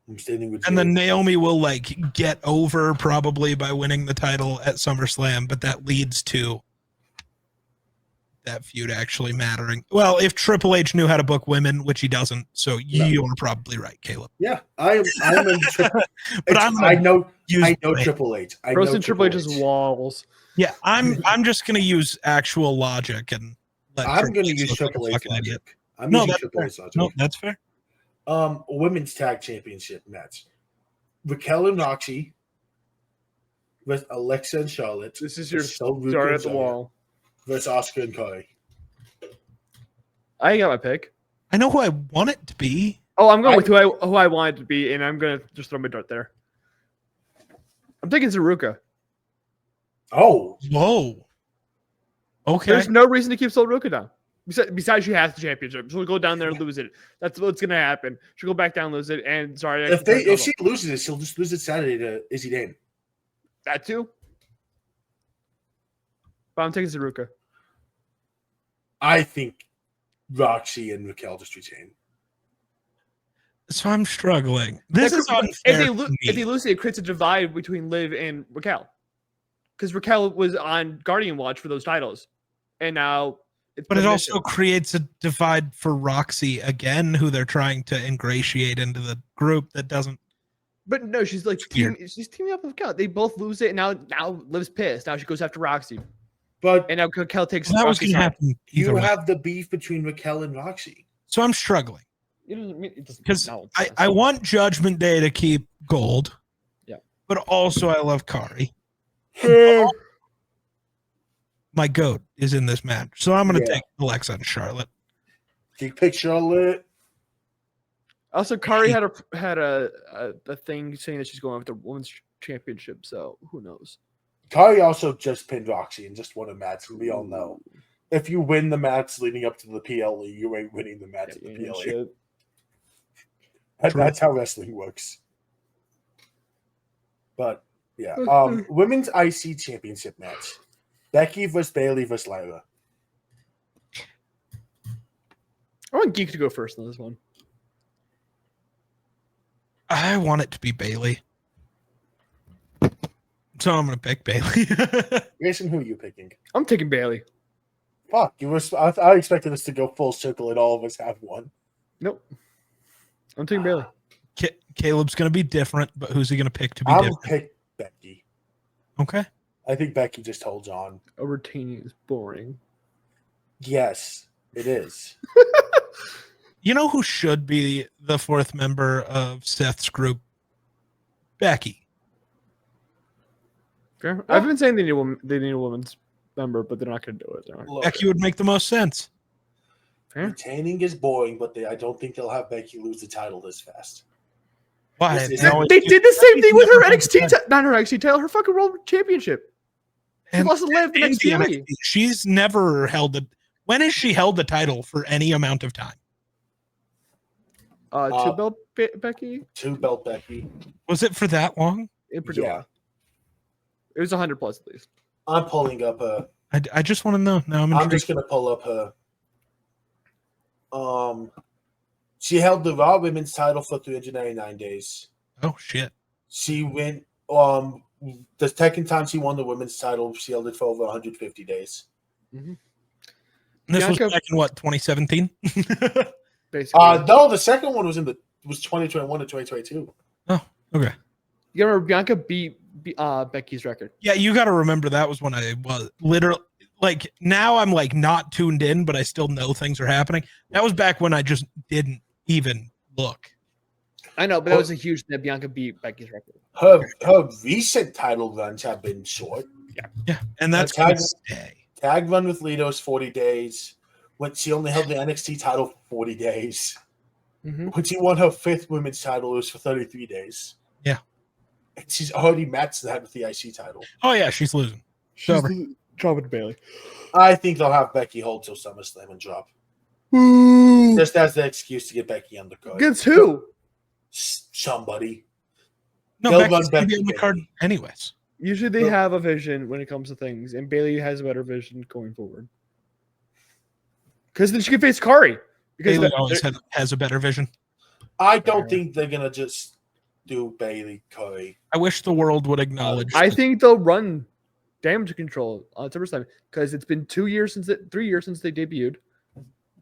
I'm standing with And Jade. then Naomi will like get over probably by winning the title at SummerSlam, but that leads to that feud actually mattering. Well, if Triple H knew how to book women, which he doesn't, so you're probably right, Caleb. Yeah, I'm in But I know use Triple H. I Roast know and Triple H's walls. Yeah, I'm just gonna use actual logic and let I'm going to H use look like a Triple H fucking idiot. logic. I'm No, using that's Triple fair. H logic. No, that's fair. Women's tag championship match. Raquel and Roxy versus Alexa and Charlotte. This is your versus Ruka start and at the Zaya wall. versus Oscar and Corey. I got my pick. I know who I want it to be. Oh, I'm going with who I want it to be, and I'm gonna just throw my dart there. I'm thinking Zaruka. Oh, Whoa. Okay. There's no reason to keep Zaruka down. Besides, she has the championship. She'll go down there and lose it. That's what's gonna happen. She'll go back down and lose it. And sorry, if she loses it, she'll just lose it Saturday to Izzy Dame. that too. But I'm taking Zaruka. I think Roxy and Raquel just retain. So I'm struggling. This is unfair. If they lose, it creates a divide between Liv and Raquel. Because Raquel was on Guardian Watch for those titles, and now But it also creates a divide for Roxy again, who they're trying to ingratiate into the group that doesn't. But no, she's like she's teaming up with Kel. They both lose it, and now Liv's pissed. Now she goes after Roxy. But and now Kel takes. That was going to happen. You have the beef between Raquel and Roxy. So I'm struggling. Because I want Judgment Day to keep gold. Yeah. But also I love Kari. My goat is in this match. So I'm going to take Alexa and Charlotte. You pick Charlotte. Also, Kari had a thing saying that she's going with the women's championship, so who knows? Kari also just pinned Roxy and just won a match, and we all know. If you win the match leading up to the PLE, you ain't winning the match at the PLE. That's how wrestling works. But, yeah. Women's IC championship match. Becky versus Bayley versus Lyra. I want Geek to go first in this one. I want it to be Bayley. So I'm going to pick Bayley. Jason, who are you picking? I'm taking Bayley. Fuck, I expected us to go full circle and all of us have one. Nope. I'm taking Bayley. Caleb's going to be different, but who's he going to pick to be different? I'll pick Becky. Okay. I think Becky just holds on. A retaining is boring. Yes, it is. You know who should be the fourth member of Seth's group? Becky. Fair. I've been saying they need a woman's member, but they're not going to do it. Becky would make the most sense. Fair. Retaining is boring, but I don't think they'll have Becky lose the title this fast. Why? They did the same thing with her NXT, not her NXT title, her fucking World Championship. She lost to Liv the next NXT. She's never held it. When has she held the title for any amount of time? 2-belt Becky? 2-belt Becky. Was it for that long? It was 100 plus at least. I'm pulling up her. I just want to know. Now I'm just going to pull up her. She held the Raw Women's title for 399 days. Oh, shit. She went, the second time she won the women's title, she held it for over 150 days. Mm-hmm. This was back in what, 2017? Basically. No, the second one was 2021 to 2022. Oh, okay. You remember Bianca beat Becky's record. Yeah, you got to remember that was when I was literally like now I'm like not tuned in, but I still know things are happening. That was back when I just didn't even look. I know, but that was a huge thing that Bianca beat Becky's record. Her recent title runs have been short. Yeah, and that's tag run with Lito is 40 days. When she only held the NXT title for 40 days. Mm-hmm. When she won her fifth women's title, it was for 33 days. Yeah. And she's already matched that with the IC title. Oh, yeah, she's losing. She's dropping to Bayley. I think they'll have Becky hold till SummerSlam and drop. Ooh. Just as the excuse to get Becky on the card. Against who? Somebody. No, Becky's going to be on the card anyways. Usually they have a vision when it comes to things, and Bayley has a better vision going forward. Because then she can face Kari. Because Bayley always has a better vision. I don't think they're going to just do Bayley, Kari. I wish the world would acknowledge I think they'll run Damage Control on SummerSlam because it's been 3 years since they debuted.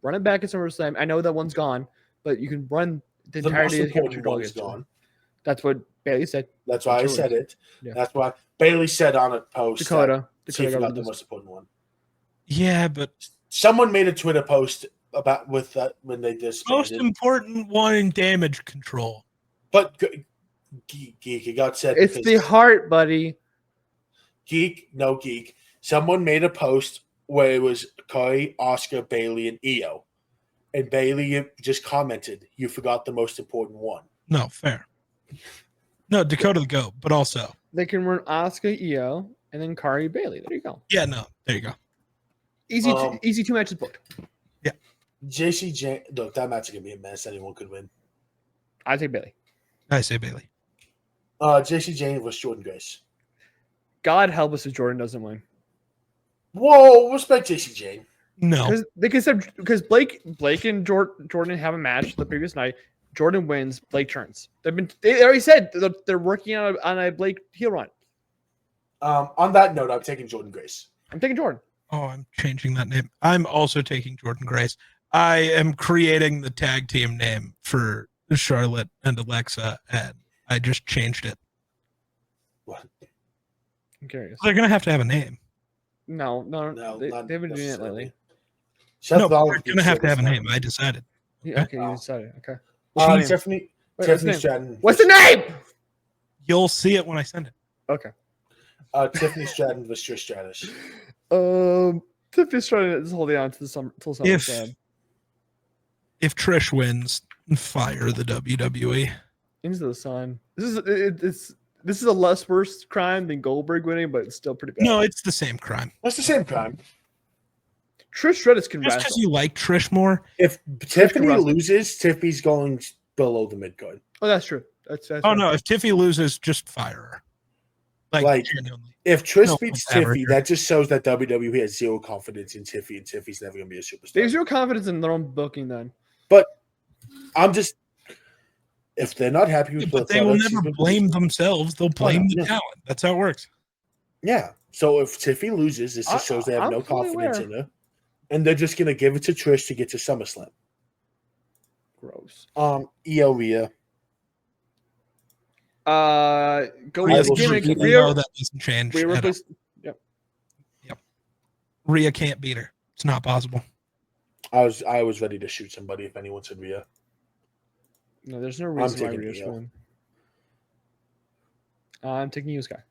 Run it back at SummerSlam. I know that one's gone, but you can run the entirety of the one's gone. That's what Bayley said. That's why I said it. Yeah. That's why Bayley said on a post Dakota got the most important one. Yeah, but someone made a Twitter post about with that when they disbanded. Most important one in Damage Control. But Geek, it got said. It's the heart, buddy. Geek. Someone made a post where it was Kari, Asuka, Bayley, and Io. And Bayley just commented, "You forgot the most important one." No, fair. No, Dakota the GOAT, but also they can run Asuka, Io, and then Kari, Bayley. There you go. Yeah, no, there you go. Easy 2 matches booked. Yeah. JC Jane, look, that match is gonna be a mess. Anyone could win. I take Bayley. I say Bayley. JC Jane versus Jordan Grace. God help us if Jordan doesn't win. Whoa, respect JC Jane. No, because Blake and Jordan have a match the previous night. Jordan wins. Blake turns. They already said they're working on a Blake heel run. On that note, I'm taking Jordan Grace. I'm taking Jordan. Oh, I'm changing that name. I'm also taking Jordan Grace. I am creating the tag team name for Charlotte and Alexa, and I just changed it. What? I'm curious. They're gonna have to have a name. No, they not haven't been doing it necessarily. lately. Seth No, Rollins they're gonna have said to have a it's name. not- I decided. Yeah, okay, you Oh. decided. Okay. What's the name? Tiffany Wait, what's the Tiffany name? Stratton. What's the name? You'll see it when I send it. Okay. Tiffany Stratton versus Trish Stratus. Tiffany's trying to hold it on to the summer till SummerSlam. If Trish wins, fire the WWE. Into the sun. This is a less worse crime than Goldberg winning, but it's still pretty bad. No, it's the same crime. That's the same crime. Trish Stratus can Just because wrestle. you like Trish more. If Tiffany wrestle. loses, Tiffany's going below the mid card. Oh, that's true. That's Oh no, if Tiffy loses, just fire her. Like genuinely. If Trish No, beats whatever. Tiffy, that just shows that WWE has zero confidence in Tiffy, and Tiffy's never going to be a superstar. They have zero confidence in their own booking then. But I'm just, if they're not happy with But the they will product, never she's blame gonna- themselves. They'll blame the yeah. talent. That's how it works. Yeah. So if Tiffy loses, this just shows they have I'm no fully confidence aware. in her, and they're just going to give it to Trish to get to SummerSlam. Gross. Io Rhea. Go Rhea's with the will gimmick. shoot No, that doesn't change. Rhea at all. replaced. Rhea can't beat her. It's not possible. I was ready to shoot somebody if anyone said Rhea. No, there's no reason why taking Rhea should Io. win. I'm taking you, Sky.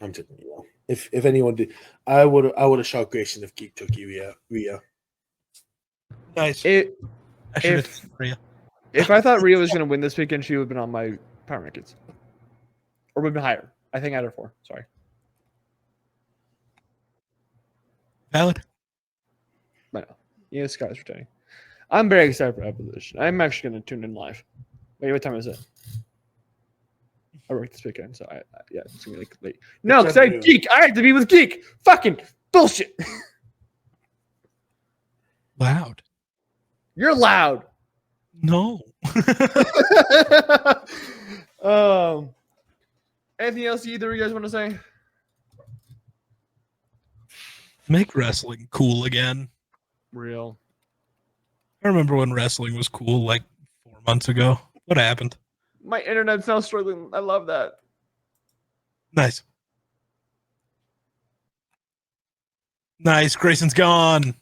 I'm taking Io. If anyone did, I would have shot Grayson if Geek took you, Rhea. Nice. It, I should have if- taken Rhea. if I thought Rhea was going to win this weekend, she would have been on my power rankings. Or would have been higher. I think I had her 4. Sorry. Valid. But no. Yeah, Sky's returning. I'm very excited for Evolution. I'm actually going to tune in live. Wait, what time is it? I work this weekend, so yeah, it's going to be like late. No, because I have Geek. I have to be with Geek. Fucking bullshit. Loud. You're loud. No. Anything else either of you guys want to say? Make wrestling cool again. Real. I remember when wrestling was cool like 4 months ago. What happened? My internet's now struggling. I love that. Nice. Nice. Grayson's gone.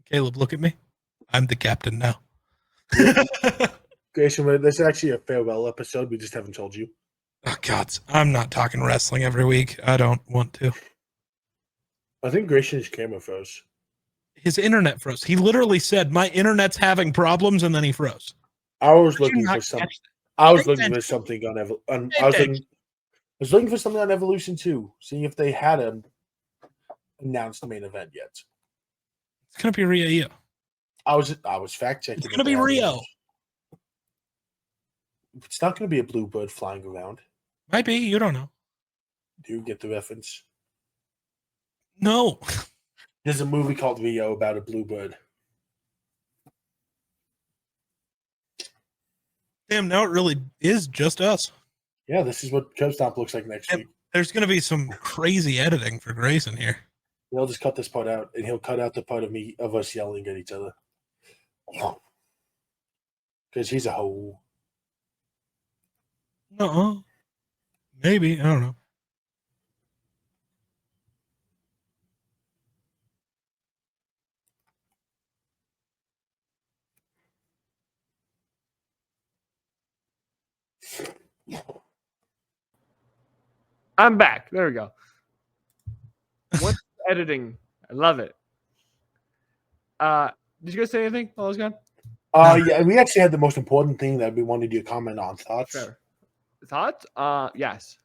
Caleb, look at me. I'm the captain now. Grayson, this is actually a farewell episode. We just haven't told you. Oh, God. I'm not talking wrestling every week. I don't want to. I think Grayson's camera froze. His internet froze. He literally said, my internet's having problems, and then he froze. I was Did you looking not for something. catch I was Pay looking for something I was looking for something on Evolution 2, seeing if they hadn't announced the main event yet. It's going to be Rio. I was fact checking. It's going to be Rio. It's not going to be a blue bird flying around. Might be. You don't know. Do you get the reference? No. There's a movie called Rio about a blue bird. Damn, now it really is just us. Yeah, this is what Curb Stomp looks like next week. There's going to be some crazy editing for Grayson here. They'll just cut this part out, and he'll cut out the part of us yelling at each other. Because he's a hoe. Uh-uh. Maybe. I don't know. I'm back. There we go. What's editing? I love it. Did you guys say anything while I was gone? Yeah, we actually had the most important thing that we wanted you to comment on. Thoughts? Fair. Thoughts? Yes.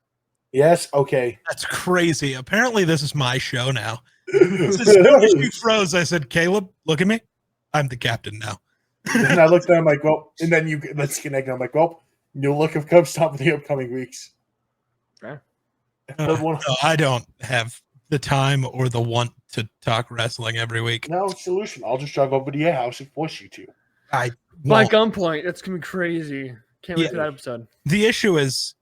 Yes? Okay. That's crazy. Apparently, this is my show now. As soon as you froze, I said, Caleb, look at me. I'm the captain now. And I looked at him like, well, and then let's connect. And I'm like, well, new look of Curb Stomp in the upcoming weeks. Fair. No, I don't have the time or the want to talk wrestling every week. No solution. I'll just drive over to your house and force you to. I By won't. gunpoint. That's going to be crazy. Can't wait for that episode. The issue is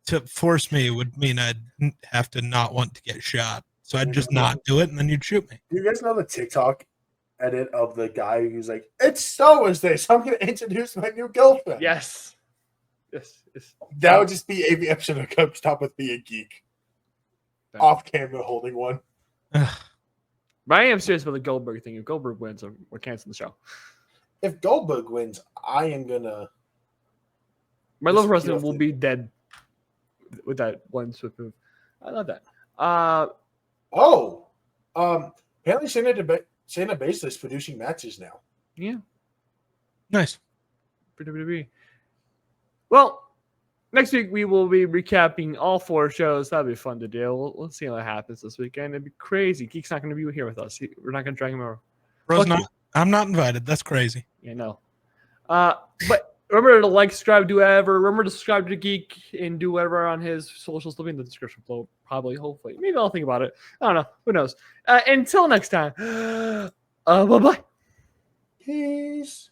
to force me would mean I'd have to not want to get shot. So I'd just not do it, and then you'd shoot me. Do you guys know the TikTok edit of the guy who's like, "It's Star Wars Day, so I'm going to introduce my new girlfriend"? Yes. That would just be every episode of Cup Stop with being a geek. Yeah. Off camera holding one. But I am serious about the Goldberg thing. If Goldberg wins, we're canceling the show. If Goldberg wins, I am gonna. My love president will be dead with that one swift move. I love that. Apparently Shayna Baszler is producing matches now. Yeah. Nice. For WWE. Well, next week we will be recapping all 4 shows. That'll be fun to do. We'll see what happens this weekend. It'd be crazy. Geek's not going to be here with us. We're not going to drag him over. I'm not invited. That's crazy. Yeah, no. But remember to like, subscribe, do whatever. Remember to subscribe to Geek and do whatever on his socials. They'll be in the description below. Probably, hopefully. Maybe I'll think about it. I don't know. Who knows? Until next time. Bye-bye. Peace.